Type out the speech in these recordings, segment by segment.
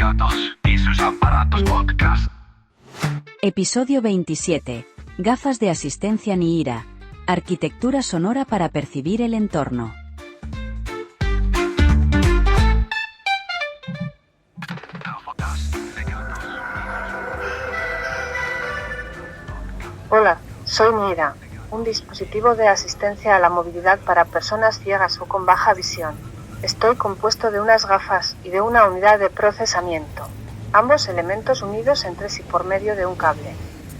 gatos y sus aparatos podcast. Episodio 27. Gafas de asistencia Niira. Arquitectura sonora para percibir el entorno. Hola, soy Niira, un dispositivo de asistencia a la movilidad para personas ciegas o con baja visión. Estoy compuesto de unas gafas y de una unidad de procesamiento, ambos elementos unidos entre sí por medio de un cable.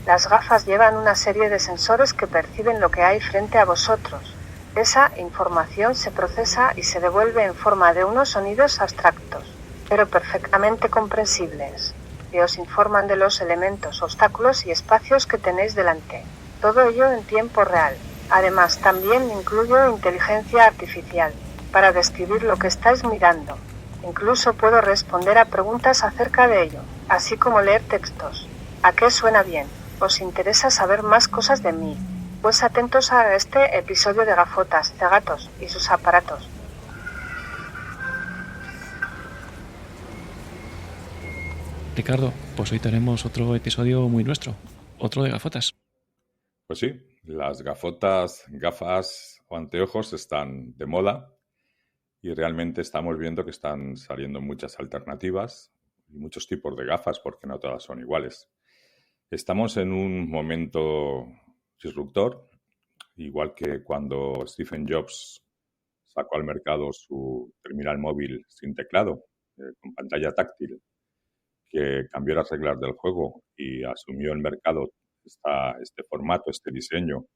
Las gafas llevan una serie de sensores que perciben lo que hay frente a vosotros. Esa información se procesa y se devuelve en forma de unos sonidos abstractos, pero perfectamente comprensibles, que os informan de los elementos, obstáculos y espacios que tenéis delante. Todo ello en tiempo real. Además, también incluyo inteligencia artificial para describir lo que estáis mirando. Incluso puedo responder a preguntas acerca de ello, así como leer textos. ¿A qué suena bien? ¿Os interesa saber más cosas de mí? Pues atentos a este episodio de Gafotas, de gatos y sus aparatos. Ricardo, pues hoy tenemos otro episodio muy nuestro, otro de gafotas. Pues sí, las gafotas, gafas o anteojos están de moda y realmente estamos viendo que están saliendo muchas alternativas y muchos tipos de gafas porque no todas son iguales. Estamos en un momento disruptor, igual que cuando Steve Jobs sacó al mercado su terminal móvil sin teclado, con pantalla táctil, que cambió las reglas del juego y asumió el mercado este formato, este diseño,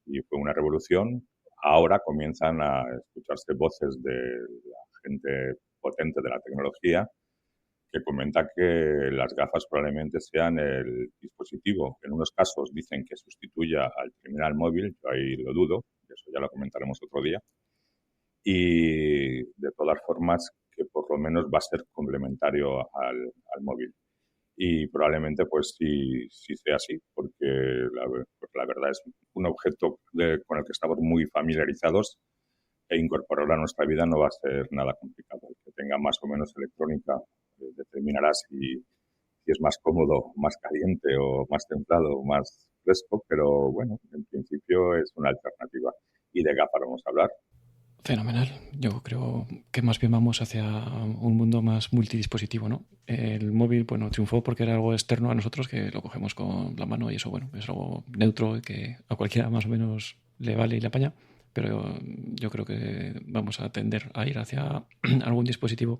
y fue una revolución. Ahora comienzan a escucharse voces de la gente potente de la tecnología que comenta que las gafas probablemente sean el dispositivo. En unos casos dicen que sustituya al terminal móvil, yo ahí lo dudo, eso ya lo comentaremos otro día. Y de todas formas que por lo menos va a ser complementario al móvil. Y probablemente pues sí sea así, porque la verdad es un objeto con el que estamos muy familiarizados e incorporarlo a nuestra vida no va a ser nada complicado. El que tenga más o menos electrónica determinará si es más cómodo, más caliente o más templado o más fresco, pero bueno, en principio es una alternativa. Y de gafas vamos a hablar. Fenomenal. Yo creo que más bien vamos hacia un mundo más multidispositivo, ¿no? El móvil, bueno, triunfó porque era algo externo a nosotros, que lo cogemos con la mano y eso, bueno, es algo neutro y que a cualquiera más o menos le vale y le apaña, pero yo creo que vamos a tender a ir hacia algún dispositivo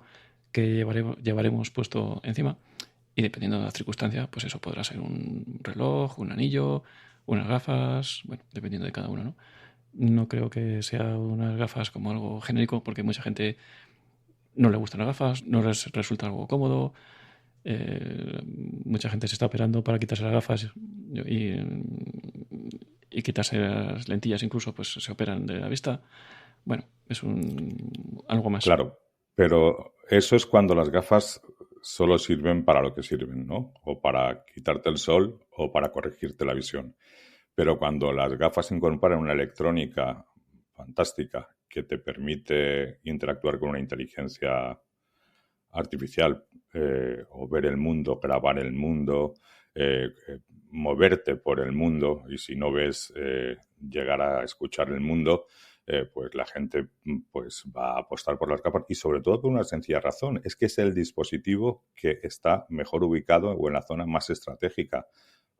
que llevaremos puesto encima y dependiendo de la circunstancia, pues eso podrá ser un reloj, un anillo, unas gafas, bueno, dependiendo de cada uno, ¿no? No creo que sea unas gafas como algo genérico, porque mucha gente no le gustan las gafas, no les resulta algo cómodo. Mucha gente se está operando para quitarse las gafas y quitarse las lentillas, incluso pues se operan de la vista. Bueno, es algo más. Claro, pero eso es cuando las gafas solo sirven para lo que sirven, ¿no? O para quitarte el sol o para corregirte la visión. Pero cuando las gafas incorporan una electrónica fantástica que te permite interactuar con una inteligencia artificial o ver el mundo, grabar el mundo, moverte por el mundo y si no ves llegar a escuchar el mundo, pues la gente pues va a apostar por las gafas y sobre todo por una sencilla razón, es que es el dispositivo que está mejor ubicado o en la zona más estratégica,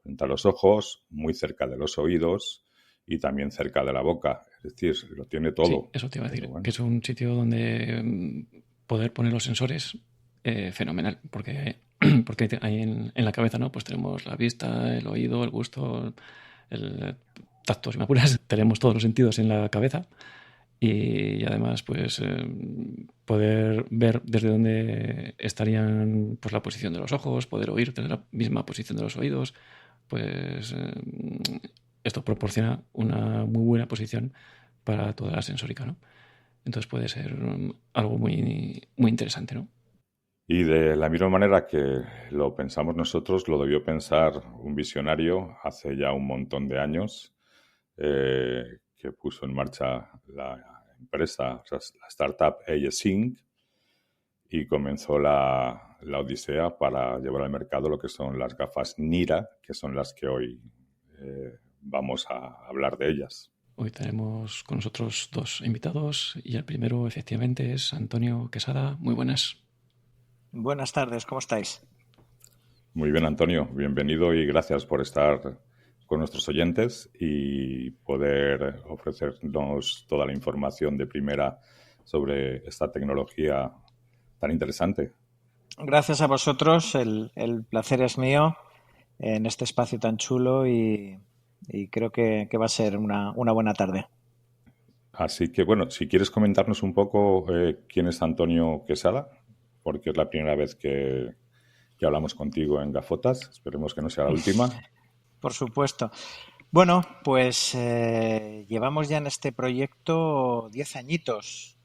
frente a los ojos, muy cerca de los oídos y también cerca de la boca. Es decir, lo tiene todo. Sí, eso te iba a decir, bueno, que es un sitio donde poder poner los sensores fenomenal, porque ahí en la cabeza, ¿no? Pues tenemos la vista, el oído, el gusto, el tacto, si me apuras. Tenemos todos los sentidos en la cabeza y además pues poder ver desde dónde estarían pues la posición de los ojos, poder oír desde la misma posición de los oídos, pues esto proporciona una muy buena posición para toda la sensórica, ¿no? Entonces puede ser algo muy, muy interesante, ¿no? Y de la misma manera que lo pensamos nosotros, lo debió pensar un visionario hace ya un montón de años, que puso en marcha la empresa, o sea, la startup ASync, y comenzó la odisea para llevar al mercado lo que son las gafas Nira, que son las que hoy vamos a hablar de ellas. Hoy tenemos con nosotros dos invitados y el primero efectivamente es Antonio Quesada. Muy buenas. Buenas tardes, ¿cómo estáis? Muy bien, Antonio. Bienvenido y gracias por estar con nuestros oyentes y poder ofrecernos toda la información de primera sobre esta tecnología tan interesante. Gracias a vosotros, el placer es mío en este espacio tan chulo y creo que va a ser una buena tarde. Así que, bueno, si quieres comentarnos un poco quién es Antonio Quesada, porque es la primera vez que hablamos contigo en Gafotas. Esperemos que no sea la última. Por supuesto. Bueno, pues llevamos ya en este proyecto 10 añitos.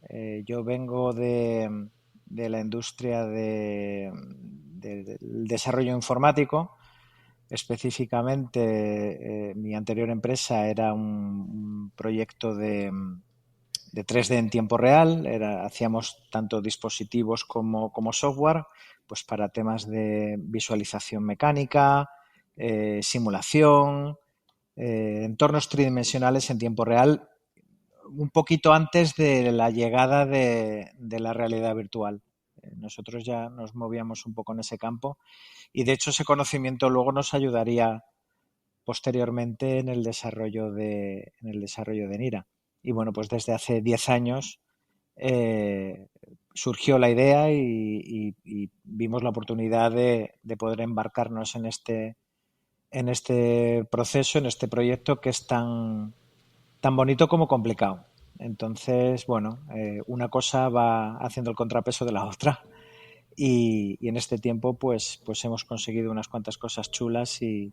Yo vengo de la industria del desarrollo informático. Específicamente, mi anterior empresa era un proyecto de 3D en tiempo real. Hacíamos tanto dispositivos como software, pues para temas de visualización mecánica, simulación, entornos tridimensionales en tiempo real, un poquito antes de la llegada de la realidad virtual. Nosotros ya nos movíamos un poco en ese campo y, de hecho, ese conocimiento luego nos ayudaría posteriormente en el desarrollo de Nira. Y bueno, pues desde hace 10 años surgió la idea y vimos la oportunidad de poder embarcarnos en este proceso, en este proyecto que es tan bonito como complicado. Entonces, bueno, una cosa va haciendo el contrapeso de la otra y en este tiempo pues hemos conseguido unas cuantas cosas chulas y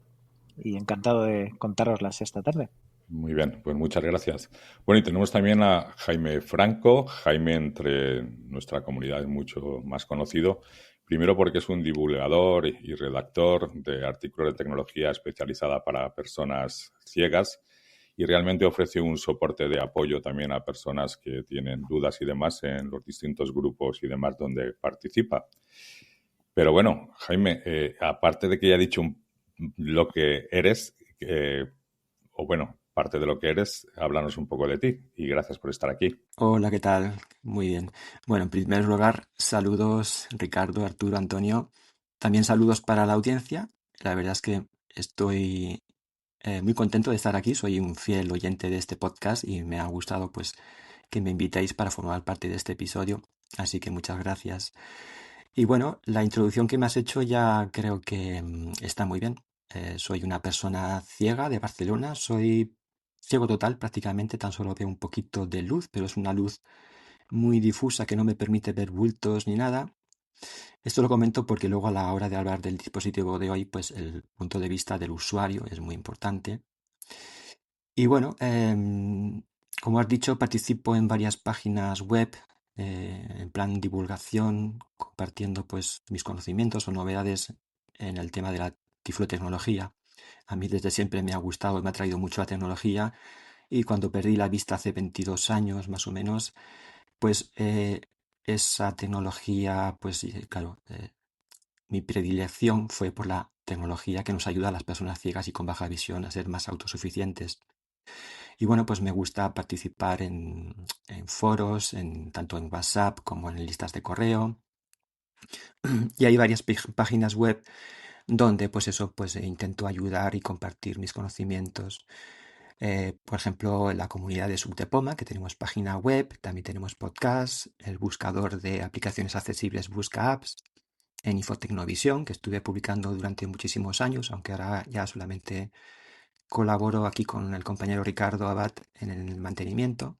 encantado de contároslas esta tarde. Muy bien, pues muchas gracias. Bueno, y tenemos también a Jaime Franco. Jaime, entre nuestra comunidad, es mucho más conocido. Primero porque es un divulgador y redactor de artículos de tecnología especializada para personas ciegas y realmente ofrece un soporte de apoyo también a personas que tienen dudas y demás en los distintos grupos y demás donde participa. Pero bueno, Jaime, aparte de que ya he dicho lo que eres, o bueno, parte de lo que eres, háblanos un poco de ti y gracias por estar aquí. Hola, ¿qué tal? Muy bien. Bueno, en primer lugar, saludos Ricardo, Arturo, Antonio. También saludos para la audiencia. La verdad es que estoy muy contento de estar aquí. Soy un fiel oyente de este podcast y me ha gustado pues que me invitéis para formar parte de este episodio. Así que muchas gracias. Y bueno, la introducción que me has hecho ya creo que está muy bien. Soy una persona ciega de Barcelona. Soy ciego total prácticamente, tan solo veo un poquito de luz, pero es una luz muy difusa que no me permite ver bultos ni nada. Esto lo comento porque luego a la hora de hablar del dispositivo de hoy, pues el punto de vista del usuario es muy importante. Y bueno, como has dicho, participo en varias páginas web en plan divulgación, compartiendo pues mis conocimientos o novedades en el tema de la tiflotecnología. A mí desde siempre me ha gustado, me ha traído mucho la tecnología y cuando perdí la vista hace 22 años más o menos, pues esa tecnología, pues claro, mi predilección fue por la tecnología que nos ayuda a las personas ciegas y con baja visión a ser más autosuficientes. Y bueno, pues me gusta participar en foros, tanto en WhatsApp como en listas de correo. Y hay varias páginas web donde pues eso, pues intento ayudar y compartir mis conocimientos. Por ejemplo, en la comunidad de Subdepoma, que tenemos página web, también tenemos podcast, el buscador de aplicaciones accesibles Busca Apps, en Infotecnovisión, que estuve publicando durante muchísimos años, aunque ahora ya solamente colaboro aquí con el compañero Ricardo Abad en el mantenimiento.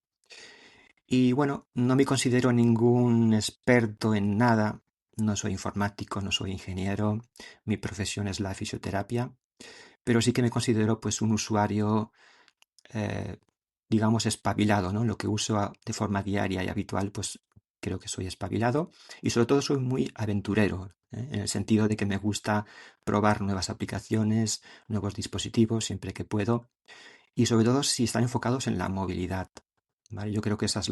Y bueno, no me considero ningún experto en nada, no soy informático, no soy ingeniero, mi profesión es la fisioterapia, pero sí que me considero pues un usuario digamos, espabilado, ¿no? Lo que uso de forma diaria y habitual, pues creo que soy espabilado y sobre todo soy muy aventurero, en el sentido de que me gusta probar nuevas aplicaciones, nuevos dispositivos siempre que puedo y sobre todo si están enfocados en la movilidad, ¿vale? Yo creo que esa es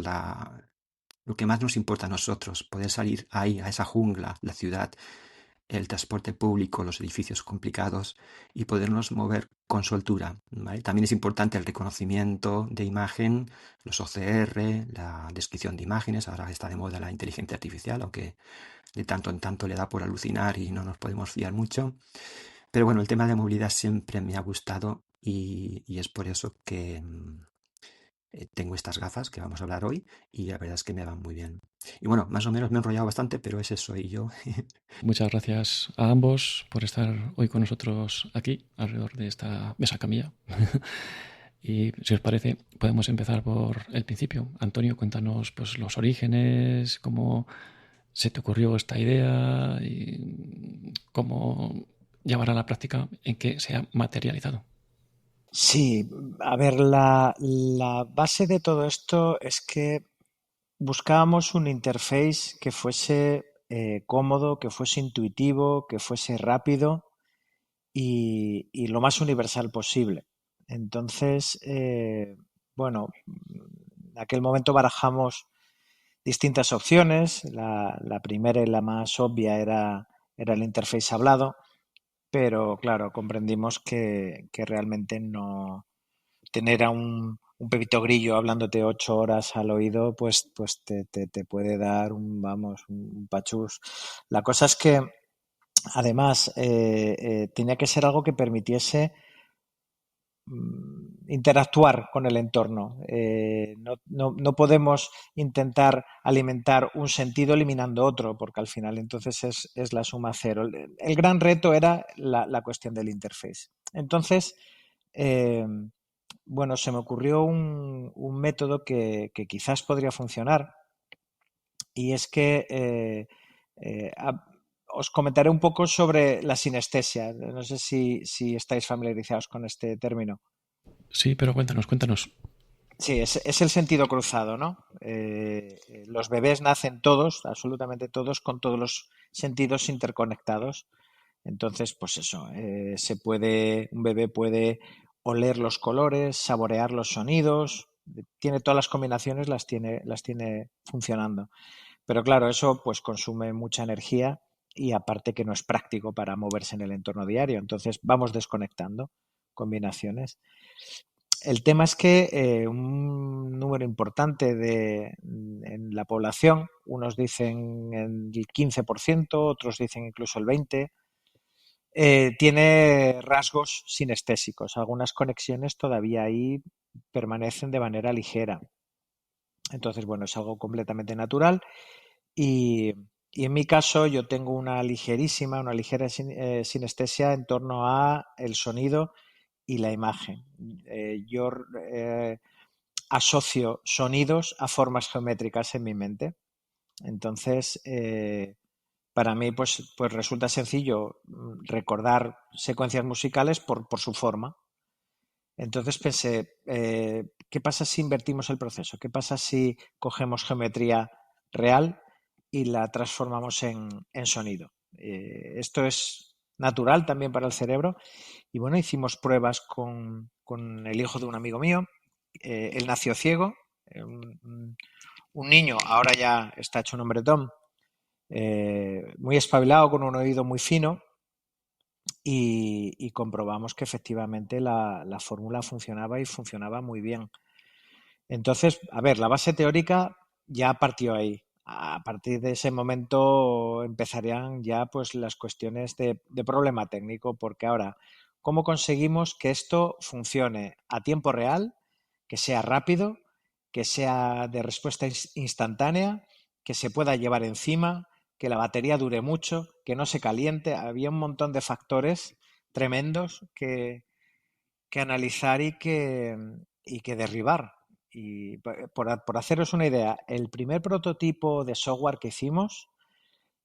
lo que más nos importa a nosotros, poder salir ahí, a esa jungla, la ciudad, el transporte público, los edificios complicados y podernos mover con soltura, ¿vale? También es importante el reconocimiento de imagen, los OCR, la descripción de imágenes. Ahora está de moda la inteligencia artificial, aunque de tanto en tanto le da por alucinar y no nos podemos fiar mucho. Pero bueno, el tema de movilidad siempre me ha gustado y es por eso que tengo estas gafas que vamos a hablar hoy y la verdad es que me van muy bien. Y bueno, más o menos me he enrollado bastante, pero ese soy yo. Muchas gracias a ambos por estar hoy con nosotros aquí, alrededor de esta mesa camilla. Y si os parece, podemos empezar por el principio. Antonio, cuéntanos pues, los orígenes, cómo se te ocurrió esta idea y cómo llevar a la práctica en que se ha materializado. Sí, a ver, la base de todo esto es que buscábamos un interface que fuese cómodo, que fuese intuitivo, que fuese rápido y lo más universal posible. Entonces, bueno, en aquel momento barajamos distintas opciones. La primera y la más obvia era el interface hablado, pero claro, comprendimos que realmente no tener a un pepito grillo hablándote 8 horas al oído, pues te puede dar un pachús. La cosa es que además tenía que ser algo que permitiese interactuar con el entorno. No podemos intentar alimentar un sentido eliminando otro, porque al final entonces es la suma cero. El gran reto era la cuestión del interface. Entonces, bueno, se me ocurrió un método que quizás podría funcionar y es que os comentaré un poco sobre la sinestesia. No sé si estáis familiarizados con este término. Sí, pero cuéntanos. Sí, es el sentido cruzado, ¿no? Los bebés nacen todos, absolutamente todos, con todos los sentidos interconectados. Entonces, pues eso, un bebé puede oler los colores, saborear los sonidos, tiene todas las combinaciones, las tiene funcionando. Pero claro, eso pues consume mucha energía y aparte que no es práctico para moverse en el entorno diario. Entonces vamos desconectando combinaciones. El tema es que un número importante en la población, unos dicen el 15%, otros dicen incluso el 20%, tiene rasgos sinestésicos. Algunas conexiones todavía ahí permanecen de manera ligera. Entonces, bueno, es algo completamente natural y en mi caso yo tengo una ligera sinestesia en torno a el sonido y la imagen. Yo asocio sonidos a formas geométricas en mi mente. Entonces, para mí pues resulta sencillo recordar secuencias musicales por su forma. Entonces pensé, ¿qué pasa si invertimos el proceso? ¿Qué pasa si cogemos geometría real y la transformamos en sonido? Esto es natural también para el cerebro. Y bueno, hicimos pruebas con el hijo de un amigo mío. Él nació ciego, un niño, ahora ya está hecho un hombretón, muy espabilado, con un oído muy fino. Y comprobamos que efectivamente la fórmula funcionaba y funcionaba muy bien. Entonces, a ver, la base teórica ya partió ahí. A partir de ese momento empezarían ya pues las cuestiones de problema técnico, porque ahora, ¿cómo conseguimos que esto funcione a tiempo real, que sea rápido, que sea de respuesta instantánea, que se pueda llevar encima, que la batería dure mucho, que no se caliente? Había un montón de factores tremendos que analizar y que derribar. Y por haceros una idea, el primer prototipo de software que hicimos,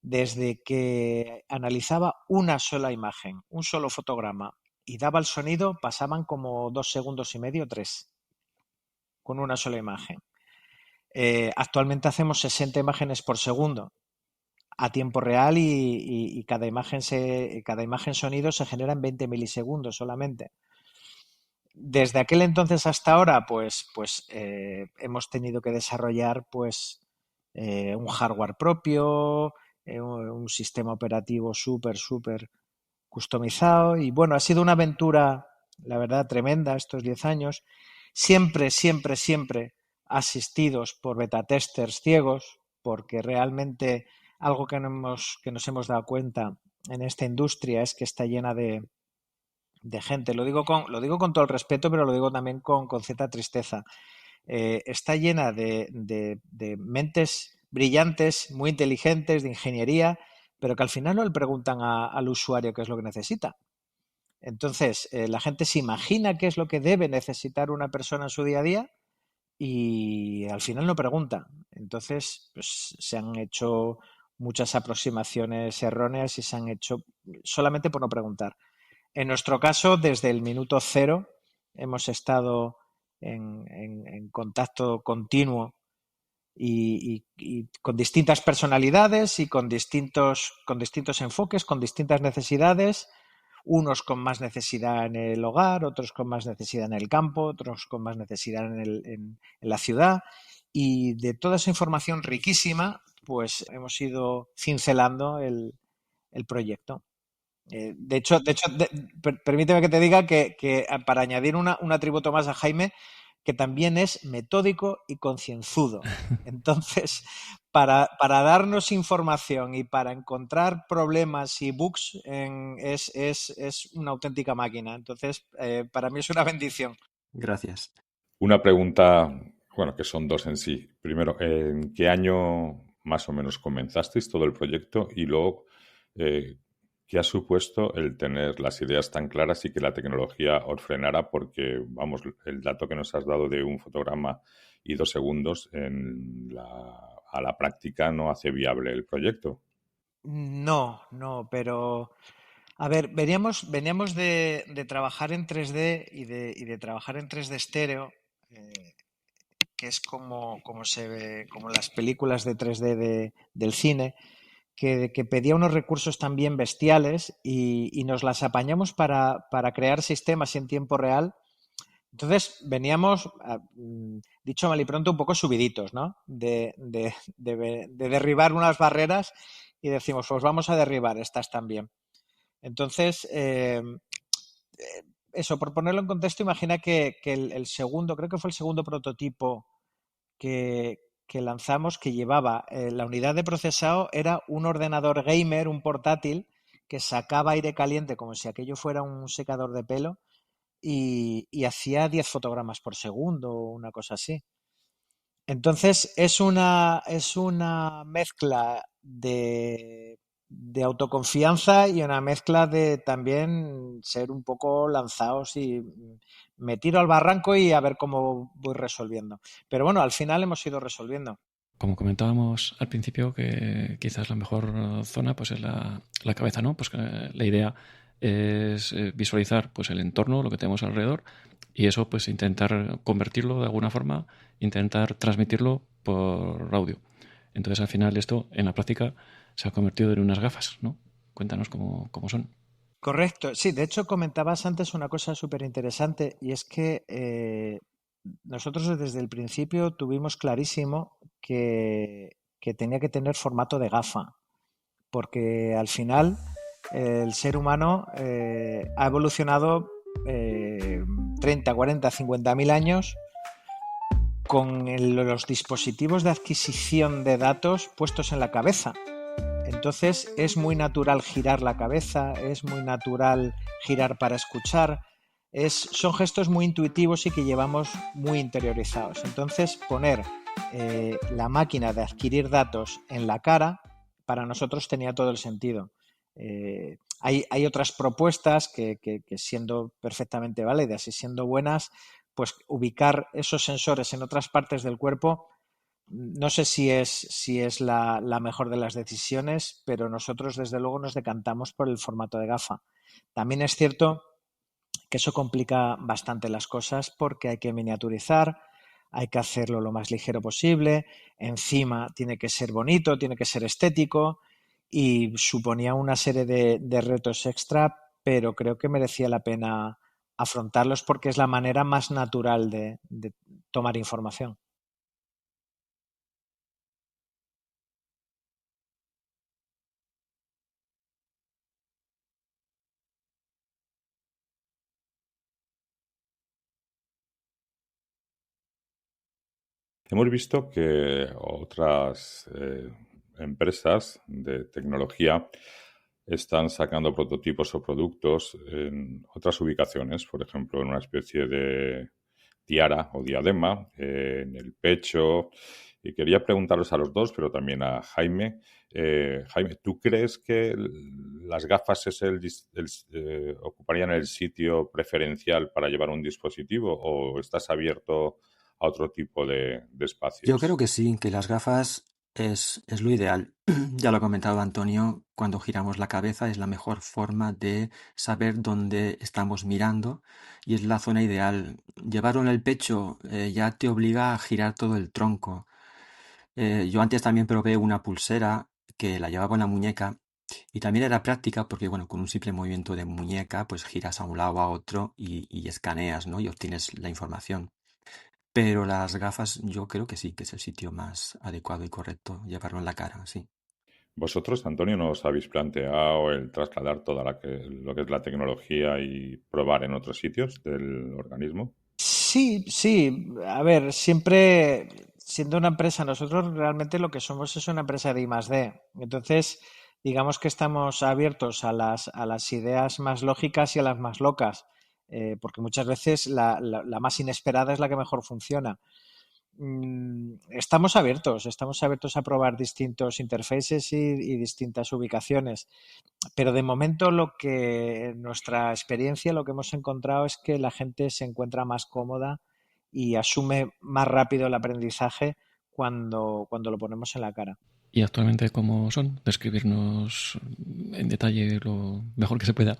desde que analizaba una sola imagen, un solo fotograma y daba el sonido, pasaban como 2 segundos y medio, 3, con una sola imagen. Actualmente hacemos 60 imágenes por segundo a tiempo real y cada imagen sonido se genera en 20 milisegundos solamente. Desde aquel entonces hasta ahora, pues hemos tenido que desarrollar pues un hardware propio, un sistema operativo súper customizado. Y bueno, ha sido una aventura, la verdad, tremenda estos 10 años. Siempre asistidos por beta testers ciegos, porque realmente algo que nos hemos dado cuenta en esta industria es que está llena de gente. Lo digo con todo el respeto, pero lo digo también con cierta tristeza. Está llena de mentes brillantes, muy inteligentes, de ingeniería, pero que al final no le preguntan al usuario qué es lo que necesita. Entonces, la gente se imagina qué es lo que debe necesitar una persona en su día a día y al final no pregunta. Entonces, pues, se han hecho muchas aproximaciones erróneas y se han hecho solamente por no preguntar. En nuestro caso, desde el minuto cero, hemos estado en contacto continuo y con distintas personalidades y con distintos enfoques, con distintas necesidades, unos con más necesidad en el hogar, otros con más necesidad en el campo, otros con más necesidad en la ciudad. Y de toda esa información riquísima, pues hemos ido cincelando el proyecto. De hecho, permíteme que te diga que para añadir un atributo más a Jaime, que también es metódico y concienzudo. Entonces, para darnos información y para encontrar problemas y bugs es una auténtica máquina. Entonces, para mí es una bendición. Gracias. Una pregunta, bueno, que son dos en sí. Primero, ¿en qué año más o menos comenzasteis todo el proyecto? Y luego, ¿qué ha supuesto el tener las ideas tan claras y que la tecnología os frenara? Porque, vamos, el dato que nos has dado de un fotograma y 2 segundos a la práctica no hace viable el proyecto. No, pero a ver, veníamos de trabajar en 3D y de trabajar en 3D estéreo, que es como se ve, como las películas de 3D del cine, que pedía unos recursos también bestiales y nos las apañamos para crear sistemas en tiempo real. Entonces veníamos, dicho mal y pronto, un poco subiditos, ¿no? De derribar unas barreras y decimos, pues vamos a derribar estas también. Entonces, eso, por ponerlo en contexto, imagina que el segundo, creo que fue el segundo prototipo que lanzamos, que llevaba la unidad de procesado, era un ordenador gamer, un portátil, que sacaba aire caliente como si aquello fuera un secador de pelo y hacía 10 fotogramas por segundo o una cosa así. Entonces es una mezcla de autoconfianza y una mezcla de también ser un poco lanzados y me tiro al barranco y a ver cómo voy resolviendo. Pero bueno, al final hemos ido resolviendo. Como comentábamos al principio, que quizás la mejor zona pues es la cabeza, ¿no? Pues que la idea es visualizar pues el entorno, lo que tenemos alrededor, y eso pues intentar convertirlo de alguna forma, intentar transmitirlo por audio. Entonces al final esto en la práctica se ha convertido en unas gafas, ¿no? Cuéntanos cómo son. Correcto, sí, de hecho comentabas antes una cosa súper interesante y es que nosotros desde el principio tuvimos clarísimo que tenía que tener formato de gafa, porque al final el ser humano ha evolucionado 30, 40, 50.000 años con los dispositivos de adquisición de datos puestos en la cabeza. Entonces es muy natural girar la cabeza, es muy natural girar para escuchar, son gestos muy intuitivos y que llevamos muy interiorizados. Entonces poner la máquina de adquirir datos en la cara para nosotros tenía todo el sentido. Hay otras propuestas que siendo perfectamente válidas y siendo buenas, pues ubicar esos sensores en otras partes del cuerpo, no sé si es la mejor de las decisiones, pero nosotros desde luego nos decantamos por el formato de gafa. También es cierto que eso complica bastante las cosas porque hay que miniaturizar, hay que hacerlo lo más ligero posible, encima tiene que ser bonito, tiene que ser estético y suponía una serie de retos extra, pero creo que merecía la pena afrontarlos porque es la manera más natural de tomar información. Hemos visto que otras empresas de tecnología están sacando prototipos o productos en otras ubicaciones, por ejemplo, en una especie de tiara o diadema, en el pecho. Y quería preguntaros a los dos, pero también a Jaime. Jaime, ¿tú crees que las gafas ocuparían el sitio preferencial para llevar un dispositivo o estás abierto a otro tipo de Yo creo espacios? que sí, que las gafas es lo ideal. Ya lo ha comentado Antonio, cuando giramos la cabeza es la mejor forma de saber dónde estamos mirando y es la zona ideal. Llevarlo en el pecho ya te obliga a girar todo el tronco. Yo antes también probé una pulsera que la llevaba en la muñeca y también era práctica porque, bueno, con un simple movimiento de muñeca, pues giras a un lado a otro y escaneas, ¿no? Y obtienes la información. Pero las gafas yo creo que sí, que es el sitio más adecuado y correcto llevarlo en la cara, sí. ¿Vosotros, Antonio, no os habéis planteado el trasladar toda lo que es la tecnología y probar en otros sitios del organismo? Sí, sí. A ver, siempre siendo una empresa, nosotros realmente lo que somos es una empresa de I+D. Entonces, digamos que estamos abiertos a las ideas más lógicas y a las más locas, porque muchas veces la más inesperada es la que mejor funciona. Estamos abiertos a probar distintos interfaces y distintas ubicaciones. Pero de momento en nuestra experiencia, lo que hemos encontrado es que la gente se encuentra más cómoda y asume más rápido el aprendizaje cuando lo ponemos en la cara. ¿Y actualmente cómo son? Describirnos en detalle lo mejor que se pueda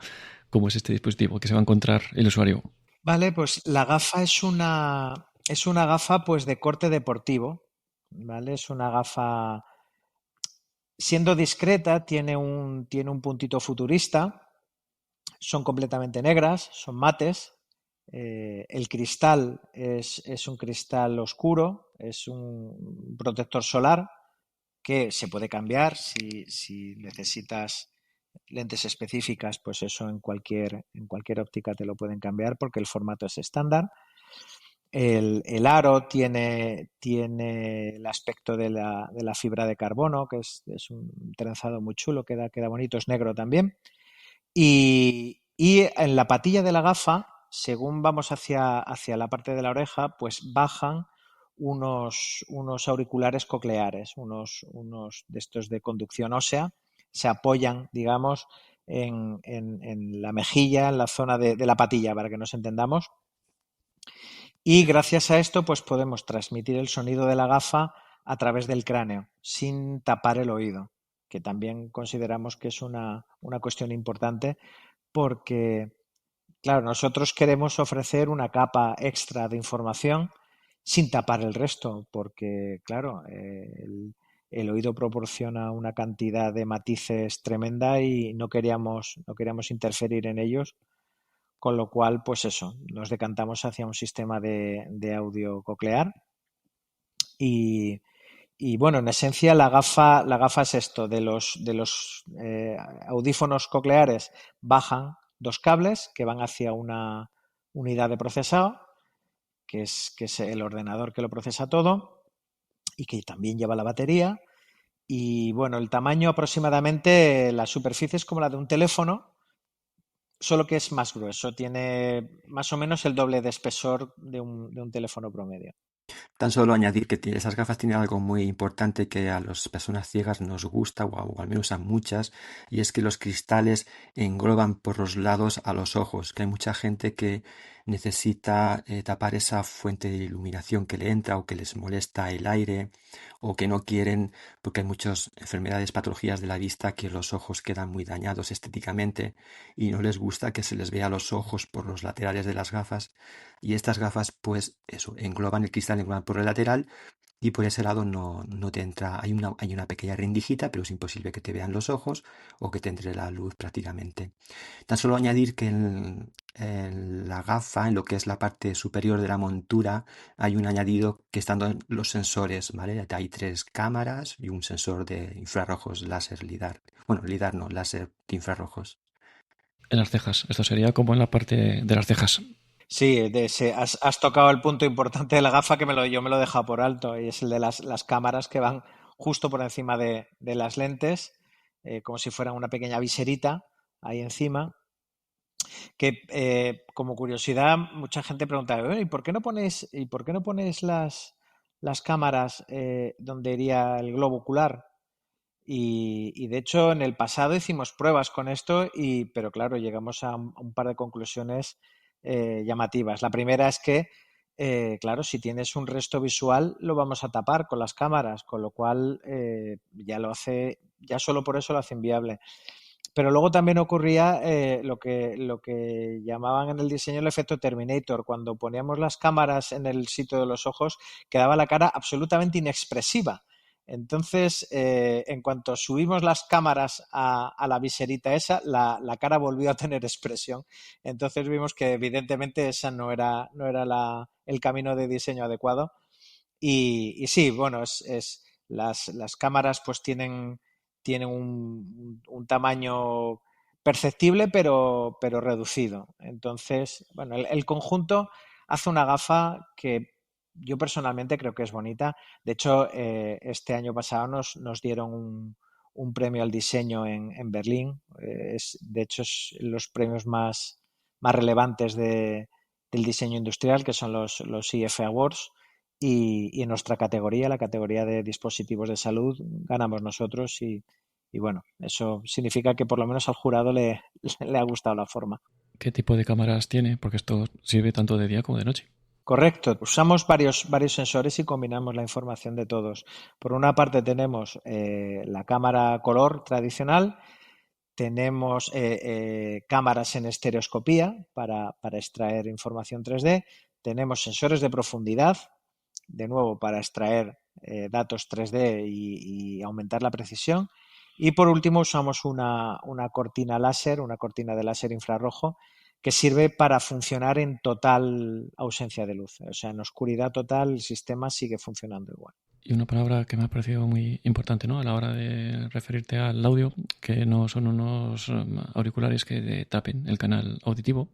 cómo es este dispositivo que se va a encontrar el usuario. Vale, pues la gafa es una gafa pues de corte deportivo, ¿vale? Es una gafa, siendo discreta, tiene un puntito futurista, son completamente negras, son mates. El cristal es un cristal oscuro, es un protector solar que se puede cambiar si necesitas lentes específicas, pues eso en cualquier óptica te lo pueden cambiar porque el formato es estándar. El aro tiene el aspecto de la fibra de carbono, que es un trenzado muy chulo, queda bonito, es negro también. Y en la patilla de la gafa, según vamos hacia la parte de la oreja, pues bajan unos auriculares cocleares, unos de estos de conducción ósea, se apoyan, digamos, en la mejilla, en la zona de la patilla, para que nos entendamos. Y gracias a esto, pues podemos transmitir el sonido de la gafa a través del cráneo, sin tapar el oído, que también consideramos que es una cuestión importante porque, claro, nosotros queremos ofrecer una capa extra de información sin tapar el resto, porque, claro, el oído proporciona una cantidad de matices tremenda y no queríamos interferir en ellos, con lo cual, pues eso, nos decantamos hacia un sistema de audio coclear y, y bueno, en esencia la gafa es esto, de los audífonos cocleares bajan dos cables que van hacia una unidad de procesado, que es el ordenador que lo procesa todo y que también lleva la batería. Y bueno, el tamaño aproximadamente, la superficie es como la de un teléfono, solo que es más grueso, tiene más o menos el doble de espesor de un teléfono promedio. Tan solo añadir que esas gafas tienen algo muy importante que a las personas ciegas nos gusta, o al menos a muchas, y es que los cristales engloban por los lados a los ojos, que hay mucha gente que necesita tapar esa fuente de iluminación que le entra o que les molesta el aire o que no quieren, porque hay muchas enfermedades, patologías de la vista que los ojos quedan muy dañados estéticamente y no les gusta que se les vea los ojos por los laterales de las gafas. Y estas gafas, pues eso, engloban el cristal, engloban por el lateral y por ese lado no te entra, hay una pequeña rendijita, pero es imposible que te vean los ojos o que te entre la luz prácticamente. Tan solo añadir que en la gafa, en lo que es la parte superior de la montura, hay un añadido que están los sensores, ¿vale? Hay tres cámaras y un sensor de infrarrojos láser LIDAR. Bueno, LIDAR no, láser de infrarrojos. En las cejas. Esto sería como en la parte de las cejas. Sí, has tocado el punto importante de la gafa que yo me lo he dejado por alto, y es el de las cámaras que van justo por encima de las lentes, como si fueran una pequeña viserita ahí encima. Que como curiosidad, mucha gente pregunta, ¿y por qué no pones las cámaras donde iría el globo ocular? Y de hecho en el pasado hicimos pruebas con esto, pero claro, llegamos a un par de conclusiones llamativas. La primera es que, claro, si tienes un resto visual lo vamos a tapar con las cámaras, con lo cual ya solo por eso lo hace inviable. Pero luego también ocurría lo que llamaban en el diseño el efecto Terminator. Cuando poníamos las cámaras en el sitio de los ojos, quedaba la cara absolutamente inexpresiva. Entonces, en cuanto subimos las cámaras a la viserita esa, la cara volvió a tener expresión. Entonces vimos que evidentemente esa no era el camino de diseño adecuado. Y sí, bueno, las cámaras pues tienen un tamaño perceptible, pero reducido. Entonces, bueno, el conjunto hace una gafa que yo personalmente creo que es bonita. De hecho, este año pasado nos dieron un premio al diseño en Berlín. De hecho, es los premios más relevantes del diseño industrial, que son los IF Awards. Y en nuestra categoría, la categoría de dispositivos de salud, ganamos nosotros y bueno, eso significa que por lo menos al jurado le ha gustado la forma. ¿Qué tipo de cámaras tiene? Porque esto sirve tanto de día como de noche. Correcto, usamos varios sensores y combinamos la información de todos. Por una parte tenemos la cámara color tradicional, tenemos cámaras en estereoscopía para extraer información 3D, tenemos sensores de profundidad, de nuevo para extraer datos 3D y aumentar la precisión. Y por último usamos una cortina láser, una cortina de láser infrarrojo que sirve para funcionar en total ausencia de luz. O sea, en oscuridad total el sistema sigue funcionando igual. Y una palabra que me ha parecido muy importante, ¿no? A la hora de referirte al audio, que no son unos auriculares que tapen el canal auditivo,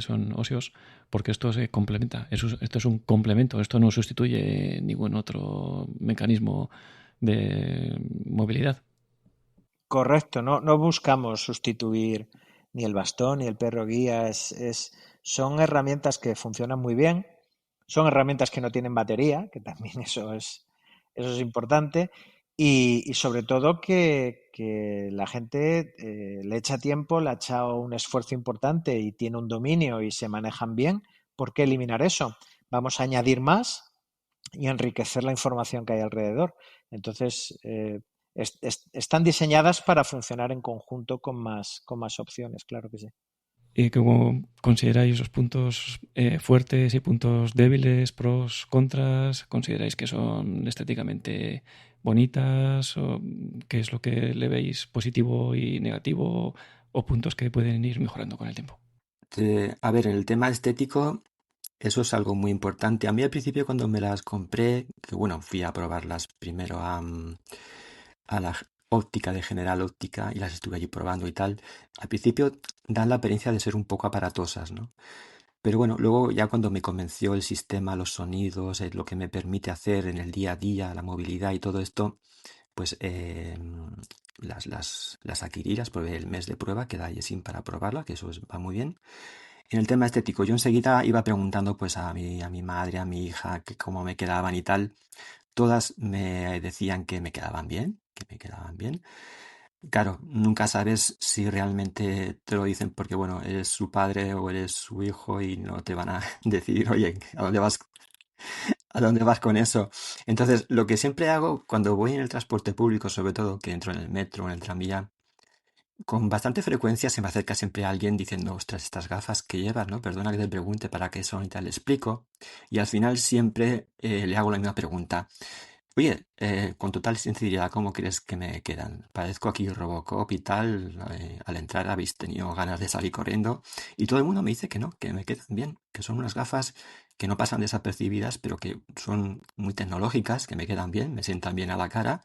son óseos, porque esto se complementa. Esto es un complemento, esto no sustituye ningún otro mecanismo de movilidad. Correcto, no buscamos sustituir ni el bastón ni el perro guía. Son herramientas que funcionan muy bien, son herramientas que no tienen batería, que también eso es importante, y sobre todo que la gente le echa tiempo, le ha echado un esfuerzo importante y tiene un dominio y se manejan bien. ¿Por qué eliminar eso? Vamos a añadir más y enriquecer la información que hay alrededor. Entonces, están diseñadas para funcionar en conjunto con más opciones, claro que sí. ¿Y cómo consideráis los puntos fuertes y puntos débiles, pros, contras? ¿Consideráis que son estéticamente bonitas? ¿O qué es lo que le veis positivo y negativo? ¿O puntos que pueden ir mejorando con el tiempo? A ver, en el tema estético, eso es algo muy importante. A mí al principio cuando me las compré, que bueno, fui a probarlas primero a la óptica de General Óptica y las estuve allí probando y tal. Al principio dan la apariencia de ser un poco aparatosas, ¿no? Pero bueno, luego ya cuando me convenció el sistema, los sonidos, lo que me permite hacer en el día a día, la movilidad y todo esto, pues las adquirí, las probé el mes de prueba que da Yesin para probarla, que eso va muy bien. En el tema estético, yo enseguida iba preguntando pues a mi madre, a mi hija, que cómo me quedaban y tal. Todas me decían que me quedaban bien, que me quedaban bien. Claro, nunca sabes si realmente te lo dicen porque, bueno, eres su padre o eres su hijo y no te van a decir, oye, ¿a dónde vas con eso? Entonces, lo que siempre hago cuando voy en el transporte público, sobre todo que entro en el metro, en el tranvía, con bastante frecuencia se me acerca siempre alguien diciendo, ostras, estas gafas que llevas, ¿no? Perdona que te pregunte para qué son y tal, le explico. Y al final siempre le hago la misma pregunta. Oye, con total sinceridad, ¿cómo crees que me quedan? Parezco aquí Robocop y tal. Al entrar habéis tenido ganas de salir corriendo. Y todo el mundo me dice que no, que me quedan bien, que son unas gafas que no pasan desapercibidas, pero que son muy tecnológicas, que me quedan bien, me sientan bien a la cara.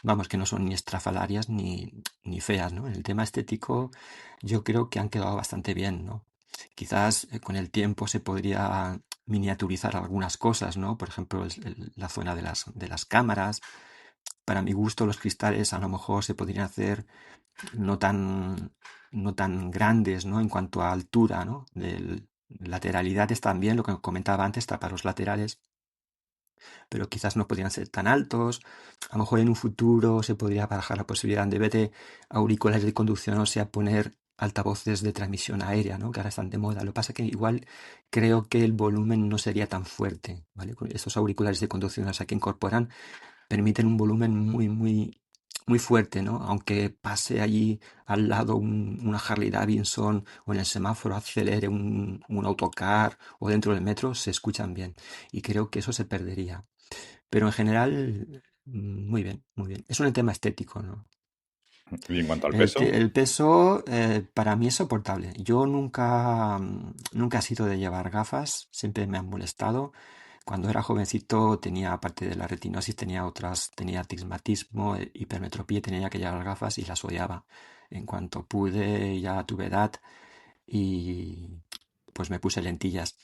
Vamos, que no son ni estrafalarias ni feas, ¿no? En el tema estético yo creo que han quedado bastante bien, ¿no? Quizás con el tiempo se podría miniaturizar algunas cosas, ¿no? Por ejemplo, la zona de las cámaras. Para mi gusto, los cristales a lo mejor se podrían hacer no tan, no tan grandes, ¿no? En cuanto a altura, ¿no? Lateralidades también, lo que comentaba antes, tapar los laterales, pero quizás no podrían ser tan altos. A lo mejor en un futuro se podría barajar la posibilidad de, en vez de auriculares de conducción, o sea, poner altavoces de transmisión aérea, ¿no? Que ahora están de moda. Lo que pasa es que igual creo que el volumen no sería tan fuerte, ¿vale? Con estos auriculares de conducción, o sea, que incorporan, permiten un volumen muy fuerte, ¿no? Aunque pase allí al lado una Harley Davidson o en el semáforo acelere un autocar o dentro del metro, se escuchan bien. Y creo que eso se perdería. Pero en general, muy bien, muy bien. Es un tema estético, ¿no? Y en cuanto al peso, El peso para mí es soportable. Yo nunca he sido de llevar gafas, siempre me han molestado. Cuando era jovencito tenía, aparte de la retinosis, tenía otras, tenía astigmatismo, hipermetropía, y tenía que llevar gafas y las odiaba. En cuanto pude, ya tuve edad y pues me puse lentillas.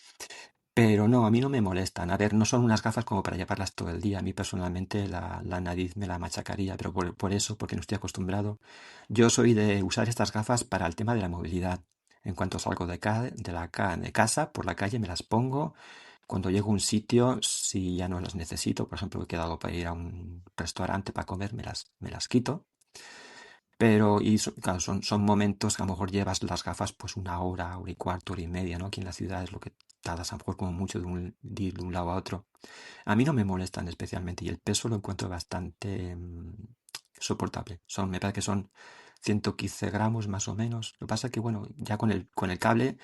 Pero no, a mí no me molestan. A ver, no son unas gafas como para llevarlas todo el día. A mí personalmente la nariz me la machacaría, pero por eso, porque no estoy acostumbrado. Yo soy de usar estas gafas para el tema de la movilidad. En cuanto salgo de casa, por la calle me las pongo. Cuando llego a un sitio, si ya no las necesito, por ejemplo, he quedado para ir a un restaurante para comer, me las quito. Pero, claro, son momentos que a lo mejor llevas las gafas pues una hora y cuarto, hora y media, ¿no? Aquí en la ciudad es lo que tardas a lo mejor como mucho de ir de un lado a otro. A mí no me molestan especialmente y el peso lo encuentro bastante soportable. Me parece que son 115 gramos más o menos. Lo que pasa es que, bueno, ya con el cable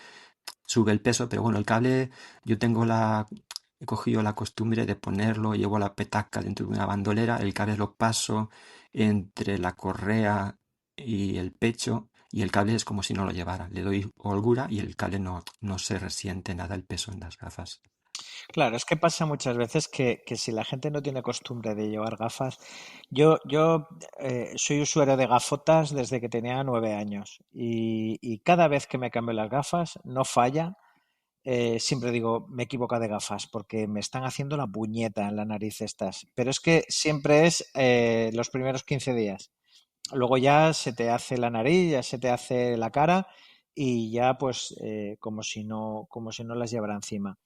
sube el peso, pero bueno, el cable yo he cogido la costumbre de ponerlo, llevo la petaca dentro de una bandolera, el cable lo paso entre la correa y el pecho y el cable es como si no lo llevara. Le doy holgura y el cable no se resiente nada el peso en las gafas. Claro, es que pasa muchas veces que si la gente no tiene costumbre de llevar gafas, yo soy usuario de gafotas desde que tenía 9 años y cada vez que me cambio las gafas, no falla, siempre digo, me equivoco de gafas porque me están haciendo la puñeta en la nariz estas. Pero es que siempre es los primeros 15 días. Luego ya se te hace la nariz, ya se te hace la cara y ya pues como si no las llevara encima.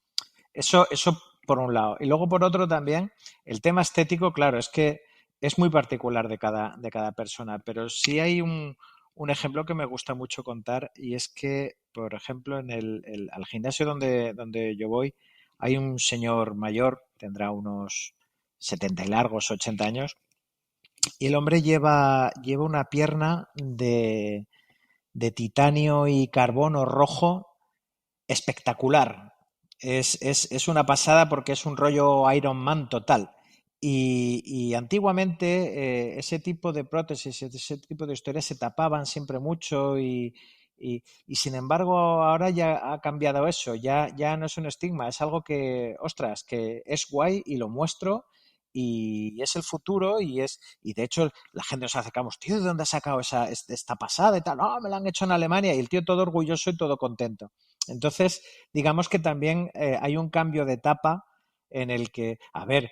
Eso por un lado. Y luego por otro también, el tema estético, claro, es que es muy particular de cada persona, pero sí hay un ejemplo que me gusta mucho contar y es que, por ejemplo, al gimnasio donde yo voy, hay un señor mayor, tendrá unos 70 y largos, 80 años, y el hombre lleva una pierna de titanio y carbono rojo espectacular. Es una pasada porque es un rollo Iron Man total. Y antiguamente ese tipo de prótesis, ese tipo de historias se tapaban siempre mucho y sin embargo ahora ya ha cambiado eso, ya no es un estigma, es algo que, ostras, que es guay y lo muestro y es el futuro y de hecho la gente nos acercamos, tío, ¿de dónde has sacado esta pasada y tal? No, me la han hecho en Alemania y el tío todo orgulloso y todo contento. Entonces, digamos que también hay un cambio de etapa en el que, a ver,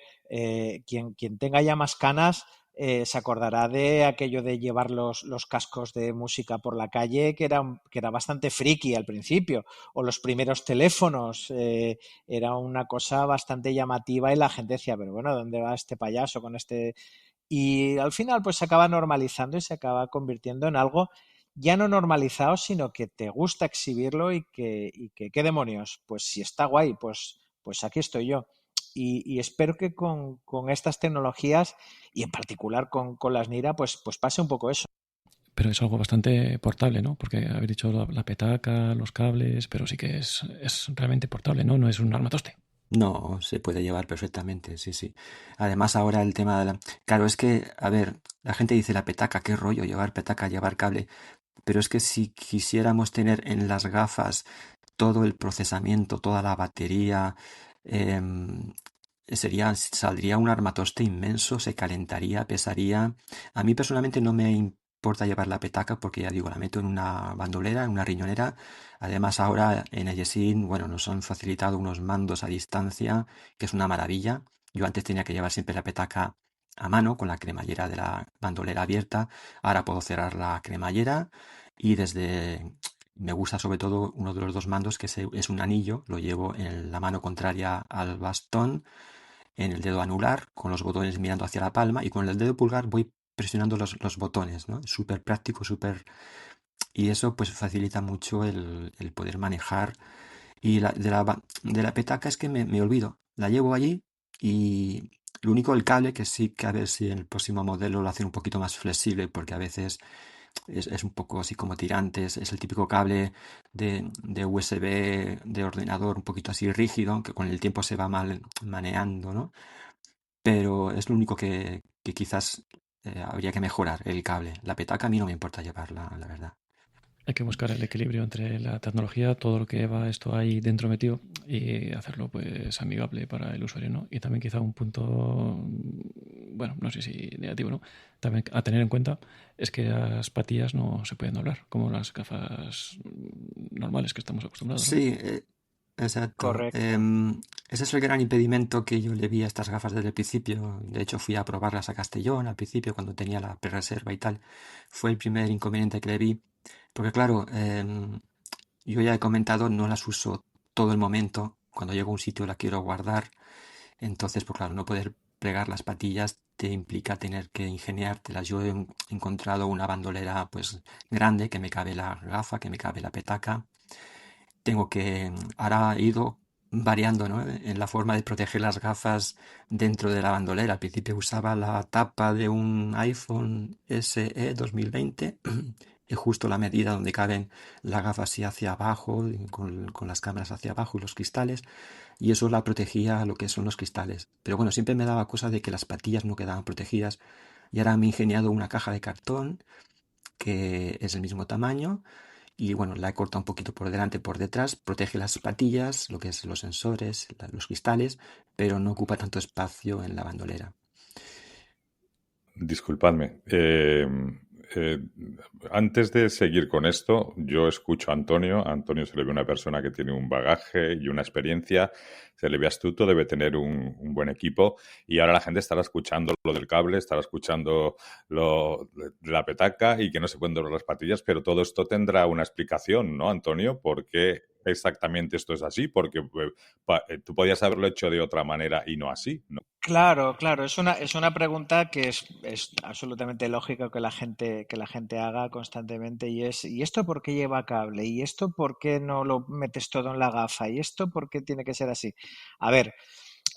quien tenga ya más canas se acordará de aquello de llevar los cascos de música por la calle, que era bastante friki al principio, o los primeros teléfonos, era una cosa bastante llamativa y la gente decía, pero bueno, ¿dónde va este payaso con este? Y al final pues se acaba normalizando y se acaba convirtiendo en algo ya no normalizado, sino que te gusta exhibirlo y que ¿qué demonios? Pues si está guay, pues aquí estoy yo. Y espero que con estas tecnologías y en particular con las NIRA, pues pase un poco eso. Pero es algo bastante portable, ¿no? Porque habéis dicho la petaca, los cables, pero sí que es realmente portable, ¿no? No es un armatoste. No, se puede llevar perfectamente, sí, sí. Además, ahora el tema de la... Claro, es que, a ver, la gente dice la petaca, qué rollo, llevar petaca, llevar cable. Pero es que si quisiéramos tener en las gafas todo el procesamiento, toda la batería, em, saldría un armatoste inmenso, se calentaría, pesaría. A mí personalmente no me importa llevar la petaca porque ya digo, la meto en una bandolera, en una riñonera. Además ahora en Eyesin, bueno, nos han facilitado unos mandos a distancia, que es una maravilla. Yo antes tenía que llevar siempre la petaca a mano con la cremallera de la bandolera abierta. Ahora puedo cerrar la cremallera y me gusta sobre todo uno de los dos mandos que es un anillo, lo llevo en la mano contraria al bastón, en el dedo anular, con los botones mirando hacia la palma y con el dedo pulgar voy presionando los botones, ¿no? Es súper práctico, súper... Y eso pues facilita mucho el poder manejar. Y de la petaca es que me olvido. La llevo allí y lo único el cable, que sí que a ver si en el próximo modelo lo hacen un poquito más flexible, porque a veces es un poco así como tirantes. Es el típico cable de USB de ordenador un poquito así rígido, que con el tiempo se va mal maneando, ¿no? Pero es lo único que quizás habría que mejorar, el cable. La petaca a mí no me importa llevarla, la verdad. Hay que buscar el equilibrio entre la tecnología, todo lo que lleva esto ahí dentro metido y hacerlo pues amigable para el usuario, ¿no? Y también quizá un punto, bueno, no sé si negativo, ¿no? También a tener en cuenta es que las patillas no se pueden doblar, como las gafas normales que estamos acostumbrados, ¿no? Sí, exacto. Correcto. Ese es el gran impedimento que yo le vi a estas gafas desde el principio. De hecho, fui a probarlas a Castellón al principio, cuando tenía la pre-reserva y tal. Fue el primer inconveniente que le vi. Porque claro, yo ya he comentado, no las uso todo el momento. Cuando llego a un sitio la quiero guardar. Entonces, pues claro, no poder plegar las patillas te implica tener que ingeniártelas. Yo he encontrado una bandolera pues grande que me cabe la gafa, que me cabe la petaca. Ahora he ido variando, ¿no? En la forma de proteger las gafas dentro de la bandolera. Al principio usaba la tapa de un iPhone SE 2020 y justo la medida donde caben las gafas así hacia abajo, con las cámaras hacia abajo y los cristales, y eso la protegía a lo que son los cristales. Pero bueno, siempre me daba cosa de que las patillas no quedaban protegidas y ahora me he ingeniado una caja de cartón que es el mismo tamaño y bueno, la he cortado un poquito por delante, por detrás, protege las patillas, lo que es los sensores, los cristales, pero no ocupa tanto espacio en la bandolera. Disculpadme. Eh, Antes de seguir con esto, yo escucho a Antonio. A Antonio se le ve una persona que tiene un bagaje y una experiencia. Se le ve astuto, debe tener un buen equipo. Y ahora la gente estará escuchando lo del cable, estará escuchando lo de la petaca y que no se pueden doblar las patillas, pero todo esto tendrá una explicación, ¿no, Antonio? ¿Por qué exactamente esto es así? Porque tú podías haberlo hecho de otra manera y no así, ¿no? Claro, claro, es una pregunta que es absolutamente lógica que la gente haga constantemente y es, ¿y esto por qué lleva cable? ¿Y esto por qué no lo metes todo en la gafa? ¿Y esto por qué tiene que ser así? A ver,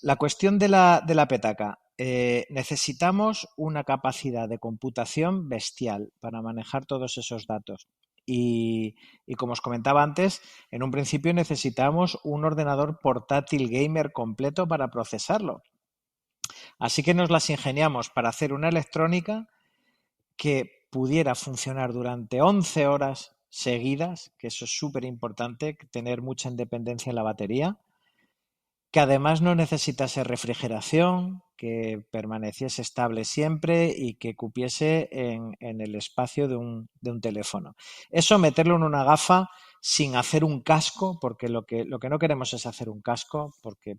la cuestión de la petaca. Necesitamos una capacidad de computación bestial para manejar todos esos datos. Y como os comentaba antes, en un principio necesitamos un ordenador portátil gamer completo para procesarlo. Así que nos las ingeniamos para hacer una electrónica que pudiera funcionar durante 11 horas seguidas, que eso es súper importante, tener mucha independencia en la batería, que además no necesitase refrigeración, que permaneciese estable siempre y que cupiese en el espacio de un teléfono. Eso meterlo en una gafa sin hacer un casco, porque lo que no queremos es hacer un casco, porque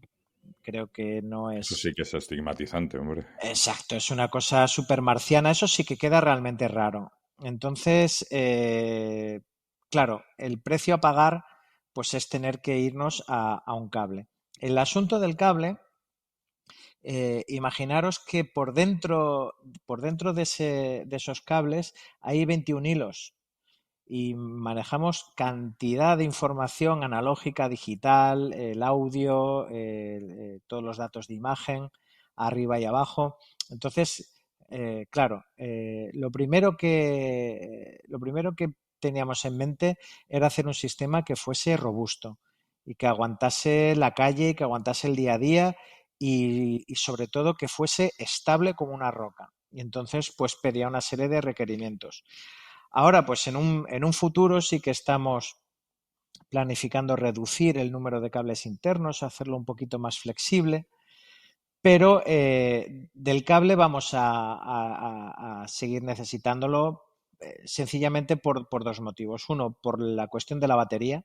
creo que no Eso es... sí que es estigmatizante, hombre. Exacto, es una cosa súper marciana, eso sí que queda realmente raro. Entonces, claro, el precio a pagar pues es tener que irnos a un cable. El asunto del cable, imaginaros que por dentro de esos cables hay 21 hilos y manejamos cantidad de información analógica, digital, el audio, todos los datos de imagen, arriba y abajo. Entonces, claro, lo primero que teníamos en mente era hacer un sistema que fuese robusto y que aguantase la calle, que aguantase el día a día y sobre todo que fuese estable como una roca. Y entonces, pues pedía una serie de requerimientos. Ahora, pues en un futuro sí que estamos planificando reducir el número de cables internos, hacerlo un poquito más flexible, pero del cable vamos a seguir necesitándolo sencillamente por dos motivos. Uno, por la cuestión de la batería.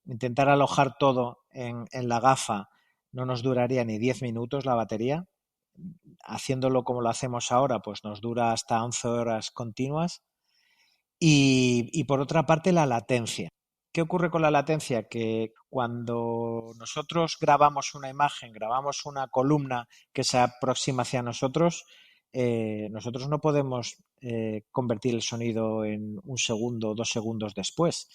Intentar alojar todo en la gafa no nos duraría ni 10 minutos la batería. Haciéndolo como lo hacemos ahora, pues nos dura hasta 11 horas continuas. Y por otra parte, la latencia. ¿Qué ocurre con la latencia? Que cuando nosotros grabamos una imagen, grabamos una columna que se aproxima hacia nosotros, nosotros no podemos convertir el sonido en 1 segundo o 2 segundos después,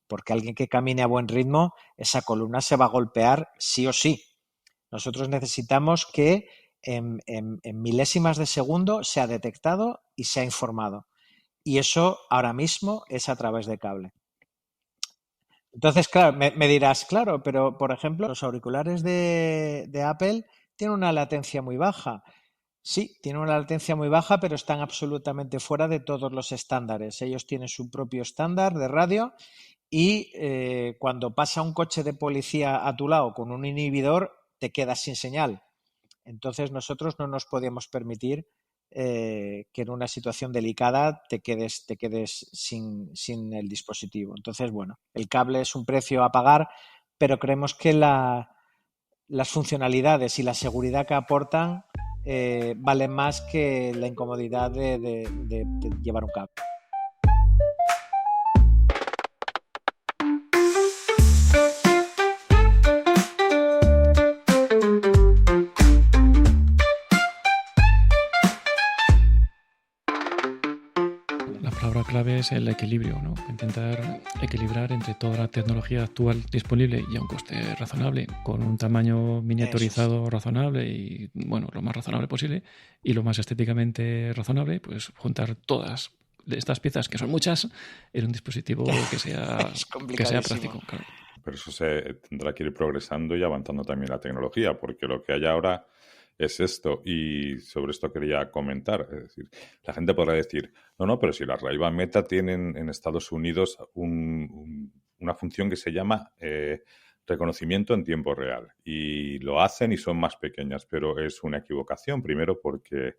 porque alguien que camine a buen ritmo, esa columna se va a golpear sí o sí. Nosotros necesitamos que en milésimas de segundo sea detectado y sea informado. Y eso ahora mismo es a través de cable. Entonces, claro, me dirás, claro, pero por ejemplo, los auriculares de Apple tienen una latencia muy baja. Sí, tienen una latencia muy baja, pero están absolutamente fuera de todos los estándares. Ellos tienen su propio estándar de radio y cuando pasa un coche de policía a tu lado con un inhibidor, te quedas sin señal. Entonces nosotros no nos podíamos permitir que en una situación delicada te quedes sin el dispositivo. Entonces, bueno, el cable es un precio a pagar, pero creemos que las funcionalidades y la seguridad que aportan valen más que la incomodidad de llevar un cable. La palabra clave es el equilibrio, ¿no? Intentar equilibrar entre toda la tecnología actual disponible y a un coste razonable, con un tamaño miniaturizado razonable y, bueno, lo más razonable posible, y lo más estéticamente razonable, pues juntar todas estas piezas, que son muchas, en un dispositivo que sea práctico. Claro. Pero eso se tendrá que ir progresando y avanzando también la tecnología, porque lo que hay ahora es esto, y sobre esto quería comentar. Es decir, la gente podrá decir, no, pero si las Ray-Ban Meta tienen en Estados Unidos una función que se llama reconocimiento en tiempo real, y lo hacen y son más pequeñas, pero es una equivocación, primero porque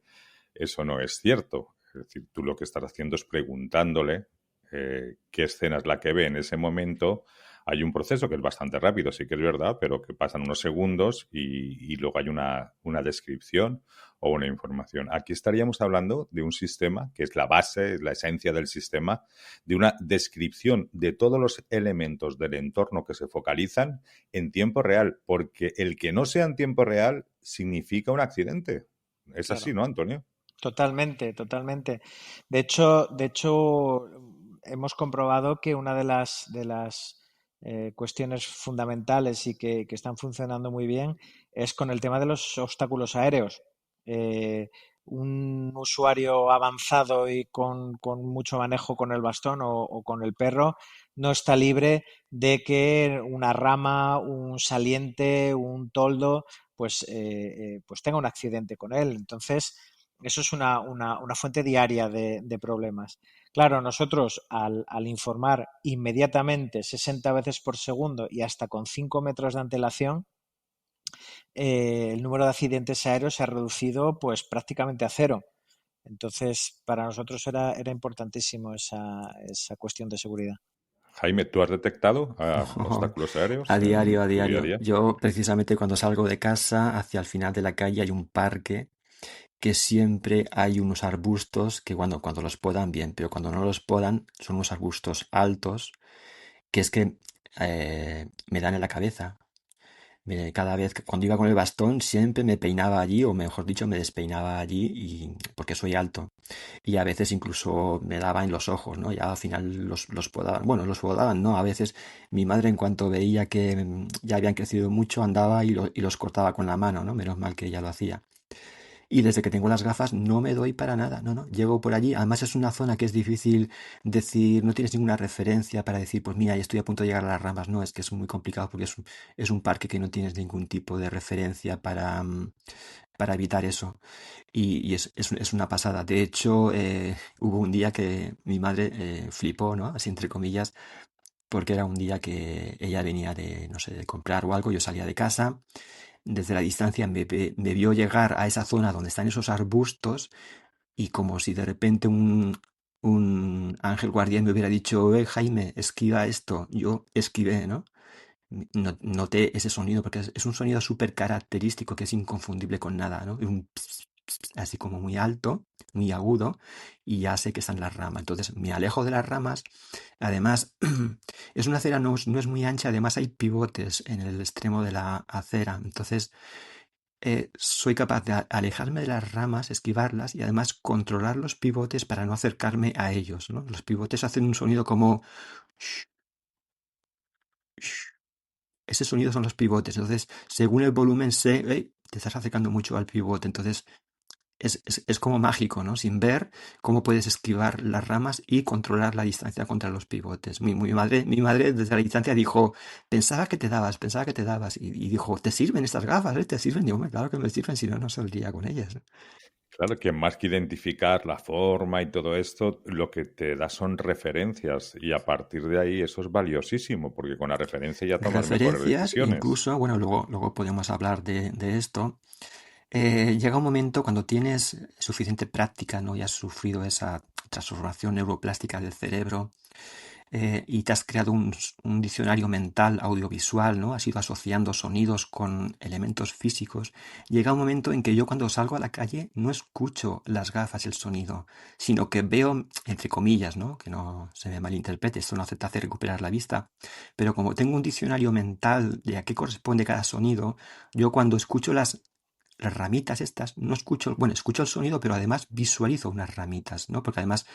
eso no es cierto. Es decir, tú lo que estás haciendo es preguntándole qué escena es la que ve en ese momento. Hay un proceso que es bastante rápido, sí que es verdad, pero que pasan unos segundos y luego hay una descripción o una información. Aquí estaríamos hablando de un sistema que es la base, es la esencia del sistema, de una descripción de todos los elementos del entorno que se focalizan en tiempo real, porque el que no sea en tiempo real significa un accidente. Es Claro. así, ¿no, Antonio? Totalmente, totalmente. De hecho, hemos comprobado que una de las cuestiones fundamentales y que están funcionando muy bien es con el tema de los obstáculos aéreos. Un usuario avanzado y con mucho manejo con el bastón o con el perro no está libre de que una rama, un saliente, un toldo, pues tenga un accidente con él. Entonces, eso es una fuente diaria de problemas. Claro, nosotros al informar inmediatamente 60 veces por segundo y hasta con 5 metros de antelación, el número de accidentes aéreos se ha reducido pues prácticamente a cero. Entonces, para nosotros era importantísimo esa cuestión de seguridad. Jaime, ¿tú has detectado obstáculos aéreos? A diario, a en tu día diario. Yo precisamente cuando salgo de casa, hacia el final de la calle hay un parque que siempre hay unos arbustos que cuando los podan bien, pero cuando no los podan son unos arbustos altos que es que me dan en la cabeza. Cada vez cuando iba con el bastón siempre me peinaba allí, o mejor dicho, me despeinaba allí porque soy alto. Y a veces incluso me daba en los ojos, ¿no? Ya al final los podaban. Bueno, los podaban, ¿no? A veces mi madre en cuanto veía que ya habían crecido mucho andaba y los cortaba con la mano, ¿no? Menos mal que ella lo hacía. Y desde que tengo las gafas no me doy para nada, no. Llego por allí, además es una zona que es difícil decir, no tienes ninguna referencia para decir, pues mira, ya estoy a punto de llegar a las ramas. No, es que es muy complicado porque es un parque que no tienes ningún tipo de referencia para evitar eso. Y es una pasada. De hecho, hubo un día que mi madre flipó, ¿no? Así entre comillas, porque era un día que ella venía de, no sé, de comprar o algo, yo salía de casa. Desde la distancia me vio llegar a esa zona donde están esos arbustos y como si de repente un ángel guardián me hubiera dicho, Jaime, esquiva esto, yo esquivé, ¿no? Noté ese sonido porque es un sonido súper característico que es inconfundible con nada, ¿no? Es un así como muy alto, muy agudo, y ya sé que está en las ramas. Entonces me alejo de las ramas. Además, es una acera no es muy ancha, además hay pivotes en el extremo de la acera. Entonces, soy capaz de alejarme de las ramas, esquivarlas y además controlar los pivotes para no acercarme a ellos, ¿no? Los pivotes hacen un sonido como... Ese sonido son los pivotes. Entonces, según el volumen sé, te estás acercando mucho al pivote. Entonces, es como mágico, ¿no? Sin ver cómo puedes esquivar las ramas y controlar la distancia contra los pivotes. Mi madre desde la distancia dijo, pensaba que te dabas. Y dijo, ¿te sirven estas gafas? ¿Te sirven? Digo, "Hombre, claro que me sirven, si no, no saldría con ellas". Claro que más que identificar la forma y todo esto, lo que te da son referencias y a partir de ahí eso es valiosísimo porque con la referencia ya tomas mejores Referencias, decisiones. incluso, bueno, luego podemos hablar de esto. Llega un momento cuando tienes suficiente práctica, ¿no? Y has sufrido esa transformación neuroplástica del cerebro, y te has creado un diccionario mental audiovisual, ¿no? Has ido asociando sonidos con elementos físicos. Llega un momento en que yo cuando salgo a la calle no escucho las gafas, el sonido, sino que veo, entre comillas, ¿no? Que no se me malinterprete, esto no te hace recuperar la vista, pero como tengo un diccionario mental de a qué corresponde cada sonido, yo cuando escucho las ramitas estas, no escucho, bueno, escucho el sonido, pero además visualizo unas ramitas, ¿no? Porque además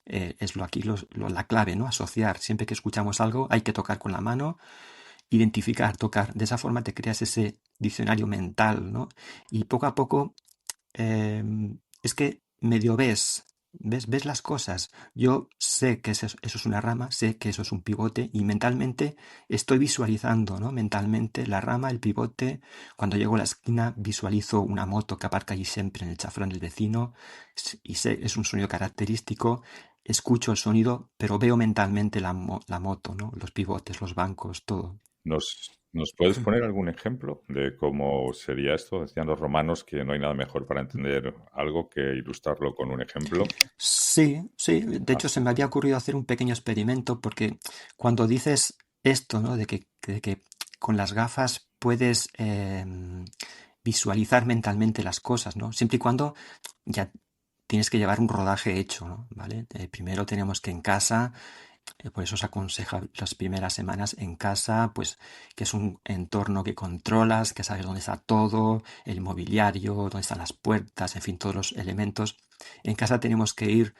es aquí la clave, ¿no? Asociar. Siempre que escuchamos algo hay que tocar con la mano, identificar, tocar. De esa forma te creas ese diccionario mental, ¿no? Y poco a poco eh, es que medio ves las cosas. Yo sé que eso es una rama, sé que eso es un pivote y mentalmente estoy visualizando, ¿no? Mentalmente la rama, el pivote. Cuando llego a la esquina visualizo una moto que aparca allí siempre en el chaflán del vecino y sé, es un sonido característico. Escucho el sonido, pero veo mentalmente la moto, ¿no? Los pivotes, los bancos, todo. ¿Nos puedes poner algún ejemplo de cómo sería esto? Decían los romanos que no hay nada mejor para entender algo que ilustrarlo con un ejemplo. Sí, sí. De hecho, se me había ocurrido hacer un pequeño experimento porque cuando dices esto, ¿no? De que con las gafas puedes visualizar mentalmente las cosas, ¿no? Siempre y cuando ya tienes que llevar un rodaje hecho, ¿no? ¿Vale? Primero tenemos que en casa, por eso se aconseja las primeras semanas en casa, pues que es un entorno que controlas, que sabes dónde está todo, el mobiliario, dónde están las puertas, en fin, todos los elementos. En casa tenemos que ir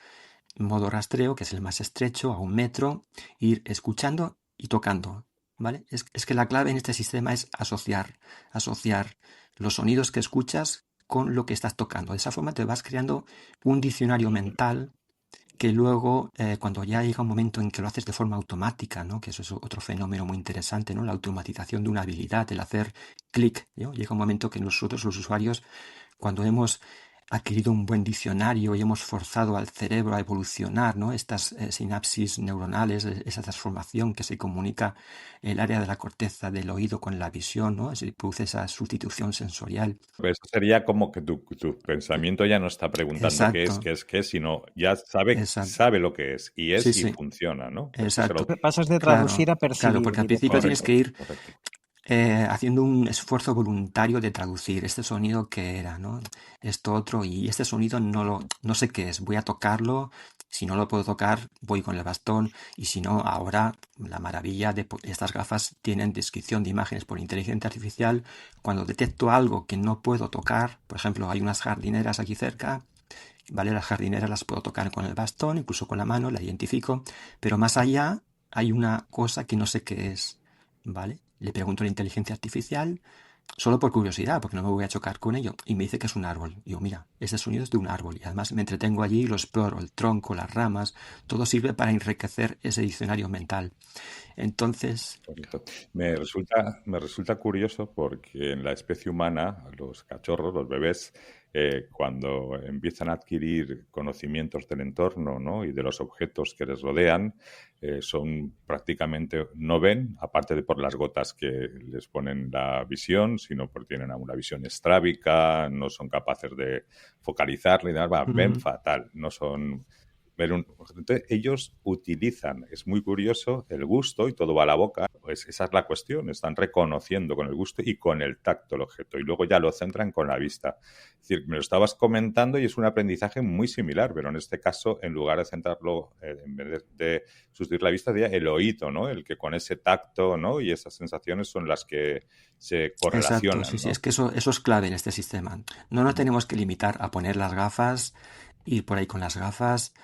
modo rastreo, que es el más estrecho, a 1 metro, ir escuchando y tocando, ¿vale? Es que la clave en este sistema es asociar los sonidos que escuchas con lo que estás tocando. De esa forma te vas creando un diccionario mental que luego, cuando ya llega un momento en que lo haces de forma automática, ¿no? Que eso es otro fenómeno muy interesante, ¿no? La automatización de una habilidad, el hacer clic, ¿no? Llega un momento que nosotros, los usuarios, cuando hemos adquirido un buen diccionario y hemos forzado al cerebro a evolucionar, ¿no? Estas sinapsis neuronales, esa transformación que se comunica el área de la corteza del oído con la visión, ¿no? Se produce esa sustitución sensorial. Eso sería como que tu pensamiento ya no está preguntando Exacto, qué es, sino ya exacto. sabe lo que Sí, es y sí, funciona, ¿no? Ese es el exacto. Pasas de Claro, traducir a claro, percibir porque al principio tienes directamente. que ir correcto. haciendo un esfuerzo voluntario de traducir este sonido que era, ¿no? Esto otro, y este sonido no sé qué es, voy a tocarlo, si no lo puedo tocar, voy con el bastón, y si no, ahora la maravilla de estas gafas tienen descripción de imágenes por inteligencia artificial. Cuando detecto algo que no puedo tocar, por ejemplo, hay unas jardineras aquí cerca, ¿vale? Las jardineras las puedo tocar con el bastón, incluso con la mano, la identifico, pero más allá hay una cosa que no sé qué es, ¿vale? Le pregunto a la inteligencia artificial, solo por curiosidad, porque no me voy a chocar con ello, y me dice que es un árbol. Digo, mira, ese sonido es de un árbol, y además me entretengo allí, lo exploro, el tronco, las ramas, todo sirve para enriquecer ese diccionario mental. Entonces, Correcto. Me resulta curioso porque en la especie humana, los cachorros, los bebés, cuando empiezan a adquirir conocimientos del entorno, ¿no? Y de los objetos que les rodean, son prácticamente, no ven, aparte de por las gotas que les ponen la visión, sino porque tienen una visión estrábica, no son capaces de focalizar ni nada, ven fatal, no son ver un objeto. Entonces, ellos utilizan, es muy curioso, el gusto y todo va a la boca. Pues esa es la cuestión, están reconociendo con el gusto y con el tacto el objeto y luego ya lo centran con la vista. Es decir, me lo estabas comentando y es un aprendizaje muy similar, pero en este caso, en lugar de centrarlo, en vez de sustituir la vista, sería el oído, ¿no? El que con ese tacto, ¿no? Y esas sensaciones son las que se correlacionan, Exacto, sí, ¿no? es que eso es clave en este sistema. No nos tenemos que limitar a poner las gafas, ir por ahí con las gafas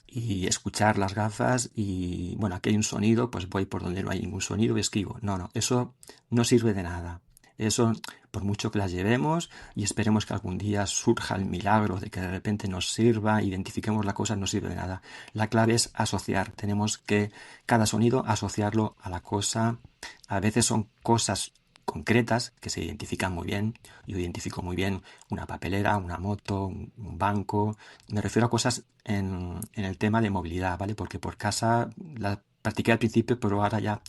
y escuchar las gafas y, bueno, aquí hay un sonido, pues voy por donde no hay ningún sonido y esquivo. No, eso no sirve de nada. Eso, por mucho que las llevemos y esperemos que algún día surja el milagro de que de repente nos sirva, identifiquemos la cosa, no sirve de nada. La clave es asociar. Tenemos que cada sonido asociarlo a la cosa. A veces son cosas concretas que se identifican muy bien. Yo identifico muy bien una papelera, una moto, un banco. Me refiero a cosas en el tema de movilidad, ¿vale? Porque por casa la practiqué al principio, pero ahora ya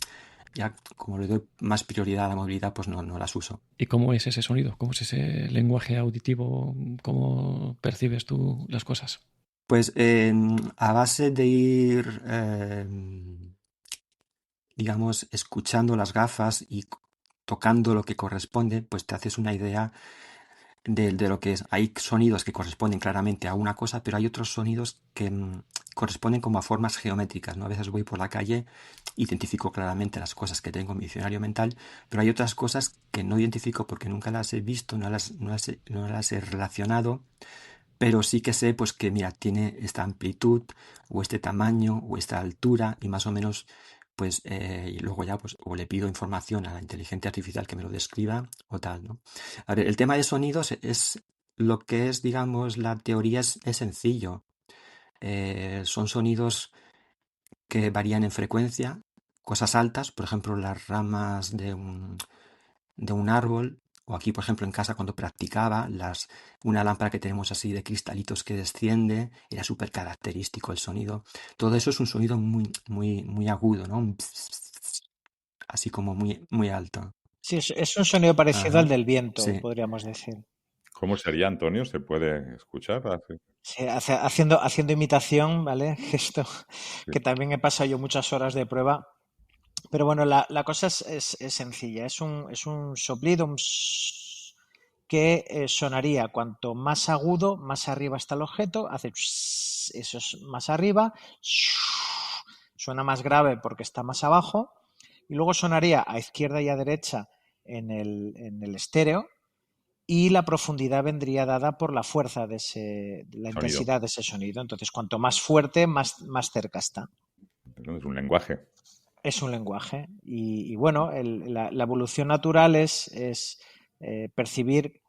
como le doy más prioridad a la movilidad, pues no las uso. ¿Y cómo es ese sonido? ¿Cómo es ese lenguaje auditivo? ¿Cómo percibes tú las cosas? Pues a base de ir, digamos, escuchando las gafas y tocando lo que corresponde, pues te haces una idea de lo que es. Hay sonidos que corresponden claramente a una cosa, pero hay otros sonidos que corresponden como a formas geométricas, ¿no? A veces voy por la calle, identifico claramente las cosas que tengo en mi diccionario mental, pero hay otras cosas que no identifico porque nunca las he visto, no las he relacionado, pero sí que sé pues que, mira, tiene esta amplitud o este tamaño o esta altura y más o menos pues y luego ya pues o le pido información a la inteligencia artificial que me lo describa o tal, ¿no? A ver, el tema de sonidos es lo que es, digamos, la teoría es sencillo. Son sonidos que varían en frecuencia, cosas altas, por ejemplo, las ramas de un árbol, o aquí, por ejemplo, en casa cuando practicaba, una lámpara que tenemos así de cristalitos que desciende, era súper característico el sonido. Todo eso es un sonido muy, muy, muy agudo, ¿no? Un así como muy, muy alto. Sí, es un sonido parecido al Ajá, del viento, sí. podríamos decir. ¿Cómo sería, Antonio? ¿Se puede escuchar? Sí, haciendo imitación, ¿vale? Esto Sí. que también he pasado yo muchas horas de prueba. Pero bueno, la cosa es sencilla. Es un soplido que sonaría cuanto más agudo, más arriba está el objeto. Hace eso es más arriba. Suena más grave porque está más abajo. Y luego sonaría a izquierda y a derecha en el estéreo. Y la profundidad vendría dada por la fuerza de la Sonido. intensidad de ese sonido. Entonces, cuanto más fuerte, más cerca está. Es un lenguaje. Es un lenguaje. Y bueno, la evolución natural es percibir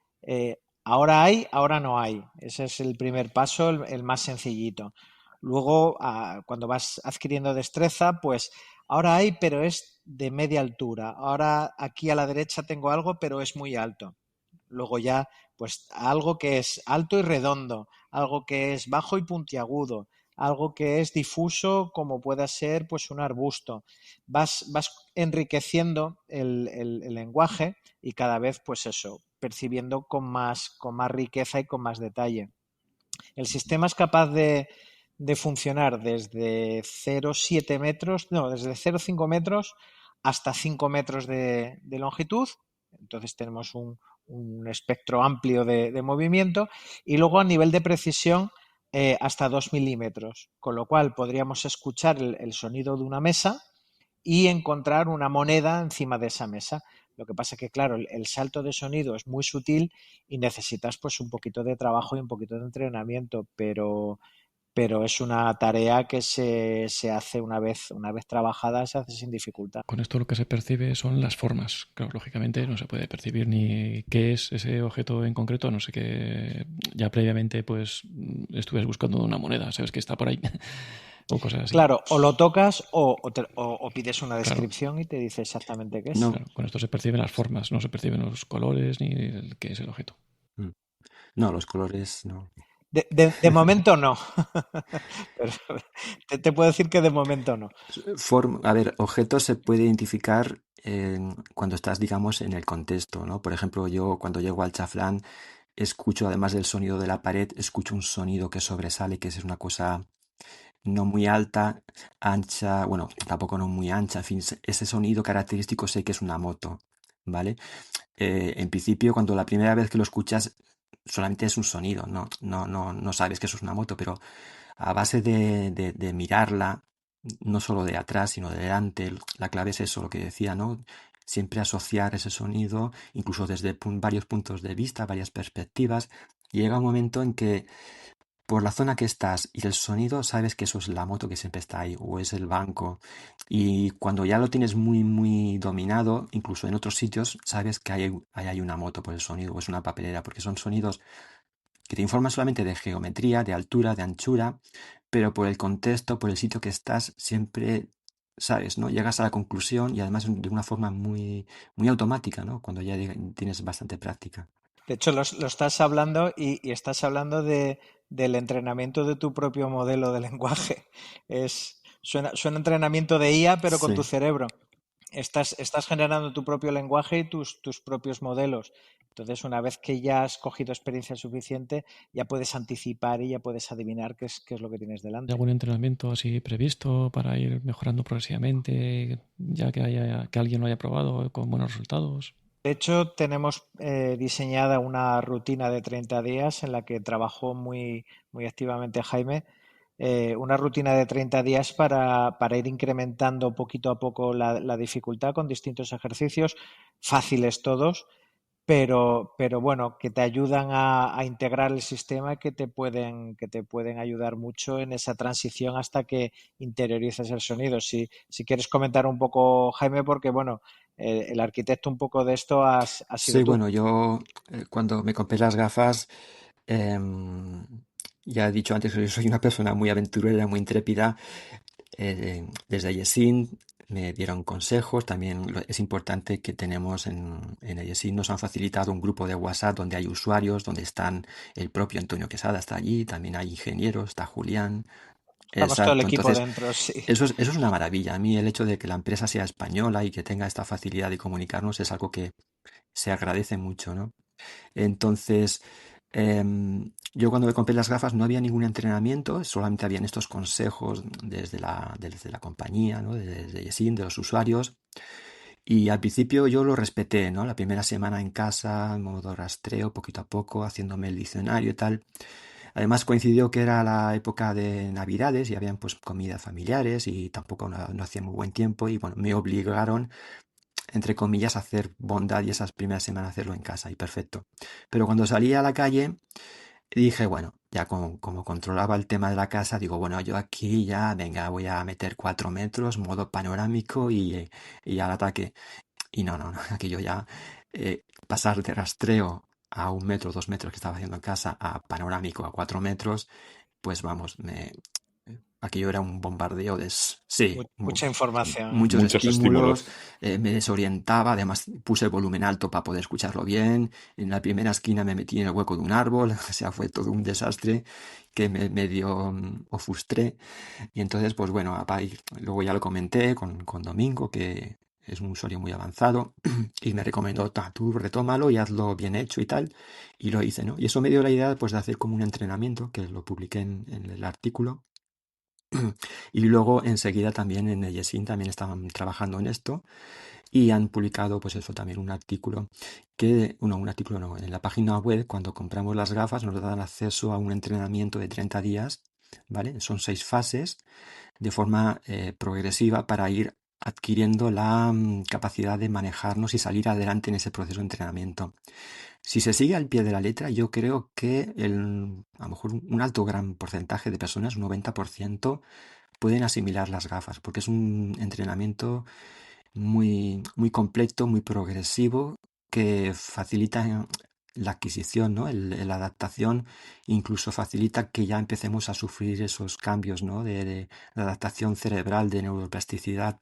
ahora hay, ahora no hay. Ese es el primer paso, el más sencillito. Luego, cuando vas adquiriendo destreza, pues ahora hay, pero es de media altura. Ahora aquí a la derecha tengo algo, pero es muy alto. Luego ya, pues algo que es alto y redondo, algo que es bajo y puntiagudo, algo que es difuso como pueda ser pues un arbusto. Vas enriqueciendo el lenguaje y cada vez pues eso, percibiendo con más riqueza y con más detalle. El sistema es capaz de funcionar desde 0,7 metros, no, desde 0,5 metros hasta 5 metros de longitud. Entonces tenemos un espectro amplio de movimiento y luego a nivel de precisión hasta 2 milímetros, con lo cual podríamos escuchar el sonido de una mesa y encontrar una moneda encima de esa mesa. Lo que pasa es que, claro, el salto de sonido es muy sutil y necesitas pues un poquito de trabajo y un poquito de entrenamiento, pero es una tarea que se hace una vez trabajada, se hace sin dificultad. Con esto lo que se percibe son las formas. Claro, lógicamente no se puede percibir ni qué es ese objeto en concreto, no sé que ya previamente pues estuvieras buscando una moneda, sabes que está por ahí o cosas así. Claro, o lo tocas o pides una Claro. descripción y te dice exactamente qué es. No, Claro, con esto se perciben las formas, no se perciben los colores ni qué es el objeto. no, los colores no. De momento no. Pero te puedo decir que de momento no. A ver, objetos se puede identificar cuando estás, digamos, en el contexto, ¿no? Por ejemplo, yo cuando llego al chaflán escucho, además del sonido de la pared, escucho un sonido que sobresale, que es una cosa no muy alta, ancha, bueno, tampoco no muy ancha, en fin, ese sonido característico sé que es una moto, ¿vale? En principio, cuando la primera vez que lo escuchas, solamente es un sonido, no sabes que eso es una moto, pero a base de mirarla, no solo de atrás, sino de delante, la clave es eso, lo que decía, ¿no? Siempre asociar ese sonido, incluso desde varios puntos de vista, varias perspectivas, y llega un momento en que por la zona que estás y el sonido, sabes que eso es la moto que siempre está ahí, o es el banco. Y cuando ya lo tienes muy, muy dominado, incluso en otros sitios, sabes que hay una moto por el sonido, o es una papelera, porque son sonidos que te informan solamente de geometría, de altura, de anchura, pero por el contexto, por el sitio que estás, siempre sabes, ¿no? Llegas a la conclusión y además de una forma muy, muy automática, ¿no? Cuando ya tienes bastante práctica. De hecho, lo estás hablando y estás hablando del entrenamiento de tu propio modelo de lenguaje. Suena entrenamiento de IA, pero con tu Sí. cerebro. Estás generando tu propio lenguaje y tus propios modelos. Entonces, una vez que ya has cogido experiencia suficiente, ya puedes anticipar y ya puedes adivinar qué es lo que tienes ¿Hay delante. algún entrenamiento así previsto para ir mejorando progresivamente, ya que alguien lo haya probado con buenos resultados? De hecho, tenemos diseñada una rutina de 30 días en la que trabajó muy activamente Jaime. Una rutina de 30 días para ir incrementando poquito a poco la dificultad con distintos ejercicios, fáciles todos, pero bueno, que te ayudan a integrar el sistema y que te pueden ayudar mucho en esa transición hasta que interiorices el sonido. Si quieres comentar un poco, Jaime, porque bueno, el arquitecto un poco de esto has sido Sí, tú. bueno, yo cuando me compré las gafas, em, ya he dicho antes que yo soy una persona muy aventurera, muy intrépida. Desde Yesin me dieron consejos. También es importante que tenemos en Yesin, nos han facilitado un grupo de WhatsApp donde hay usuarios, donde están el propio Antonio Quesada, está allí, también hay ingenieros, está Julián. Estamos todo el Exacto, equipo entonces dentro, sí. eso es una maravilla. A mí el hecho de que la empresa sea española y que tenga esta facilidad de comunicarnos es algo que se agradece mucho, ¿no? Entonces, yo cuando me compré las gafas no había ningún entrenamiento, solamente habían estos consejos desde la compañía, ¿no? Desde Yesin, de los usuarios. Y al principio yo lo respeté, ¿no? La primera semana en casa, en modo rastreo, poquito a poco, haciéndome el diccionario y tal. Además coincidió que era la época de Navidades y habían pues comidas familiares y tampoco no hacía muy buen tiempo y bueno, me obligaron entre comillas, hacer bondad y esas primeras semanas hacerlo en casa y perfecto. Pero cuando salí a la calle, dije, bueno, ya como controlaba el tema de la casa, digo, bueno, yo aquí ya, venga, voy a meter 4 metros, modo panorámico y al ataque. Y no, aquello ya, pasar de rastreo a 1 metro, 2 metros que estaba haciendo en casa a panorámico a 4 metros, pues vamos, aquello era un bombardeo sí, Mucha información. muchos Muchos estímulos, estímulos. me desorientaba, además puse el volumen alto para poder escucharlo bien, en la primera esquina me metí en el hueco de un árbol, o sea, fue todo un desastre que me medio ofusqué, y entonces, pues bueno, luego ya lo comenté con Domingo, que es un usuario muy avanzado, y me recomendó, tú retómalo y hazlo bien hecho y tal, y lo hice, ¿no? Y eso me dio la idea, pues, de hacer como un entrenamiento, que lo publiqué en el artículo, y luego enseguida también en el Yesin también estaban trabajando en esto y han publicado pues eso también un artículo un artículo no, en la página web cuando compramos las gafas nos dan acceso a un entrenamiento de 30 días, ¿vale? Son 6 fases de forma progresiva para ir adquiriendo la capacidad de manejarnos y salir adelante en ese proceso de entrenamiento. Si se sigue al pie de la letra, yo creo que a lo mejor un alto gran porcentaje de personas, un 90%, pueden asimilar las gafas, porque es un entrenamiento muy, muy completo, muy progresivo, que facilita la adquisición, ¿no? La adaptación, incluso facilita que ya empecemos a sufrir esos cambios, ¿no? De adaptación cerebral, de neuroplasticidad,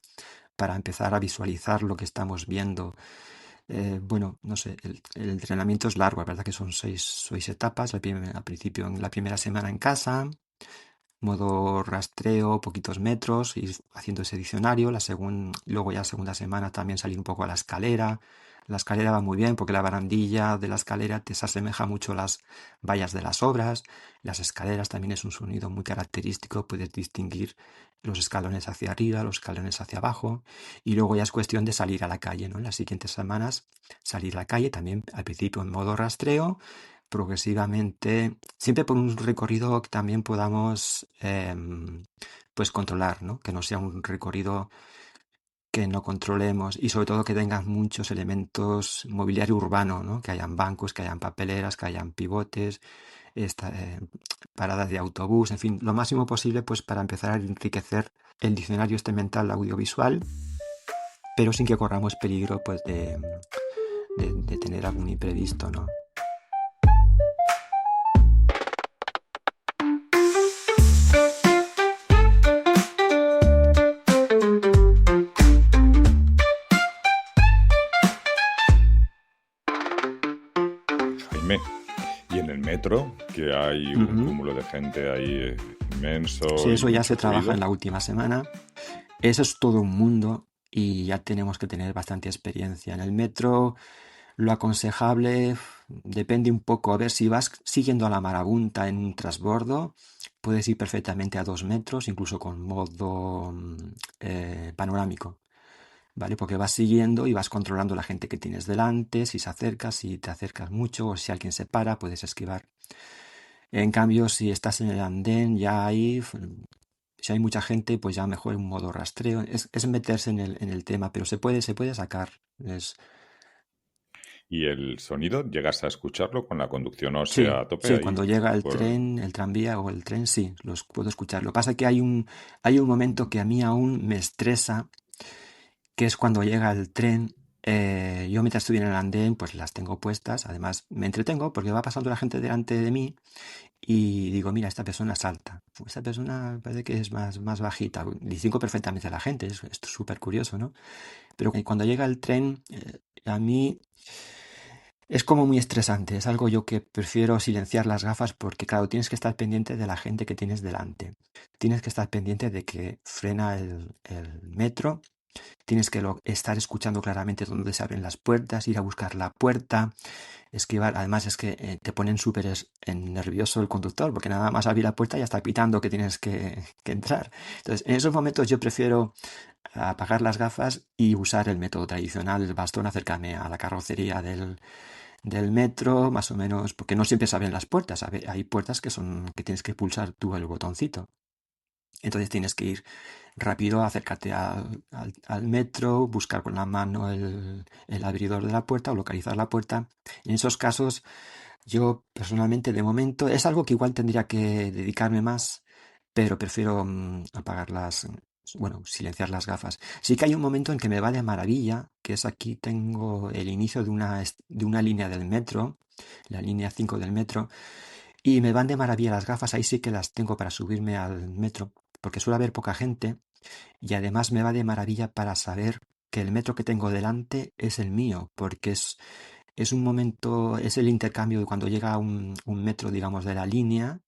para empezar a visualizar lo que estamos viendo. Bueno, no sé, el entrenamiento es largo, es verdad que son 6 etapas. Al principio, en la primera semana en casa, modo rastreo, poquitos metros, ir haciendo ese diccionario. Luego ya la segunda semana también salir un poco a la escalera, La escalera va muy bien porque la barandilla de la escalera te se asemeja mucho a las vallas de las obras. Las escaleras también es un sonido muy característico, puedes distinguir los escalones hacia arriba, los escalones hacia abajo, y luego ya es cuestión de salir a la calle, ¿no? En las siguientes semanas salir a la calle, también al principio en modo rastreo, progresivamente, siempre por un recorrido que también podamos pues controlar, ¿no? Que no sea un recorrido que no controlemos y sobre todo que tengan muchos elementos mobiliario urbano, ¿no? Que hayan bancos, que hayan papeleras, que hayan pivotes, esta, paradas de autobús, en fin, lo máximo posible pues para empezar a enriquecer el diccionario este mental audiovisual, pero sin que corramos peligro pues de tener algún imprevisto, ¿no? Jaime, y en el metro, que hay un Ujú. cúmulo de gente ahí inmenso Sí, y eso ya se mucho trabaja ruido. en la última semana. Eso es todo un mundo y ya tenemos que tener bastante experiencia. En el metro, lo aconsejable depende un poco. A ver, si vas siguiendo a la marabunta en un transbordo, puedes ir perfectamente a 2 metros, incluso con modo panorámico, ¿vale? Porque vas siguiendo y vas controlando la gente que tienes delante, si se acerca, si te acercas mucho o si alguien se para, puedes esquivar. En cambio, si estás en el andén, ya ahí, si hay mucha gente, pues ya mejor un modo rastreo. Es meterse en el tema, pero se puede sacar. Es, Y el sonido, ¿llegas a escucharlo con la conducción sí, ósea a tope sí, ahí? cuando llega el Por... tren, el tranvía o el tren, sí, los puedo escuchar. Lo que pasa es que hay un momento que a mí aún me estresa, que es cuando llega el tren. Yo mientras estoy en el andén, pues las tengo puestas. Además, me entretengo porque va pasando la gente delante de mí y digo, mira, esta persona salta. Esta persona parece que es más bajita. Distingo perfectamente a la gente, es súper curioso, ¿no? Pero cuando llega el tren, a mí es como muy estresante. Es algo yo que prefiero silenciar las gafas porque, claro, tienes que estar pendiente de la gente que tienes delante. Tienes que estar pendiente de que frena el metro. Tienes que estar escuchando claramente dónde se abren las puertas, ir a buscar la puerta, esquivar. Además es que te ponen súper nervioso el conductor porque nada más abrir la puerta ya está pitando que tienes que entrar. Entonces, en esos momentos yo prefiero apagar las gafas y usar el método tradicional, el bastón, acercarme a la carrocería del metro, más o menos, porque no siempre se abren las puertas. Hay puertas que tienes que pulsar tú el botoncito. Entonces tienes que ir rápido, acércate al metro, buscar con la mano el abridor de la puerta o localizar la puerta. En esos casos, yo personalmente, de momento, es algo que igual tendría que dedicarme más, pero prefiero bueno, silenciar las gafas. Sí que hay un momento en que me va de maravilla, que es aquí tengo el inicio de una línea del metro, la línea 5 del metro, y me van de maravilla las gafas, ahí sí que las tengo para subirme al metro, porque suele haber poca gente y además me va de maravilla para saber que el metro que tengo delante es el mío, porque es un momento, es el intercambio de cuando llega un metro, digamos, de la línea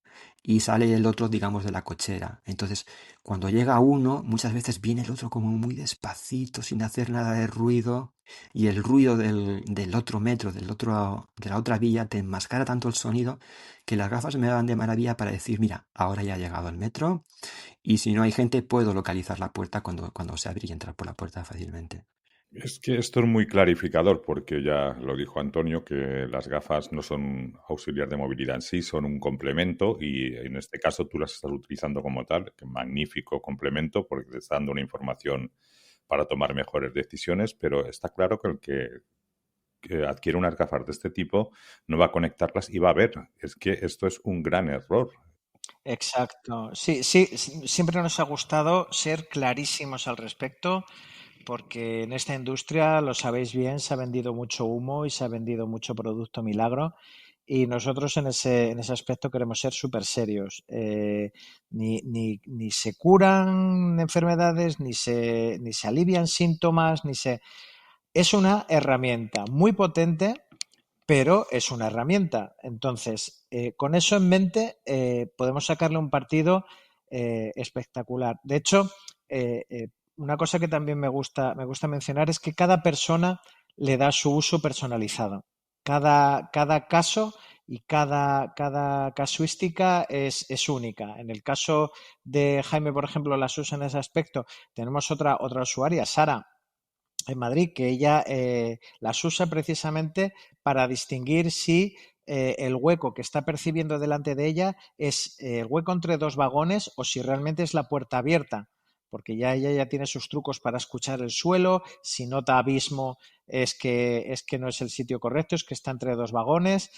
y sale el otro, digamos, de la cochera. Entonces, cuando llega uno, muchas veces viene el otro como muy despacito, sin hacer nada de ruido, y el ruido del otro metro, de la otra vía, te enmascara tanto el sonido que las gafas me van de maravilla para decir, mira, ahora ya ha llegado el metro, y si no hay gente, puedo localizar la puerta cuando se abre y entrar por la puerta fácilmente. Es que esto es muy clarificador porque ya lo dijo Antonio que las gafas no son auxiliar de movilidad en sí, son un complemento y en este caso tú las estás utilizando como tal, que magnífico complemento porque te está dando una información para tomar mejores decisiones, pero está claro que el que adquiere unas gafas de este tipo no va a conectarlas y va a ver. Es que esto es un gran error. Exacto. Sí, sí, siempre nos ha gustado ser clarísimos al respecto, porque en esta industria, lo sabéis bien, se ha vendido mucho humo y se ha vendido mucho producto milagro. Y nosotros en ese aspecto queremos ser súper serios. Ni se curan enfermedades, ni se alivian síntomas, ni se... Es una herramienta muy potente, pero es una herramienta. Entonces, con eso en mente, podemos sacarle un partido espectacular. De hecho, una cosa que también me gusta mencionar es que cada persona le da su uso personalizado. Cada caso y cada casuística es única. En el caso de Jaime, por ejemplo, las usa en ese aspecto. Tenemos otra usuaria, Sara, en Madrid, que ella las usa precisamente para distinguir si el hueco que está percibiendo delante de ella es el hueco entre dos vagones o si realmente es la puerta abierta, porque ya ella ya tiene sus trucos para escuchar el suelo, si nota abismo es que no es el sitio correcto, es que está entre dos vagones.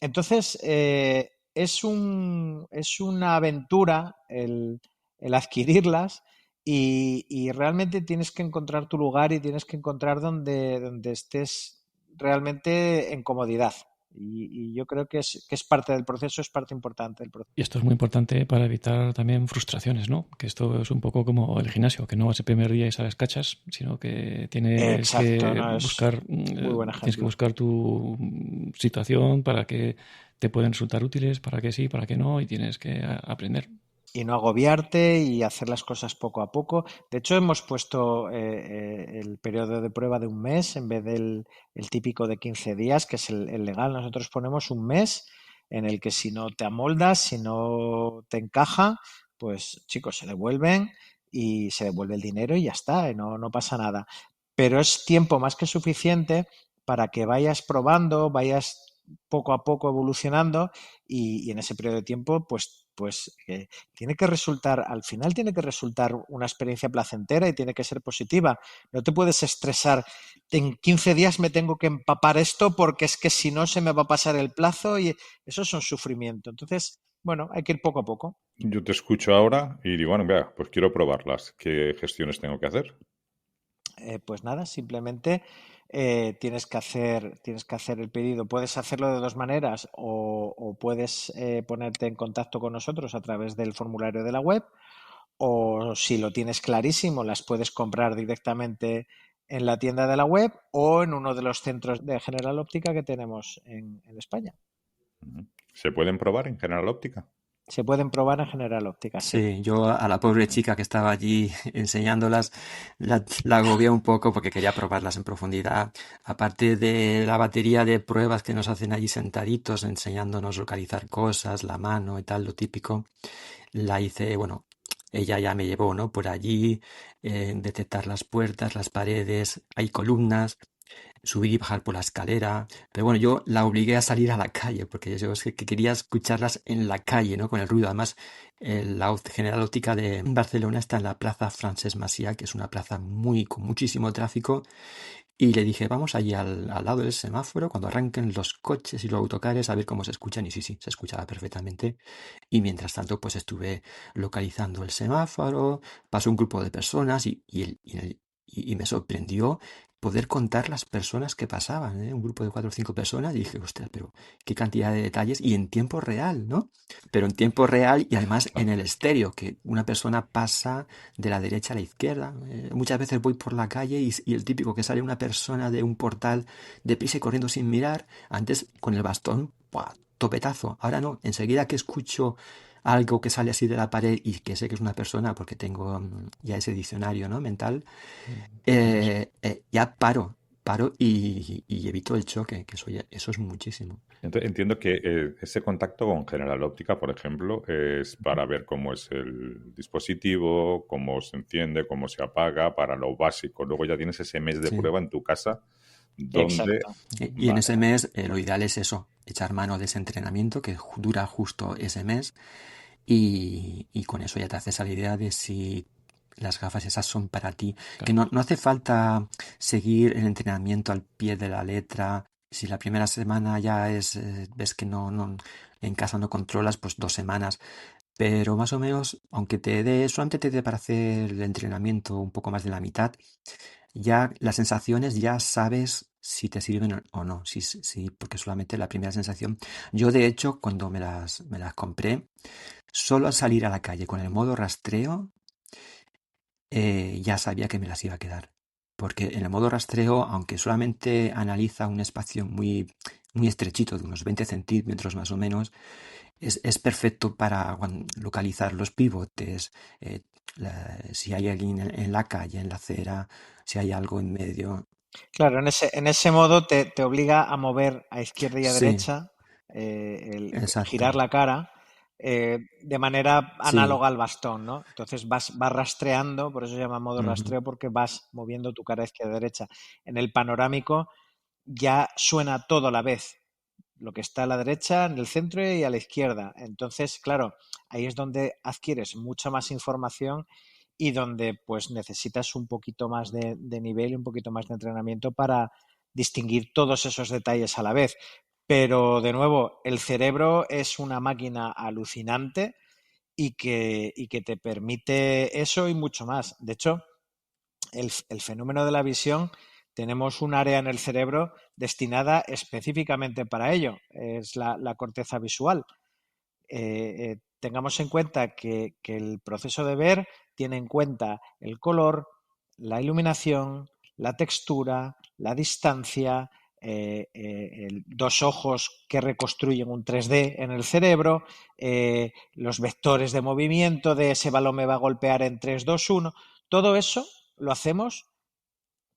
Entonces, es una aventura el adquirirlas y realmente tienes que encontrar tu lugar y tienes que encontrar donde estés realmente en comodidad. Y yo creo que es parte del proceso, es parte importante del proceso. Y esto es muy importante para evitar también frustraciones, ¿no? Que esto es un poco como el gimnasio, que no vas el primer día y sales cachas, sino que tienes Exacto, que no, es buscar, muy buen tienes que ejemplo. buscar tu situación para que te pueden resultar útiles, para que sí, para que no, y tienes que aprender. Y no agobiarte y hacer las cosas poco a poco. De hecho, hemos puesto el periodo de prueba de un mes en vez del el típico de 15 días, que es el legal. Nosotros ponemos un mes en el que si no te amoldas, si no te encaja, pues chicos, se devuelven y se devuelve el dinero y ya está, y no pasa nada. Pero es tiempo más que suficiente para que vayas probando, vayas poco a poco evolucionando y en ese periodo de tiempo, pues tiene que resultar, al final tiene que resultar una experiencia placentera y tiene que ser positiva. No te puedes estresar. En 15 días me tengo que empapar esto porque es que si no se me va a pasar el plazo y eso es un sufrimiento. Entonces, bueno, hay que ir poco a poco. Yo te escucho ahora y digo, bueno, vea, pues quiero probarlas. ¿Qué gestiones tengo que hacer? Pues nada, simplemente tienes que hacer el pedido. Puedes hacerlo de dos maneras o puedes ponerte en contacto con nosotros a través del formulario de la web o si lo tienes clarísimo, las puedes comprar directamente en la tienda de la web o en uno de los centros de General Óptica que tenemos en España. ¿Se pueden probar en General Óptica? Se pueden probar en General Óptica, sí. Sí, yo a la pobre chica que estaba allí enseñándolas la agobié un poco porque quería probarlas en profundidad. Aparte de la batería de pruebas que nos hacen allí sentaditos enseñándonos localizar cosas, la mano y tal, lo típico, la hice, bueno, ella ya me llevó, ¿no? Por allí, detectar las puertas, las paredes, hay columnas, subir y bajar por la escalera. Pero bueno, yo la obligué a salir a la calle, porque yo es que quería escucharlas en la calle, ¿no? Con el ruido. Además, la General Óptica de Barcelona está en la Plaza Francesc Macià, que es una plaza con muchísimo tráfico. Y le dije, vamos allí al lado del semáforo, cuando arranquen los coches y los autocares, a ver cómo se escuchan. Y sí, se escuchaba perfectamente. Y mientras tanto, pues estuve localizando el semáforo, pasó un grupo de personas y me sorprendió poder contar las personas que pasaban, ¿eh? Un grupo de 4 o 5 personas y dije, ostras, pero qué cantidad de detalles y en tiempo real, ¿no? Pero en tiempo real y además en el estéreo, que una persona pasa de la derecha a la izquierda. Muchas veces voy por la calle y el típico que sale una persona de un portal deprisa y corriendo sin mirar, antes con el bastón, ¡buah! Topetazo. Ahora no, enseguida que escucho algo que sale así de la pared y que sé que es una persona porque tengo ya ese diccionario, ¿no? mental, ya paro y evito el choque, que eso es muchísimo. Entiendo que ese contacto con General Óptica, por ejemplo, es para ver cómo es el dispositivo, cómo se enciende, cómo se apaga, para lo básico. Luego ya tienes ese mes de Sí. prueba en tu casa donde... Exacto. Y en ese mes lo ideal es eso, echar mano de ese entrenamiento que dura justo ese mes y con eso ya te haces a la idea de si las gafas esas son para ti. Que no hace falta seguir el entrenamiento al pie de la letra. Si la primera semana ya ves que no en casa no controlas, pues 2 semanas. Pero más o menos, aunque solamente te dé para hacer el entrenamiento un poco más de la mitad, ya las sensaciones ya sabes si te sirven o no. Sí, porque solamente la primera sensación. Yo, de hecho, cuando me las compré, solo al salir a la calle con el modo rastreo, ya sabía que me las iba a quedar. Porque en el modo rastreo, aunque solamente analiza un espacio muy, muy estrechito, de unos 20 centímetros más o menos, es perfecto para localizar los pivotes, si hay alguien en la calle, en la acera, si hay algo en medio. Claro, en ese modo te obliga a mover a izquierda y a Sí, derecha, girar exacto. la cara de manera Sí. análoga al bastón, ¿no? Entonces vas rastreando, por eso se llama modo Ujú. rastreo, porque vas moviendo tu cara izquierda y derecha. En el panorámico ya suena todo a la vez, lo que está a la derecha, en el centro y a la izquierda. Entonces, claro, ahí es donde adquieres mucha más información y donde pues necesitas un poquito más de nivel y un poquito más de entrenamiento para distinguir todos esos detalles a la vez. Pero de nuevo, el cerebro es una máquina alucinante y que te permite eso y mucho más. De hecho, el fenómeno de la visión, tenemos un área en el cerebro destinada específicamente para ello, es la corteza visual. Tengamos en cuenta que el proceso de ver tiene en cuenta el color, la iluminación, la textura, la distancia, dos ojos que reconstruyen un 3D en el cerebro, los vectores de movimiento de ese balón me va a golpear en 3, 2, 1. Todo eso lo hacemos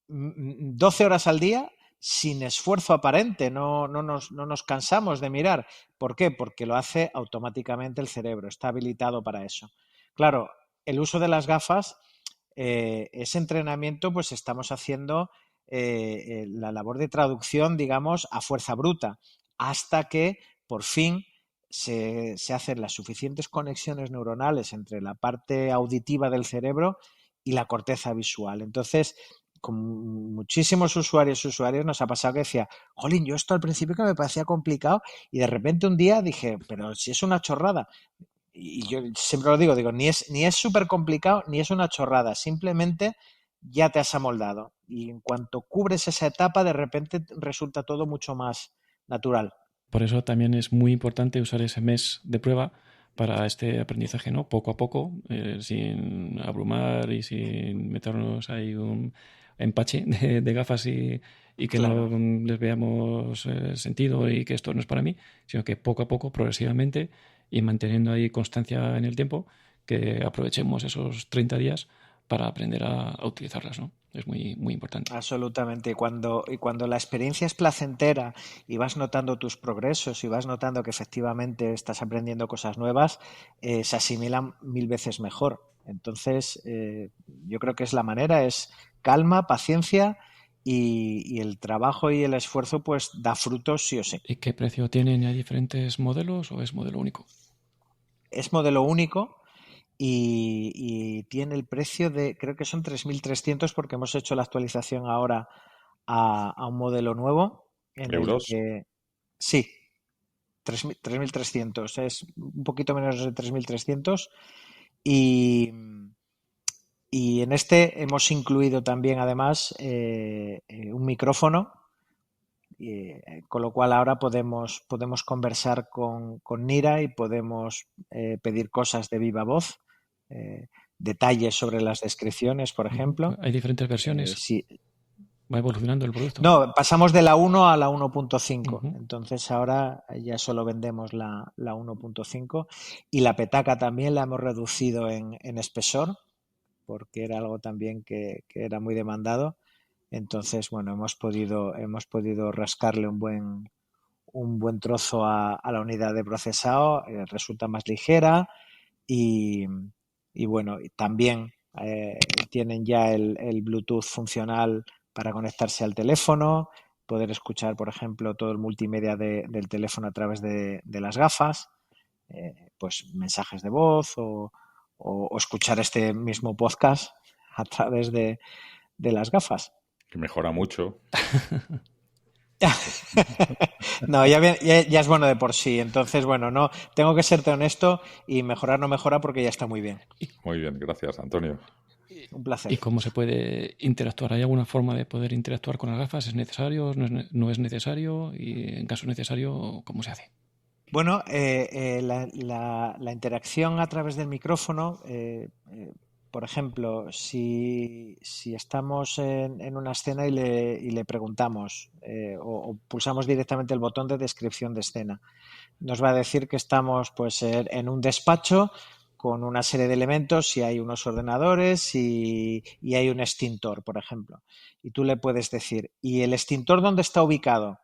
12 horas al día sin esfuerzo aparente, no nos cansamos de mirar. ¿Por qué? Porque lo hace automáticamente el cerebro, está habilitado para eso. Claro, el uso de las gafas, ese entrenamiento, pues estamos haciendo la labor de traducción, digamos, a fuerza bruta, hasta que por fin se hacen las suficientes conexiones neuronales entre la parte auditiva del cerebro y la corteza visual. Entonces, con muchísimos usuarios y usuarios nos ha pasado que decía, jolín, yo esto al principio que me parecía complicado y de repente un día dije, pero si es una chorrada. Y yo siempre lo digo, ni es súper complicado ni es una chorrada, simplemente ya te has amoldado. Y en cuanto cubres esa etapa, de repente resulta todo mucho más natural. Por eso también es muy importante usar ese mes de prueba para este aprendizaje, ¿no? Poco a poco, sin abrumar y sin meternos ahí un empache de gafas y que no Claro. les veamos sentido y que esto no es para mí, sino que poco a poco, progresivamente y manteniendo ahí constancia en el tiempo, que aprovechemos esos 30 días para aprender a utilizarlas, ¿no? Es muy, muy importante. Absolutamente. Y cuando la experiencia es placentera y vas notando tus progresos y vas notando que efectivamente estás aprendiendo cosas nuevas, se asimilan 1000 veces mejor. Entonces, yo creo que es la manera, es calma, paciencia y el trabajo y el esfuerzo pues da frutos sí o sí. ¿Y qué precio tienen? ¿Hay diferentes modelos o es modelo único? Es modelo único y tiene el precio de, creo que son 3.300 porque hemos hecho la actualización ahora a un modelo nuevo en el ¿Euros? que, sí, 3.300, es un poquito menos de 3.300 y, y en este hemos incluido también además un micrófono, con lo cual ahora podemos conversar con Nira y podemos pedir cosas de viva voz, detalles sobre las descripciones, por ejemplo. Hay diferentes versiones. Sí. Va evolucionando el producto. No, pasamos de la 1 a la 1.5, Ujú. entonces ahora ya solo vendemos la 1.5 y la petaca también la hemos reducido en espesor porque era algo también que era muy demandado. Entonces, bueno, hemos podido rascarle un buen trozo a la unidad de procesado, resulta más ligera y, y bueno, y también tienen ya el Bluetooth funcional para conectarse al teléfono, poder escuchar, por ejemplo, todo el multimedia del teléfono a través de las gafas, pues mensajes de voz o escuchar este mismo podcast a través de las gafas. Que mejora mucho. No, ya es bueno de por sí. Entonces, bueno, no tengo que serte honesto y mejorar no mejora porque ya está muy bien. Muy bien, gracias, Antonio. Un placer. ¿Y cómo se puede interactuar? ¿Hay alguna forma de poder interactuar con las gafas? ¿Es necesario? ¿No es necesario? Y en caso necesario, ¿cómo se hace? Bueno, la interacción a través del micrófono, por ejemplo, si estamos en una escena y le preguntamos o pulsamos directamente el botón de descripción de escena, nos va a decir que estamos pues en un despacho con una serie de elementos y hay unos ordenadores y hay un extintor, por ejemplo. Y tú le puedes decir, ¿y el extintor dónde está ubicado?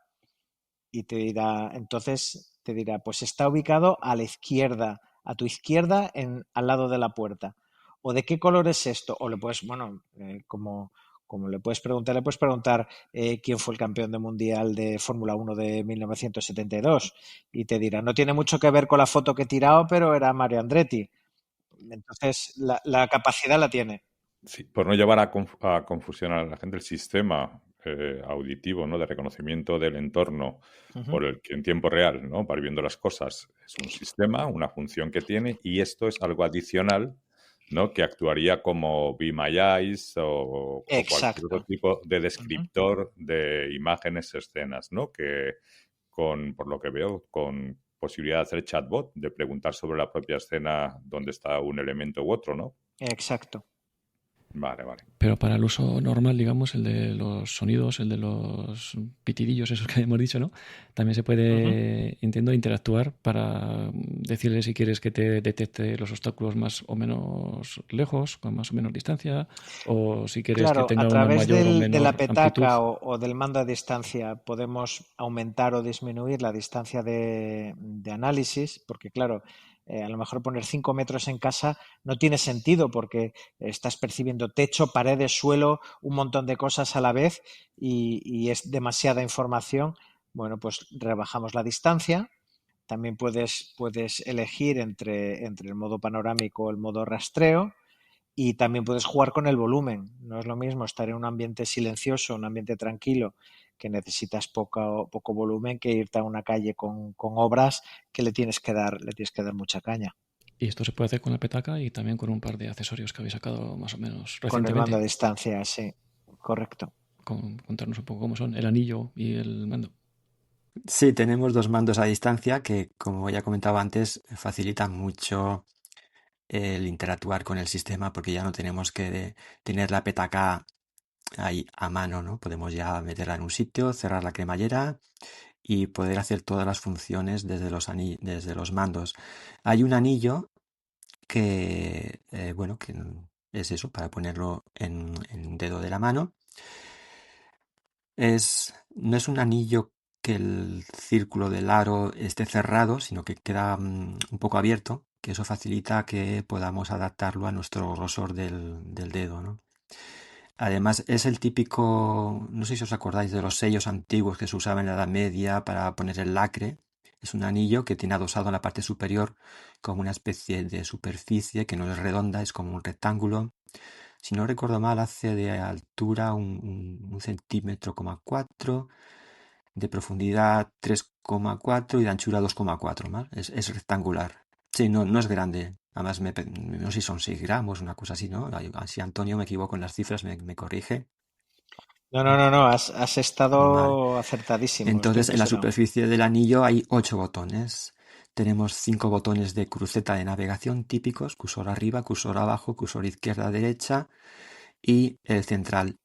Y entonces te dirá, pues está ubicado a la izquierda, a tu izquierda, al lado de la puerta. ¿O de qué color es esto? O le puedes, bueno, como le puedes preguntar quién fue el campeón mundial de Fórmula 1 de 1972 y te dirá, no tiene mucho que ver con la foto que he tirado, pero era Mario Andretti. Entonces, la capacidad la tiene. Sí, por no llevar a confusión a la gente, el sistema auditivo, ¿no? De reconocimiento del entorno por el que en tiempo real, ¿no? Va viendo las cosas, es un sistema, una función que tiene, y esto es algo adicional, ¿no? Que actuaría como Be My Eyes o cualquier otro tipo de descriptor de imágenes, escenas, ¿no? Que por lo que veo, con posibilidad de hacer chatbot, de preguntar sobre la propia escena dónde está un elemento u otro, ¿no? Exacto. Vale, vale. Pero para el uso normal, digamos, el de los sonidos, el de los pitidillos, esos que hemos dicho, ¿no? También se puede, entiendo, interactuar para decirle si quieres que te detecte los obstáculos más o menos lejos, con más o menos distancia, o si quieres Claro, que tenga a una través mayor o de menor la petaca amplitud. o del mando a distancia podemos aumentar o disminuir la distancia de análisis, porque claro, a lo mejor poner 5 metros en casa no tiene sentido porque estás percibiendo techo, paredes, suelo, un montón de cosas a la vez y es demasiada información. Bueno, pues rebajamos la distancia. También puedes elegir entre el modo panorámico o el modo rastreo. Y también puedes jugar con el volumen. No es lo mismo estar en un ambiente silencioso, un ambiente tranquilo, que necesitas poco volumen, que irte a una calle con obras que le tienes que dar mucha caña. Y esto se puede hacer con la petaca y también con un par de accesorios que habéis sacado más o menos Con el mando a recientemente. distancia, sí, correcto. Contarnos un poco cómo son el anillo y el mando. Sí, tenemos dos mandos a distancia que, como ya comentaba antes, facilitan mucho el interactuar con el sistema porque ya no tenemos que tener la petaca ahí a mano, ¿no? Podemos ya meterla en un sitio, cerrar la cremallera y poder hacer todas las funciones desde los mandos. Hay un anillo que, bueno, que es eso, para ponerlo en un dedo de la mano. No es un anillo que el círculo del aro esté cerrado, sino que queda un poco abierto, que eso facilita que podamos adaptarlo a nuestro grosor del dedo, ¿no? Además, es el típico, no sé si os acordáis de los sellos antiguos que se usaban en la Edad Media para poner el lacre. Es un anillo que tiene adosado en la parte superior como una especie de superficie que no es redonda, es como un rectángulo. Si no recuerdo mal, hace de altura un centímetro, cuatro, de profundidad 3,4 y de anchura 2,4, ¿vale? Es rectangular. Sí, no es grande. Además, no sé si son 6 gramos, una cosa así, ¿no? Si Antonio me equivoco en las cifras, me corrige. No, has Vale. estado acertadísimo, estoy Entonces, en la impresionado. superficie del anillo hay 8 botones. Tenemos 5 botones de cruceta de navegación típicos, cursor arriba, cursor abajo, cursor izquierda, derecha y el central.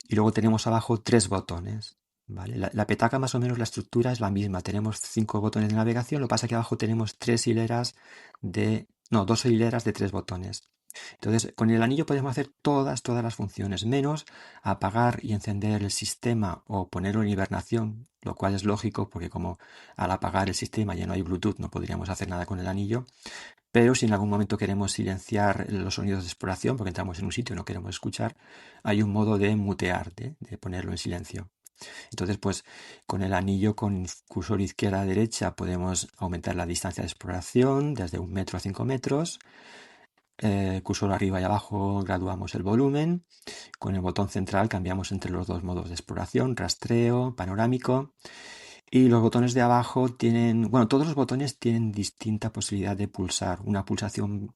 Y luego tenemos abajo 3 botones. ¿Vale? La petaca más o menos la estructura es la misma. Tenemos 5 botones de navegación, lo que pasa es que abajo tenemos 2 hileras de 3 botones. Entonces, con el anillo podemos hacer todas las funciones, menos apagar y encender el sistema o ponerlo en hibernación, lo cual es lógico porque como al apagar el sistema ya no hay Bluetooth, no podríamos hacer nada con el anillo. Pero si en algún momento queremos silenciar los sonidos de exploración, porque entramos en un sitio y no queremos escuchar, hay un modo de mutear, de ponerlo en silencio. Entonces, pues con el anillo con cursor izquierda a derecha podemos aumentar la distancia de exploración desde 1 metro a 5 metros. Cursor arriba y abajo graduamos el volumen. Con el botón central cambiamos entre los dos modos de exploración, rastreo, panorámico. Y los botones de abajo todos los botones tienen distinta posibilidad de pulsar. Una pulsación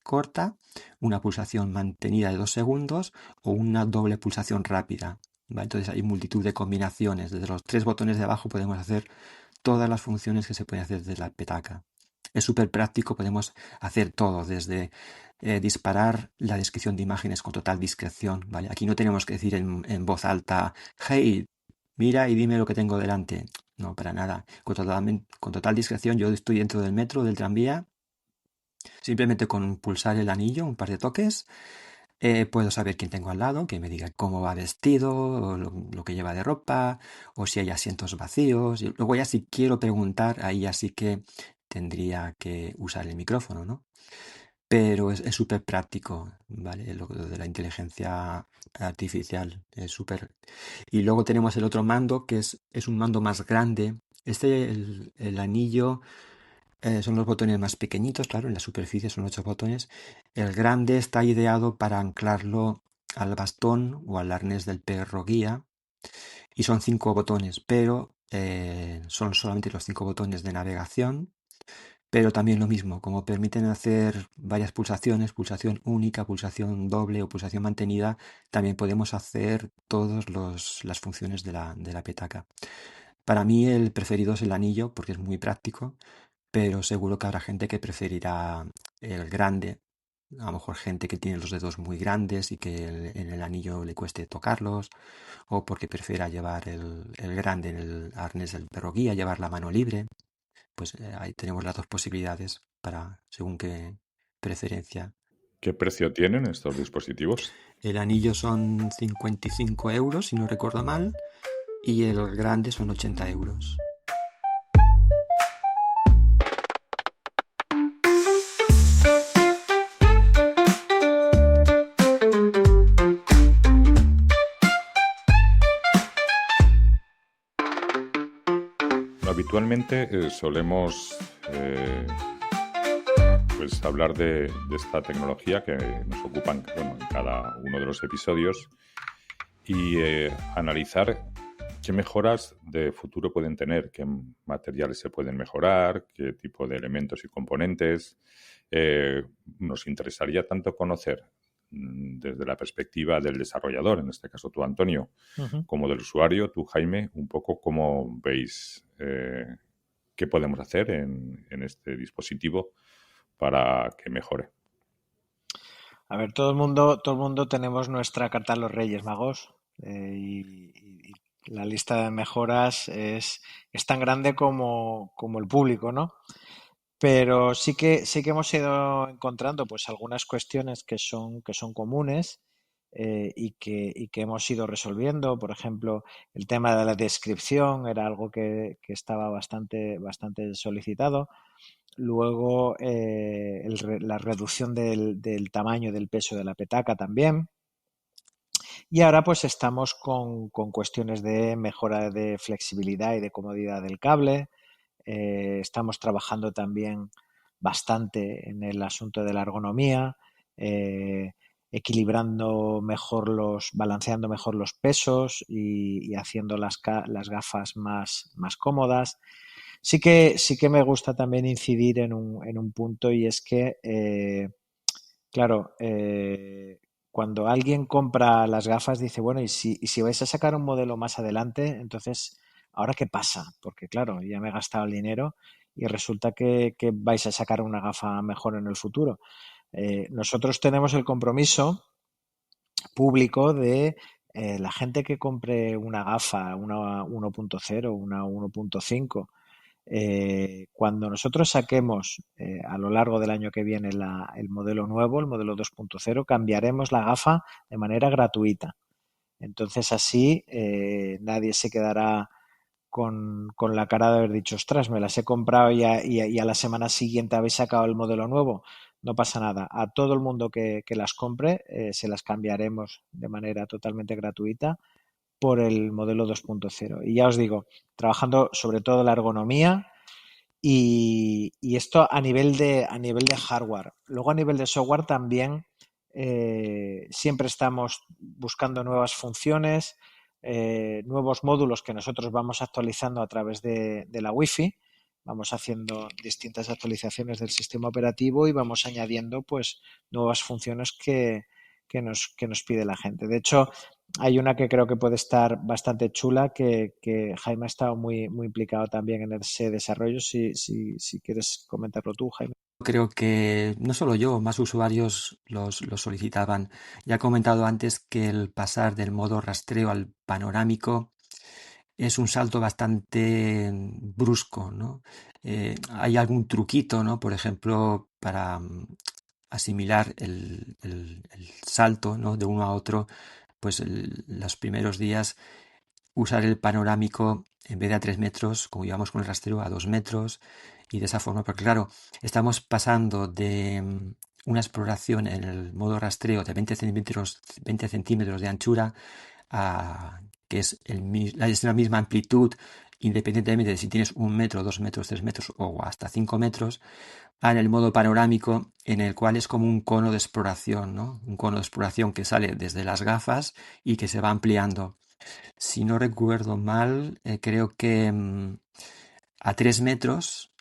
corta, una pulsación mantenida de 2 segundos o una doble pulsación rápida. ¿Vale? Entonces hay multitud de combinaciones. Desde los 3 botones de abajo podemos hacer todas las funciones que se pueden hacer desde la petaca. Es súper práctico, podemos hacer todo, desde disparar la descripción de imágenes con total discreción. ¿Vale? Aquí no tenemos que decir en voz alta, hey, mira y dime lo que tengo delante. No, para nada. Con total discreción, yo estoy dentro del metro, del tranvía, Simplemente con pulsar el anillo, un par de toques, puedo saber quién tengo al lado, que me diga cómo va vestido, o lo que lleva de ropa, o si hay asientos vacíos. Y luego ya si quiero preguntar, ahí ya sí que tendría que usar el micrófono, ¿no? Pero es súper práctico, ¿vale? Lo de la inteligencia artificial es súper... Y luego tenemos el otro mando, que es un mando más grande. El anillo son los botones más pequeñitos, claro, en la superficie son 8 botones. El grande está ideado para anclarlo al bastón o al arnés del perro guía y son 5 botones, pero son solamente los 5 botones de navegación, pero también lo mismo, como permiten hacer varias pulsaciones, pulsación única, pulsación doble o pulsación mantenida, también podemos hacer todas las funciones de la petaca. Para mí el preferido es el anillo porque es muy práctico, pero seguro que habrá gente que preferirá el grande. A lo mejor gente que tiene los dedos muy grandes y que en el anillo le cueste tocarlos, o porque prefiera llevar el grande en el arnés del perro guía, llevar la mano libre. Pues ahí tenemos las dos posibilidades para según qué preferencia. ¿Qué precio tienen estos dispositivos? El anillo son 55 euros, si no recuerdo mal, y el grande son 80 euros. Habitualmente solemos pues hablar de esta tecnología que nos ocupan, bueno, en cada uno de los episodios y analizar qué mejoras de futuro pueden tener, qué materiales se pueden mejorar, qué tipo de elementos y componentes. Nos interesaría tanto conocer desde la perspectiva del desarrollador, en este caso tú, Antonio, como del usuario, tú, Jaime, un poco cómo veis qué podemos hacer en este dispositivo para que mejore. A ver, todo el mundo tenemos nuestra carta a los Reyes Magos y la lista de mejoras es tan grande como el público, ¿no? Pero sí que hemos ido encontrando pues algunas cuestiones que son comunes y que hemos ido resolviendo. Por ejemplo, el tema de la descripción era algo que estaba bastante solicitado. Luego, la reducción del tamaño del peso de la petaca también. Y ahora pues estamos con cuestiones de mejora de flexibilidad y de comodidad del cable. Estamos trabajando también bastante en el asunto de la ergonomía, equilibrando mejor balanceando mejor los pesos y haciendo las gafas más cómodas. Sí que me gusta también incidir en un punto y es que, claro, cuando alguien compra las gafas dice, bueno, y si vais a sacar un modelo más adelante, entonces, ¿ahora qué pasa? Porque, claro, ya me he gastado el dinero y resulta que vais a sacar una gafa mejor en el futuro. Nosotros tenemos el compromiso público de la gente que compre una gafa, una 1.0, una 1.5, cuando nosotros saquemos a lo largo del año que viene el modelo nuevo, el modelo 2.0, cambiaremos la gafa de manera gratuita. Entonces así nadie se quedará con la cara de haber dicho, ostras, me las he comprado y a la semana siguiente habéis sacado el modelo nuevo. No pasa nada. A todo el mundo que las compre se las cambiaremos de manera totalmente gratuita por el modelo 2.0. Y ya os digo, trabajando sobre todo la ergonomía y esto a nivel de hardware. Luego a nivel de software también siempre estamos buscando nuevas funciones, nuevos módulos que nosotros vamos actualizando a través de la Wi-Fi. Vamos haciendo distintas actualizaciones del sistema operativo y vamos añadiendo pues nuevas funciones que nos pide la gente. De hecho, hay una que creo que puede estar bastante chula, que Jaime ha estado muy implicado también en ese desarrollo. Si quieres comentarlo tú, Jaime. Creo que no solo yo, más usuarios los solicitaban. Ya he comentado antes que el pasar del modo rastreo al panorámico es un salto bastante brusco, ¿no? Hay algún truquito, ¿no? Por ejemplo, para asimilar el salto, ¿no? De uno a otro, pues los primeros días usar el panorámico en vez de a 3 metros, como íbamos con el rastreo, a 2 metros, y de esa forma, porque claro, estamos pasando de una exploración en el modo rastreo de 20 centímetros de anchura, que es la misma amplitud, independientemente de si tienes 1 metro, 2 metros, 3 metros o hasta 5 metros, en el modo panorámico, en el cual es como un cono de exploración, ¿no? Un cono de exploración que sale desde las gafas y que se va ampliando. Si no recuerdo mal, creo que a 3 metros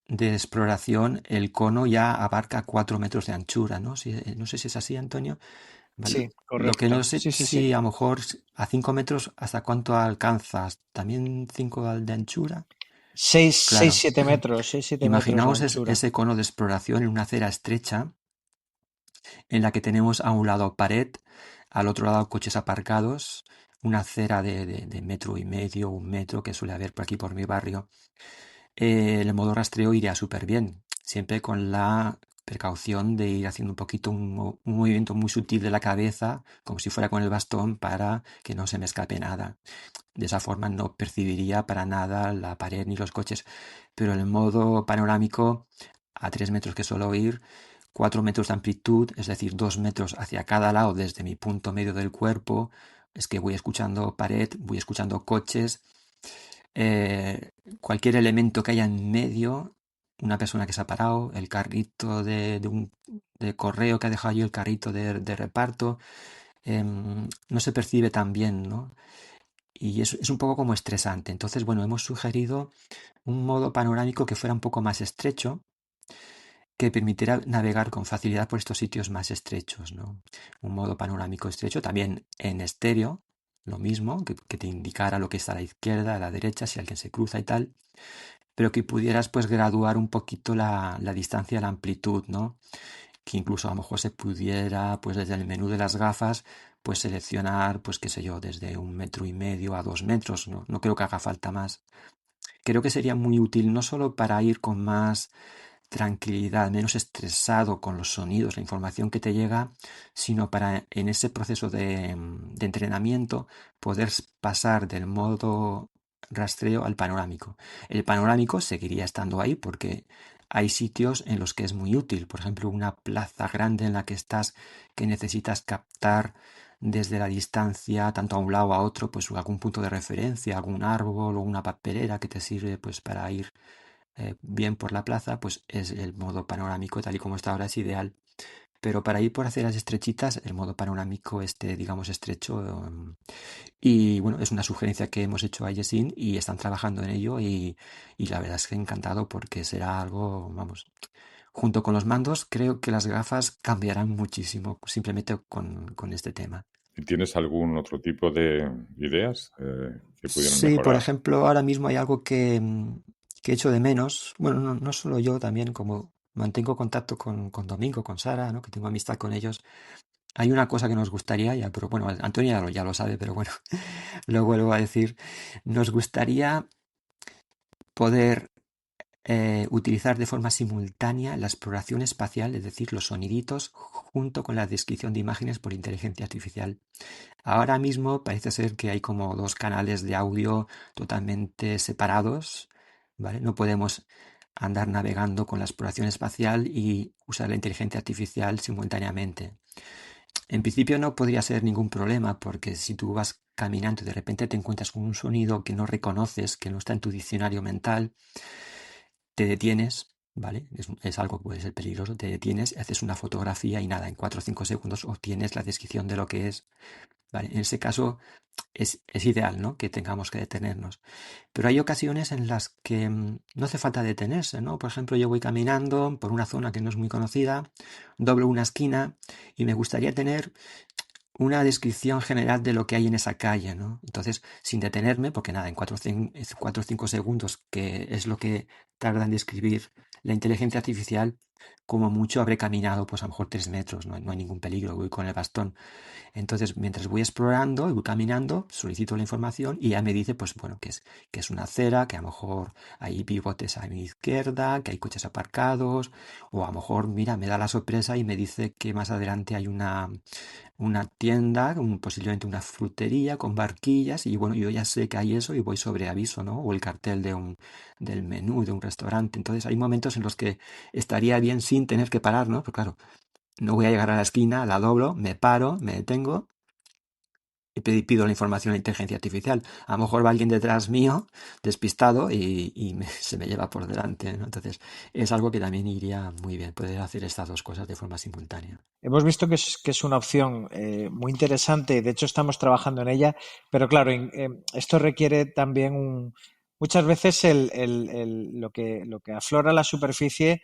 de exploración el cono ya abarca 4 metros de anchura, ¿no? No sé si es así, Antonio. Sí, Lo que no correcto. sé Sí, sí, sí. si a lo mejor a 5 metros hasta cuánto alcanzas. ¿También 5 de anchura? 6, Claro. 7 metros, 6, 7 metros de Imaginaos anchura. ese cono de exploración en una acera estrecha en la que tenemos a un lado pared, al otro lado coches aparcados, una acera de metro y medio, 1 metro que suele haber por aquí por mi barrio. El modo rastreo iría súper bien, siempre con la precaución de ir haciendo un poquito un movimiento muy sutil de la cabeza, como si fuera con el bastón, para que no se me escape nada. De esa forma no percibiría para nada la pared ni los coches. Pero en el modo panorámico, a 3 metros que suelo ir, 4 metros de amplitud, es decir, 2 metros hacia cada lado desde mi punto medio del cuerpo, es que voy escuchando pared, voy escuchando coches, cualquier elemento que haya en medio, una persona que se ha parado, el carrito de correo que ha dejado allí, el carrito de reparto, no se percibe tan bien, ¿no? Y es un poco como estresante. Entonces, bueno, hemos sugerido un modo panorámico que fuera un poco más estrecho, que permitiera navegar con facilidad por estos sitios más estrechos, ¿no? Un modo panorámico estrecho, también en estéreo, lo mismo, que te indicara lo que está a la izquierda, a la derecha, si alguien se cruza y tal, pero que pudieras pues graduar un poquito la distancia, la amplitud, ¿no? Que incluso a lo mejor se pudiera, pues desde el menú de las gafas, pues seleccionar, pues qué sé yo, desde 1,5 metros a 2 metros, ¿no? No creo que haga falta más. Creo que sería muy útil no solo para ir con más tranquilidad, menos estresado con los sonidos, la información que te llega, sino para en ese proceso de entrenamiento poder pasar del modo rastreo al panorámico. El panorámico seguiría estando ahí porque hay sitios en los que es muy útil, por ejemplo, una plaza grande en la que estás que necesitas captar desde la distancia, tanto a un lado a otro, pues algún punto de referencia, algún árbol o una papelera que te sirve pues para ir bien por la plaza, pues es el modo panorámico tal y como está ahora es ideal. Pero para ir por aceras estrechitas, el modo panorámico digamos, estrecho. Y bueno, es una sugerencia que hemos hecho a Yesin y están trabajando en ello y la verdad es que encantado porque será algo, vamos, junto con los mandos, creo que las gafas cambiarán muchísimo simplemente con este tema. ¿Y tienes algún otro tipo de ideas que pudieran Sí, por mejorar? ejemplo, ahora mismo hay algo que echo de menos. Bueno, no solo yo, también como mantengo contacto con Domingo, con Sara, ¿no? Que tengo amistad con ellos. Hay una cosa que nos gustaría, ya, pero bueno, Antonio ya lo sabe, pero bueno, lo vuelvo a decir. Nos gustaría poder utilizar de forma simultánea la exploración espacial, es decir, los soniditos, junto con la descripción de imágenes por inteligencia artificial. Ahora mismo parece ser que hay como dos canales de audio totalmente separados, ¿vale? No podemos andar navegando con la exploración espacial y usar la inteligencia artificial simultáneamente. En principio no podría ser ningún problema porque si tú vas caminando y de repente te encuentras con un sonido que no reconoces, que no está en tu diccionario mental, te detienes, ¿vale? Es algo que puede ser peligroso, te detienes, haces una fotografía y nada, en 4 o 5 segundos obtienes la descripción de lo que es. Vale, en ese caso es ideal, ¿no? Que tengamos que detenernos. Pero hay ocasiones en las que no hace falta detenerse, ¿no? Por ejemplo, yo voy caminando por una zona que no es muy conocida, doblo una esquina y me gustaría tener una descripción general de lo que hay en esa calle, ¿no? Entonces, sin detenerme, porque nada, en 4 o 5 segundos, que es lo que tarda en describir la inteligencia artificial, como mucho habré caminado pues a lo mejor 3 metros, no hay ningún peligro, voy con el bastón. Entonces, mientras voy explorando y voy caminando, solicito la información y ya me dice, pues bueno, que es una acera, que a lo mejor hay pivotes a mi izquierda, que hay coches aparcados, o a lo mejor, mira, me da la sorpresa y me dice que más adelante hay una tienda, posiblemente una frutería con barquillas, y bueno, yo ya sé que hay eso y voy sobre aviso, ¿no? O el cartel del menú de un restaurante. Entonces, hay momentos en los que estaría bien sin tener que parar, ¿no? Pero claro, no voy a llegar a la esquina, la doblo, me paro, me detengo y pido la información a la inteligencia artificial. A lo mejor va alguien detrás mío, despistado, y se me lleva por delante, ¿no? Entonces, es algo que también iría muy bien, poder hacer estas dos cosas de forma simultánea. Hemos visto que es una opción muy interesante, de hecho estamos trabajando en ella, pero claro, esto requiere también muchas veces lo que aflora la superficie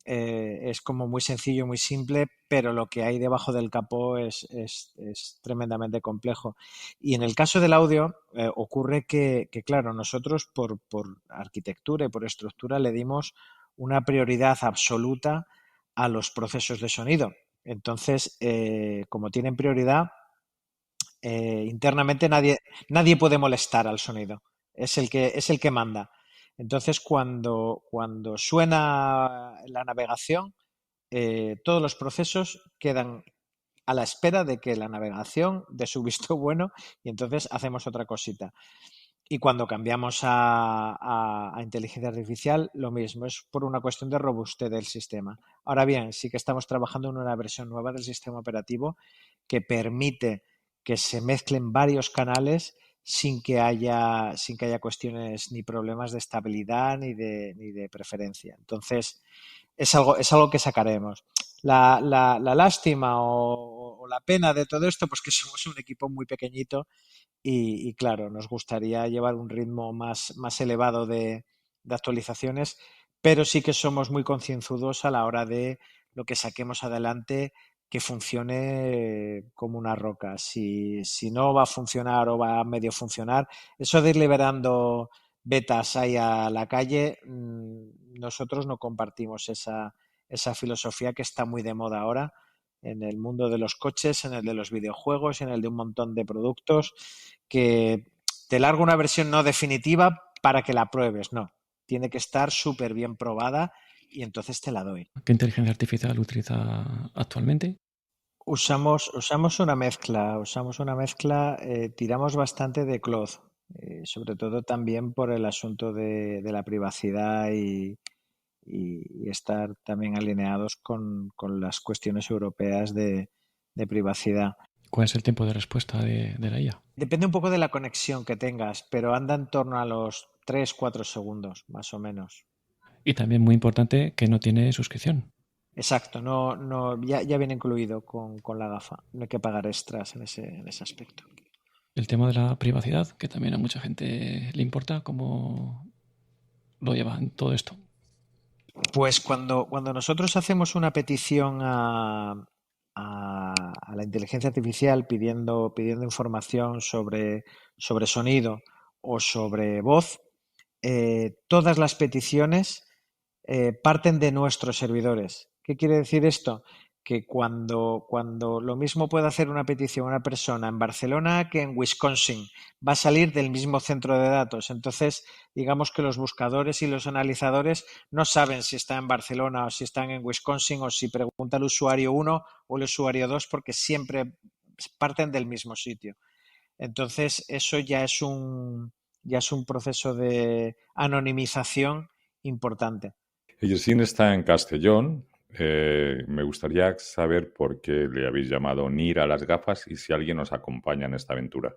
es como muy sencillo, muy simple, pero lo que hay debajo del capó es tremendamente complejo. Y en el caso del audio ocurre claro, nosotros por arquitectura y por estructura le dimos una prioridad absoluta a los procesos de sonido. Entonces, como tienen prioridad, internamente nadie puede molestar al sonido. Es el que manda. Entonces, cuando suena la navegación, todos los procesos quedan a la espera de que la navegación dé su visto bueno y entonces hacemos otra cosita. Y cuando cambiamos a inteligencia artificial, lo mismo, es por una cuestión de robustez del sistema. Ahora bien, sí que estamos trabajando en una versión nueva del sistema operativo que permite que se mezclen varios canales sin que haya cuestiones ni problemas de estabilidad ni de preferencia. Entonces, es algo que sacaremos. La lástima o la pena de todo esto, pues que somos un equipo muy pequeñito y claro, nos gustaría llevar un ritmo más elevado de actualizaciones, pero sí que somos muy concienzudos a la hora de lo que saquemos adelante que funcione como una roca. Si no va a funcionar o va a medio funcionar, eso de ir liberando betas ahí a la calle, nosotros no compartimos esa filosofía que está muy de moda ahora en el mundo de los coches, en el de los videojuegos, en el de un montón de productos, que te largo una versión no definitiva para que la pruebes, no. Tiene que estar súper bien probada y entonces te la doy. ¿Qué inteligencia artificial utiliza actualmente? Usamos una mezcla, tiramos bastante de Claude, sobre todo también por el asunto de la privacidad y estar también alineados con las cuestiones europeas de privacidad. ¿Cuál es el tiempo de respuesta de la IA? Depende un poco de la conexión que tengas, pero anda en torno a los 3-4 segundos, más o menos. Y también muy importante que no tiene suscripción. Exacto, ya viene incluido con la gafa. No hay que pagar extras en ese aspecto. El tema de la privacidad, que también a mucha gente le importa, ¿cómo lo llevan todo esto? Pues cuando nosotros hacemos una petición a la inteligencia artificial pidiendo información sobre sonido o sobre voz, todas las peticiones parten de nuestros servidores. ¿Qué quiere decir esto? Que cuando lo mismo puede hacer una petición una persona en Barcelona que en Wisconsin, va a salir del mismo centro de datos. Entonces, digamos que los buscadores y los analizadores no saben si está en Barcelona o si están en Wisconsin o si pregunta el usuario 1 o el usuario 2 porque siempre parten del mismo sitio. Entonces, eso ya es un proceso de anonimización importante. Yesin está en Castellón. Me gustaría saber por qué le habéis llamado NIR a las gafas y si alguien nos acompaña en esta aventura.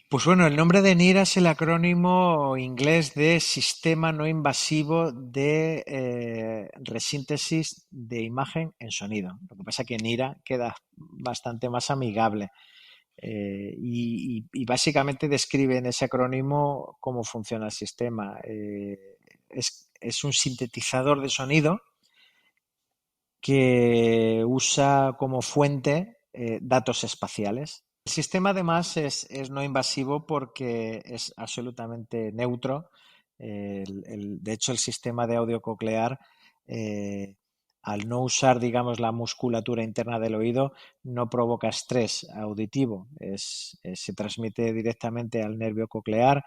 Pues bueno, el nombre de NIR es el acrónimo inglés de Sistema No Invasivo de Resíntesis de Imagen en Sonido. Lo que pasa es que NIRA queda bastante más amigable y básicamente describe en ese acrónimo cómo funciona el sistema. Es un sintetizador de sonido que usa como fuente datos espaciales. El sistema además es no invasivo porque es absolutamente neutro. De hecho, el sistema de audio coclear al no usar, digamos, la musculatura interna del oído, no provoca estrés auditivo, se transmite directamente al nervio coclear,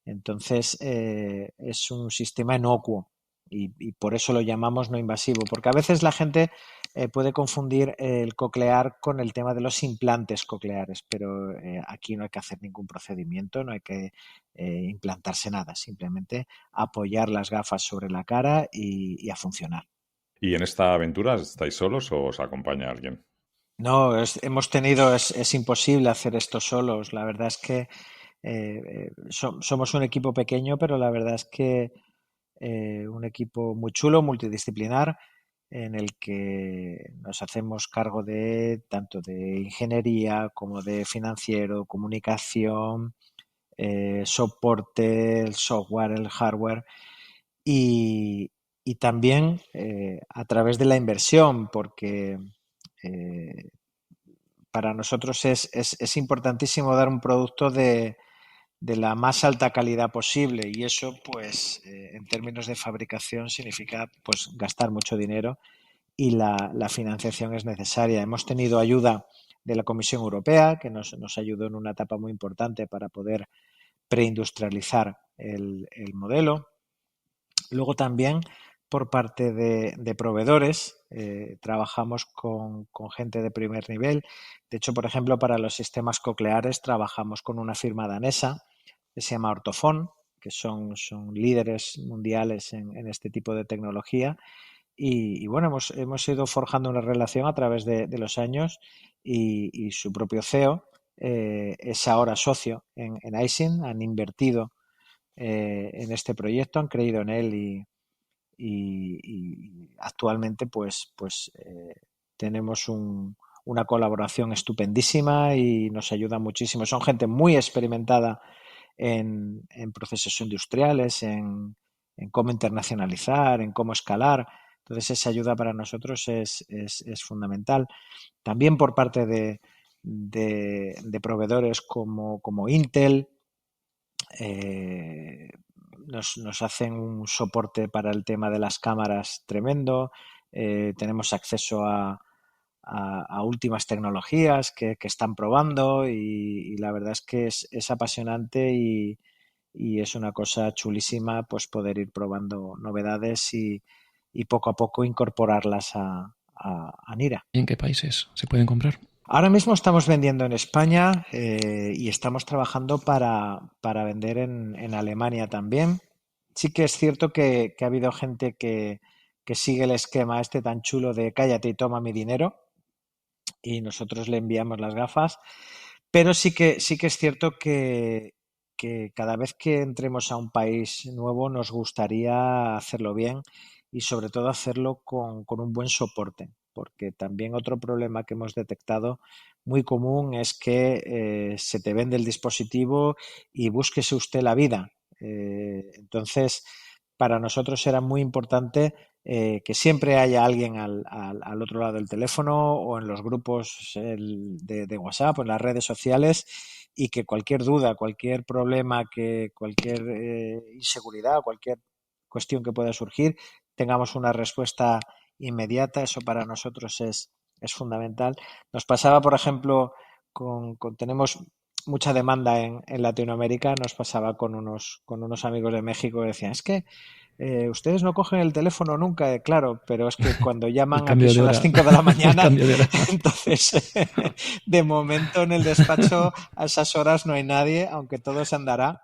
entonces es un sistema inocuo y por eso lo llamamos no invasivo, porque a veces la gente puede confundir el coclear con el tema de los implantes cocleares, pero aquí no hay que hacer ningún procedimiento, no hay que implantarse nada, simplemente apoyar las gafas sobre la cara y a funcionar. ¿Y en esta aventura estáis solos o os acompaña alguien? No, es imposible hacer esto solos. La verdad es que somos un equipo pequeño, pero la verdad es que un equipo muy chulo, multidisciplinar, en el que nos hacemos cargo de tanto de ingeniería como de financiero, comunicación, soporte, el software, el hardware y también a través de la inversión, porque eh, para nosotros es importantísimo dar un producto de la más alta calidad posible y eso pues en términos de fabricación significa pues gastar mucho dinero y la financiación es necesaria. Hemos tenido ayuda de la Comisión Europea que nos ayudó en una etapa muy importante para poder preindustrializar el modelo. Luego también por parte de proveedores trabajamos con gente de primer nivel. De hecho, por ejemplo, para los sistemas cocleares trabajamos con una firma danesa que se llama Ortofon, que son líderes mundiales en este tipo de tecnología. Y bueno, hemos ido forjando una relación a través de los años y su propio CEO es ahora socio en Aisin, han invertido en este proyecto, han creído en él y actualmente pues tenemos una colaboración estupendísima y nos ayuda muchísimo. Son gente muy experimentada en procesos industriales, en cómo internacionalizar, en cómo escalar. Entonces esa ayuda para nosotros es fundamental. También por parte de proveedores como Intel, eh, nos hacen un soporte para el tema de las cámaras tremendo. Tenemos acceso a últimas tecnologías que están probando y la verdad es que es apasionante y es una cosa chulísima pues poder ir probando novedades y poco a poco incorporarlas a Nira. ¿Y en qué países se pueden comprar? Ahora mismo estamos vendiendo en España y estamos trabajando para vender en Alemania también. Sí que es cierto que ha habido gente que sigue el esquema este tan chulo de cállate y toma mi dinero y nosotros le enviamos las gafas, pero sí que es cierto que cada vez que entremos a un país nuevo nos gustaría hacerlo bien y sobre todo hacerlo con un buen soporte, porque también otro problema que hemos detectado muy común es que se te vende el dispositivo y búsquese usted la vida. Entonces, para nosotros era muy importante que siempre haya alguien al otro lado del teléfono o en los grupos de WhatsApp o en las redes sociales y que cualquier duda, cualquier problema, cualquier inseguridad, cualquier cuestión que pueda surgir, tengamos una respuesta inmediata. Eso para nosotros es fundamental. Nos pasaba, por ejemplo, tenemos mucha demanda en Latinoamérica, nos pasaba con unos amigos de México que decían, es que ustedes no cogen el teléfono nunca, claro, pero es que cuando El llaman aquí cambio de son las hora. 5 de la El mañana, cambio de hora. entonces de momento en el despacho a esas horas no hay nadie, aunque todo se andará.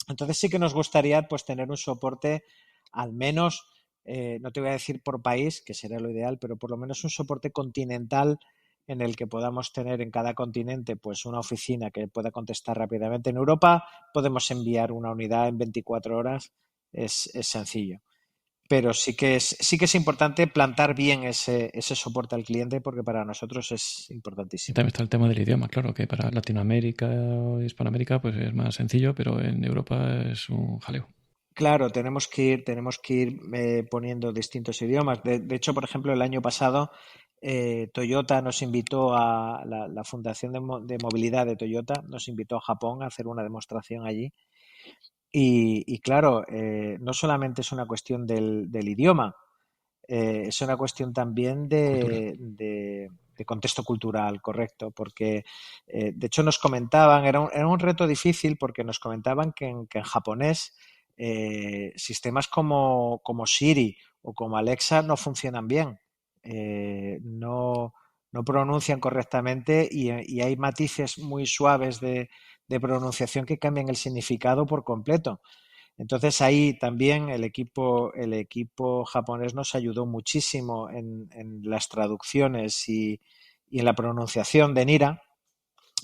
Entonces sí que nos gustaría pues tener un soporte al menos, no te voy a decir por país, que sería lo ideal, pero por lo menos un soporte continental en el que podamos tener en cada continente pues una oficina que pueda contestar rápidamente. En Europa podemos enviar una unidad en 24 horas, es sencillo. Pero sí que es importante plantar bien ese soporte al cliente porque para nosotros es Y importantísimo. también está el tema del idioma, claro, que para Latinoamérica o Hispanoamérica pues es más sencillo, pero en Europa es un jaleo. Claro, tenemos que ir poniendo distintos idiomas. De hecho, por ejemplo, el año pasado Toyota nos invitó a la Fundación de Movilidad de Toyota, nos invitó a Japón a hacer una demostración allí. Y claro, no solamente es una cuestión del idioma, es una cuestión también Cultura. de contexto cultural, correcto, porque de hecho nos comentaban, era un reto difícil porque nos comentaban que en japonés sistemas como Siri o como Alexa no funcionan bien, no, no pronuncian correctamente y hay matices muy suaves de pronunciación que cambian el significado por completo. Entonces ahí también el equipo japonés nos ayudó muchísimo en las traducciones y en la pronunciación de Nira,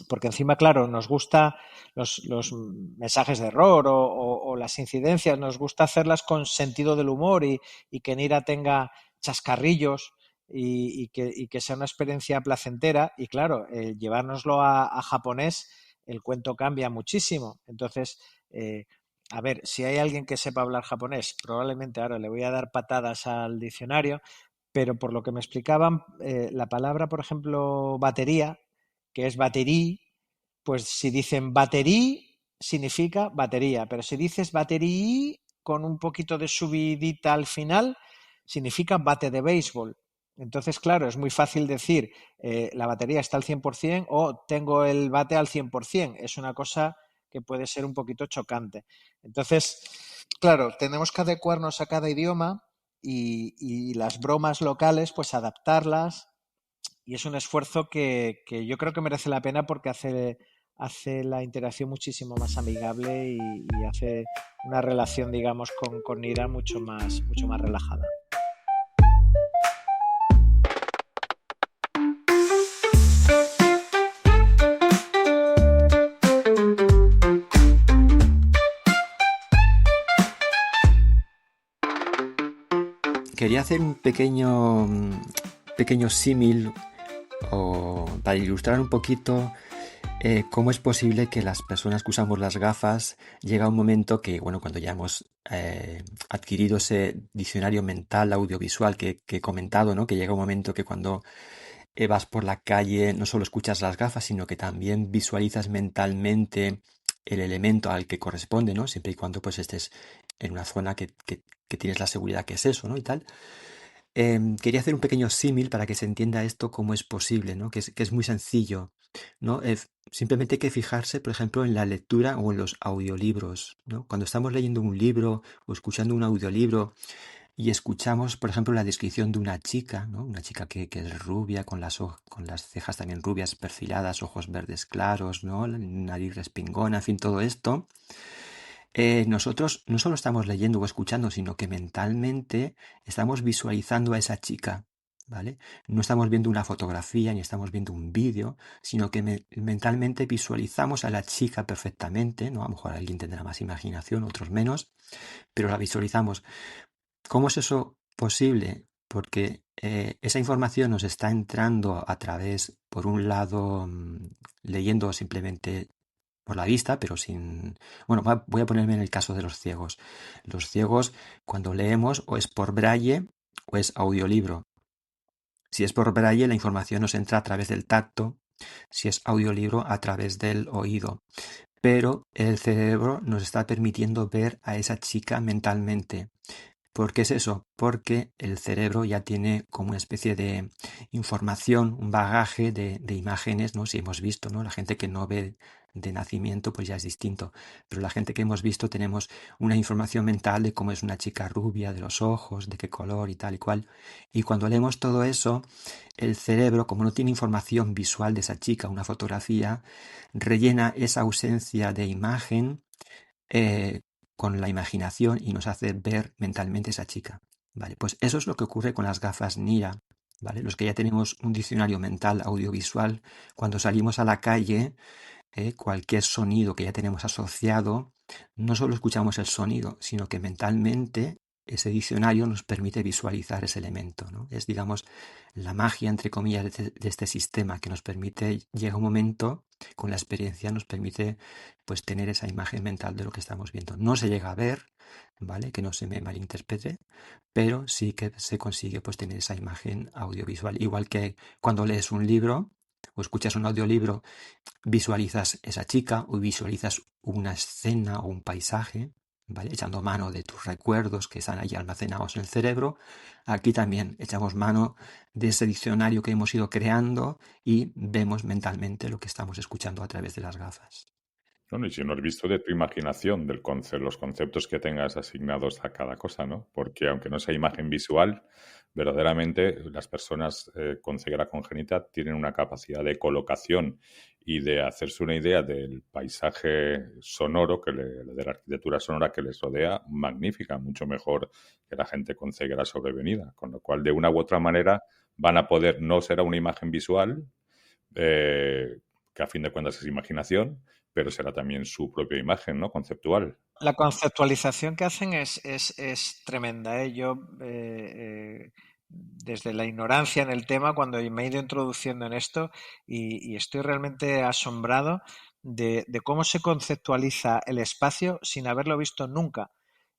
porque encima, claro, nos gusta los mensajes de error o las incidencias, nos gusta hacerlas con sentido del humor y que Nira tenga chascarrillos y que sea una experiencia placentera. Y claro, llevárnoslo a japonés, el cuento cambia muchísimo. Entonces, a ver, si hay alguien que sepa hablar japonés, probablemente ahora le voy a dar patadas al diccionario, pero por lo que me explicaban, la palabra, por ejemplo, batería, que es baterí, pues si dicen baterí, significa batería, pero si dices baterí con un poquito de subidita al final, significa bate de béisbol. Entonces, claro, es muy fácil decir la batería está al 100% o tengo el bate al 100%. Es una cosa que puede ser un poquito chocante. Entonces, claro, tenemos que adecuarnos a cada idioma y las bromas locales, pues adaptarlas. Y es un esfuerzo que yo creo que merece la pena porque hace la interacción muchísimo más amigable y hace una relación, digamos, con Nira mucho más relajada. Quería hacer un pequeño símil o para ilustrar un poquito cómo es posible que las personas que usamos las gafas llega un momento que, bueno, cuando ya hemos adquirido ese diccionario mental audiovisual que he comentado, ¿no? Que llega un momento que cuando vas por la calle no solo escuchas las gafas, sino que también visualizas mentalmente el elemento al que corresponde, ¿no? Siempre y cuando pues estés en una zona que tienes la seguridad que es eso, ¿no? Y tal. Quería hacer un pequeño símil para que se entienda esto cómo es posible, ¿no? Que es muy sencillo, ¿no? Simplemente hay que fijarse, por ejemplo, en la lectura o en los audiolibros, ¿no? Cuando estamos leyendo un libro o escuchando un audiolibro y escuchamos, por ejemplo, la descripción de una chica, ¿no? Una chica que es rubia, con las cejas también rubias perfiladas, ojos verdes claros, ¿no? La nariz respingona, en fin, todo esto. Nosotros no solo estamos leyendo o escuchando, sino que mentalmente estamos visualizando a esa chica, ¿vale? No estamos viendo una fotografía ni estamos viendo un vídeo, sino que mentalmente visualizamos a la chica perfectamente, ¿no? A lo mejor alguien tendrá más imaginación, otros menos, pero la visualizamos. ¿Cómo es eso posible? Porque esa información nos está entrando a través, por un lado, leyendo simplemente por la vista, pero sin... Bueno, voy a ponerme en el caso de los ciegos. Los ciegos, cuando leemos, o es por braille o es audiolibro. Si es por braille, la información nos entra a través del tacto. Si es audiolibro, a través del oído. Pero el cerebro nos está permitiendo ver a esa chica mentalmente. ¿Por qué es eso? Porque el cerebro ya tiene como una especie de información, un bagaje de imágenes, ¿no? Si hemos visto, ¿no? La gente que no ve de nacimiento, pues ya es distinto. Pero la gente que hemos visto tenemos una información mental de cómo es una chica rubia, de los ojos, de qué color y tal y cual. Y cuando leemos todo eso, el cerebro, como no tiene información visual de esa chica, una fotografía, rellena esa ausencia de imagen con la imaginación y nos hace ver mentalmente esa chica. Vale, pues eso es lo que ocurre con las gafas Nira. ¿Vale? Los que ya tenemos un diccionario mental audiovisual, cuando salimos a la calle, cualquier sonido que ya tenemos asociado, no solo escuchamos el sonido, sino que mentalmente ese diccionario nos permite visualizar ese elemento, ¿no? Es, digamos, la magia, entre comillas, de este sistema que nos permite, llega un momento, con la experiencia, nos permite pues tener esa imagen mental de lo que estamos viendo. No se llega a ver, ¿vale? Que no se me malinterprete, pero sí que se consigue pues tener esa imagen audiovisual. Igual que cuando lees un libro o escuchas un audiolibro, visualizas esa chica o visualizas una escena o un paisaje, ¿vale? Echando mano de tus recuerdos que están ahí almacenados en el cerebro. Aquí también echamos mano de ese diccionario que hemos ido creando y vemos mentalmente lo que estamos escuchando a través de las gafas. Bueno, y si no has visto de tu imaginación, los conceptos que tengas asignados a cada cosa, ¿no? Porque aunque no sea imagen visual, verdaderamente las personas con ceguera congénita tienen una capacidad de colocación y de hacerse una idea del paisaje sonoro, de la arquitectura sonora que les rodea, magnífica, mucho mejor que la gente con ceguera sobrevenida. Con lo cual, de una u otra manera, van a poder, no será una imagen visual, que a fin de cuentas es imaginación, pero será también su propia imagen, ¿no? Conceptual. La conceptualización que hacen es tremenda, ¿eh? Yo, desde la ignorancia en el tema, cuando me he ido introduciendo en esto, y estoy realmente asombrado de cómo se conceptualiza el espacio sin haberlo visto nunca.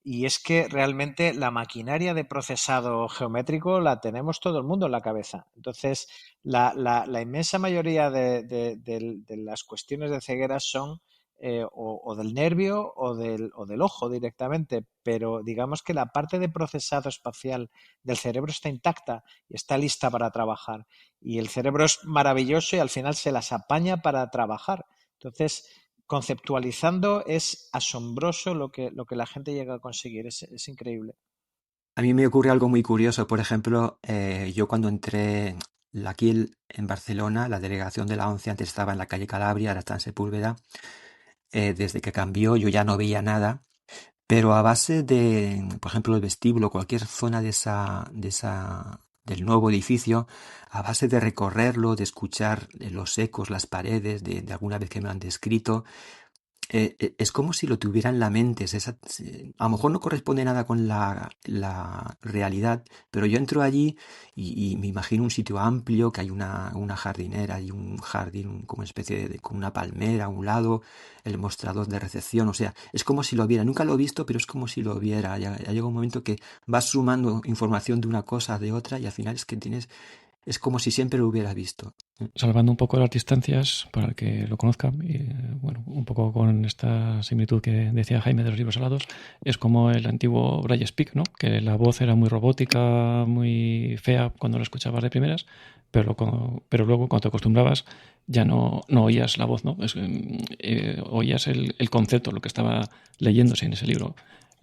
Y es que realmente la maquinaria de procesado geométrico la tenemos todo el mundo en la cabeza. Entonces, la inmensa mayoría de las cuestiones de ceguera son o del nervio o del ojo directamente, pero digamos que la parte de procesado espacial del cerebro está intacta y está lista para trabajar. Y el cerebro es maravilloso y al final se las apaña para trabajar. Entonces, conceptualizando es asombroso lo que la gente llega a conseguir, es increíble. A mí me ocurre algo muy curioso. Por ejemplo, yo cuando entré aquí en Barcelona, la delegación de la ONCE antes estaba en la calle Calabria, ahora está en Sepúlveda. Desde que cambió yo ya no veía nada, pero a base de, por ejemplo, el vestíbulo, cualquier zona del nuevo edificio, a base de recorrerlo, de escuchar los ecos, las paredes, de alguna vez que me han descrito, es como si lo tuviera en la mente. A lo mejor no corresponde nada con la realidad, pero yo entro allí y me imagino un sitio amplio, que hay una jardinera y un jardín como una especie con una palmera a un lado, el mostrador de recepción. O sea, es como si lo viera. Nunca lo he visto, pero es como si lo viera. Ya llega un momento que vas sumando información de una cosa, de otra, y al final es como si siempre lo hubiera visto. Salvando un poco las distancias para el que lo conozca, y bueno, un poco con esta similitud que decía Jaime de los libros alados, es como el antiguo Braille Speak, ¿no? Que la voz era muy robótica, muy fea cuando lo escuchabas de primeras, pero luego cuando te acostumbrabas ya no oías la voz, ¿no? Oías el concepto, lo que estaba leyéndose en ese libro.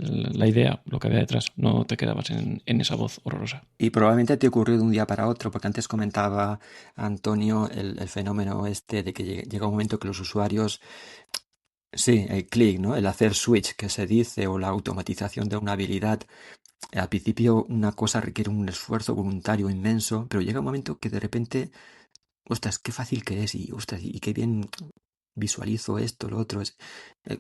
La idea, lo que había detrás, no te quedabas en esa voz horrorosa. Y probablemente te ocurrió de un día para otro, porque antes comentaba Antonio el fenómeno este de que llega un momento que los usuarios, sí, el clic, ¿no? El hacer switch que se dice, o la automatización de una habilidad. Al principio una cosa requiere un esfuerzo voluntario inmenso, pero llega un momento que de repente, ostras, qué fácil que es, y ostras, y qué bien visualizo esto, lo otro. Es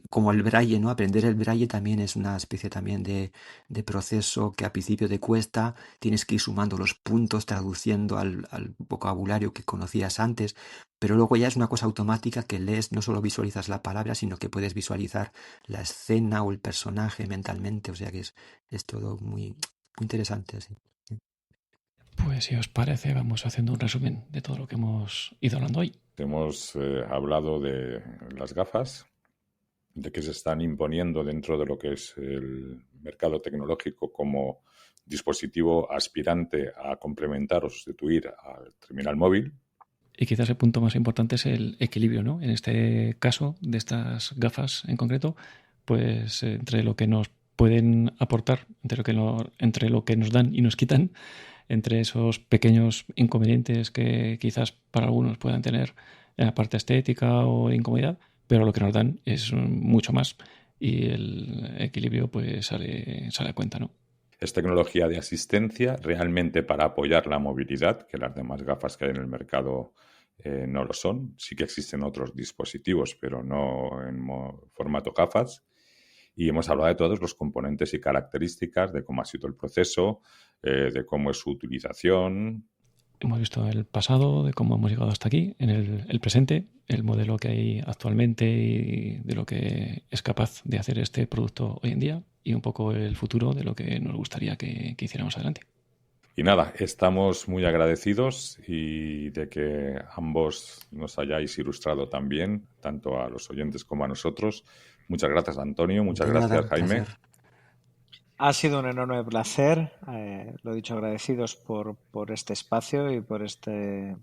como el braille, ¿no? Aprender el braille también es una especie también de proceso que al principio te cuesta, tienes que ir sumando los puntos, traduciendo al vocabulario que conocías antes, pero luego ya es una cosa automática que lees, no solo visualizas la palabra, sino que puedes visualizar la escena o el personaje mentalmente, o sea que es todo muy, muy interesante, sí. Pues si os parece, vamos haciendo un resumen de todo lo que hemos ido hablando hoy. Hemos hablado de las gafas, de que se están imponiendo dentro de lo que es el mercado tecnológico como dispositivo aspirante a complementar o sustituir al terminal móvil. Y quizás el punto más importante es el equilibrio, ¿no? En este caso, de estas gafas en concreto, pues entre lo que nos pueden aportar, entre lo que nos dan y nos quitan, entre esos pequeños inconvenientes que quizás para algunos puedan tener en la parte estética o de incomodidad, pero lo que nos dan es mucho más y el equilibrio pues sale a cuenta, ¿no? Es tecnología de asistencia realmente para apoyar la movilidad, que las demás gafas que hay en el mercado no lo son. Sí que existen otros dispositivos, pero no en formato gafas. Y hemos hablado de todos los componentes y características, de cómo ha sido el proceso, de cómo es su utilización. Hemos visto el pasado, de cómo hemos llegado hasta aquí, en el presente, el modelo que hay actualmente y de lo que es capaz de hacer este producto hoy en día, y un poco el futuro de lo que nos gustaría que hiciéramos adelante. Y nada, estamos muy agradecidos y de que ambos nos hayáis ilustrado también, tanto a los oyentes como a nosotros. Muchas gracias, Antonio. Muchas De gracias, nada, un Jaime. placer. Ha sido un enorme placer, lo dicho, agradecidos por este espacio y por esta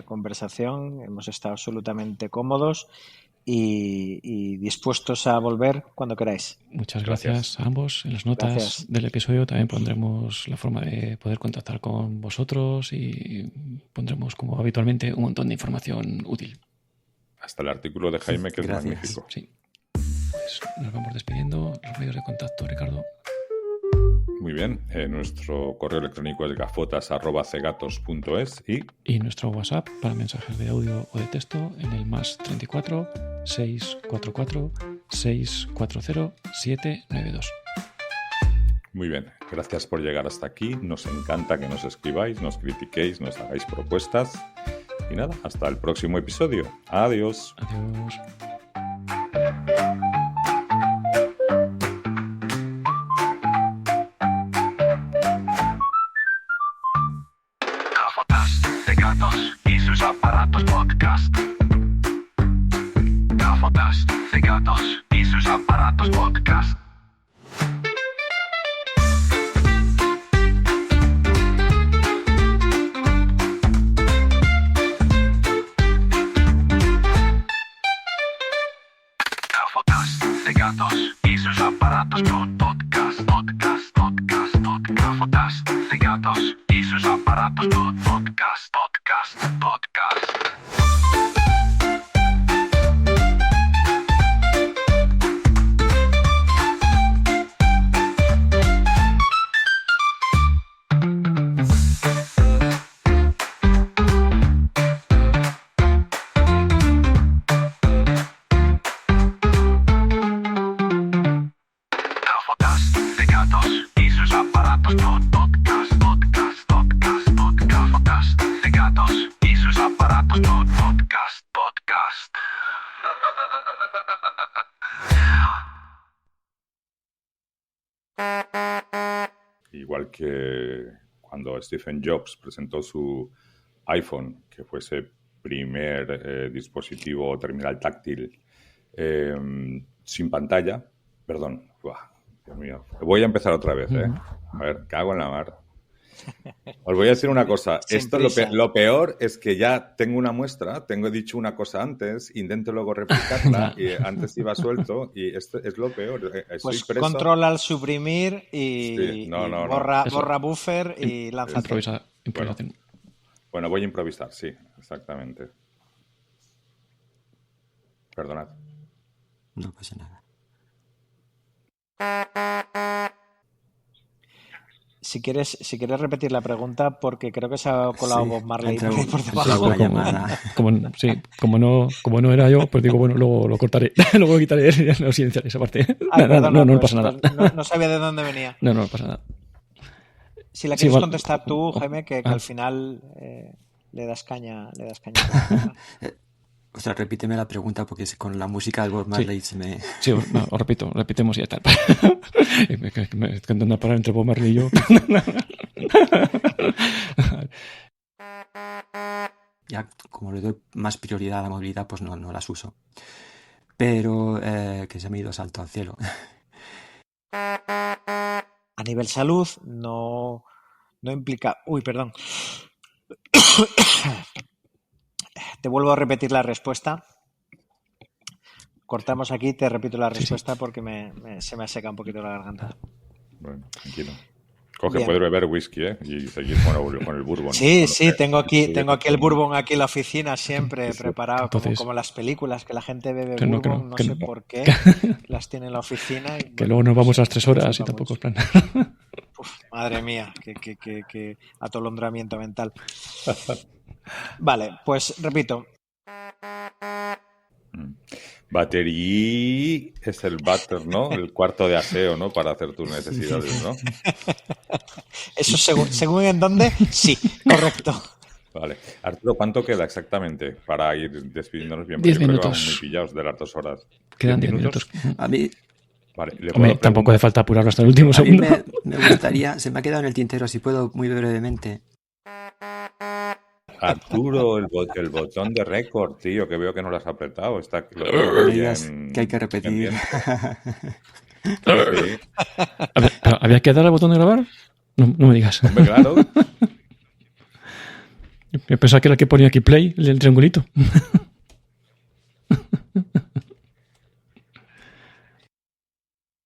conversación. Hemos estado absolutamente cómodos y dispuestos a volver cuando queráis. Muchas gracias a ambos. En las notas Gracias. del episodio también pondremos la forma de poder contactar con vosotros y pondremos, como habitualmente, un montón de información útil. Hasta el artículo de Jaime, que es Gracias. magnífico. Sí. Pues nos vamos despidiendo. Los medios de contacto, Ricardo. Muy bien. Nuestro correo electrónico es gafotas@cegatos.es Y nuestro WhatsApp para mensajes de audio o de texto en el +34 644 640 792. Muy bien. Gracias por llegar hasta aquí. Nos encanta que nos escribáis, nos critiquéis, nos hagáis propuestas. Y nada, hasta el próximo episodio. Adiós. Adiós. Gafotas de gatos y sus aparatos podcast. Gafotas de gatos y sus aparatos podcast. Gafotas de gatos y sus aparatos podcast. Gafotas de gatos y sus aparatos podcast. Gafotas de gatos y sus aparatos podcast. Gafotas de gatos y sus aparatos podcast. Igual que cuando Stephen Jobs presentó su iPhone, que fue ese primer dispositivo o terminal táctil sin pantalla. Perdón. Buah, Dios mío. Voy a empezar otra vez, ¿eh? A ver, cago en la mar. Os voy a decir una cosa. Sin Esto prisa. lo peor es que ya tengo una muestra, he dicho una cosa antes, intento luego replicarla y antes iba suelto y esto es lo peor. Estoy Pues preso. control al suprimir y, Sí, no, y no, no. borra, Eso. borra buffer y lánzate. Improvisación. Bueno, voy a improvisar, sí, exactamente. Perdonad. No pasa nada. Si quieres repetir la pregunta, porque creo que se ha colado Sí, Bob Marley entra por ahí por un- debajo. entra una Como- llamada. Como no era yo, pues digo, bueno, luego lo cortaré. Luego quitaré, lo silenciaré esa parte. Ay, Nada, perdona, no pues, pasa nada. pues no sabía de dónde venía. No pasa nada. Si la Sí, quieres bueno. contestar tú, Jaime, que Ah. al final le das caña. O sea, repíteme la pregunta porque con la música de Bob Marley se me... Sí, no, os repitemos y ya está. Me estoy intentando parar entre Bob Marley y yo. Ya, como le doy más prioridad a la movilidad, pues no las uso. Pero que se me ha ido salto al cielo. A nivel salud, no implica. Uy, perdón. Te vuelvo a repetir la respuesta. Cortamos aquí, te repito la respuesta porque se me seca un poquito la garganta. Bueno, tranquilo. Coge, Bien. puedes beber whisky, ¿eh? Y seguir con el bourbon. Sí, Cuando sí, te- tengo aquí el bourbon aquí en la oficina siempre Sí. preparado, Entonces- como las películas, que la gente bebe Que no, bourbon, no que sé no. por qué, las tiene en la oficina. Y, Que bueno, luego nos vamos a las 3 horas y disfruta tampoco es mucho. plan. Uf, madre mía, qué atolondramiento mental. Vale, pues repito. Batería es el váter, ¿no? El cuarto de aseo, ¿no? Para hacer tus necesidades, ¿no? Eso según en dónde, sí, correcto. Vale. Arturo, ¿cuánto queda exactamente para ir despidiéndonos bien? 10 Porque yo creo que minutos. vamos muy pillados de las 2 horas. Quedan 10 minutos. minutos. A mí Vale, ¿le Hombre, puedo tampoco hace preguntar? falta apurarlo hasta el último A mí segundo. me gustaría, se me ha quedado en el tintero, si puedo, muy brevemente. Arturo, el botón de récord, tío, que veo que no lo has apretado. Está, lo No tengo me aquí digas que hay que repetir. pendiente. Sí, ¿Pero ¿había que dar al botón de grabar? No me digas. hombre, claro. Yo pensaba que era el que ponía aquí play, el triangulito.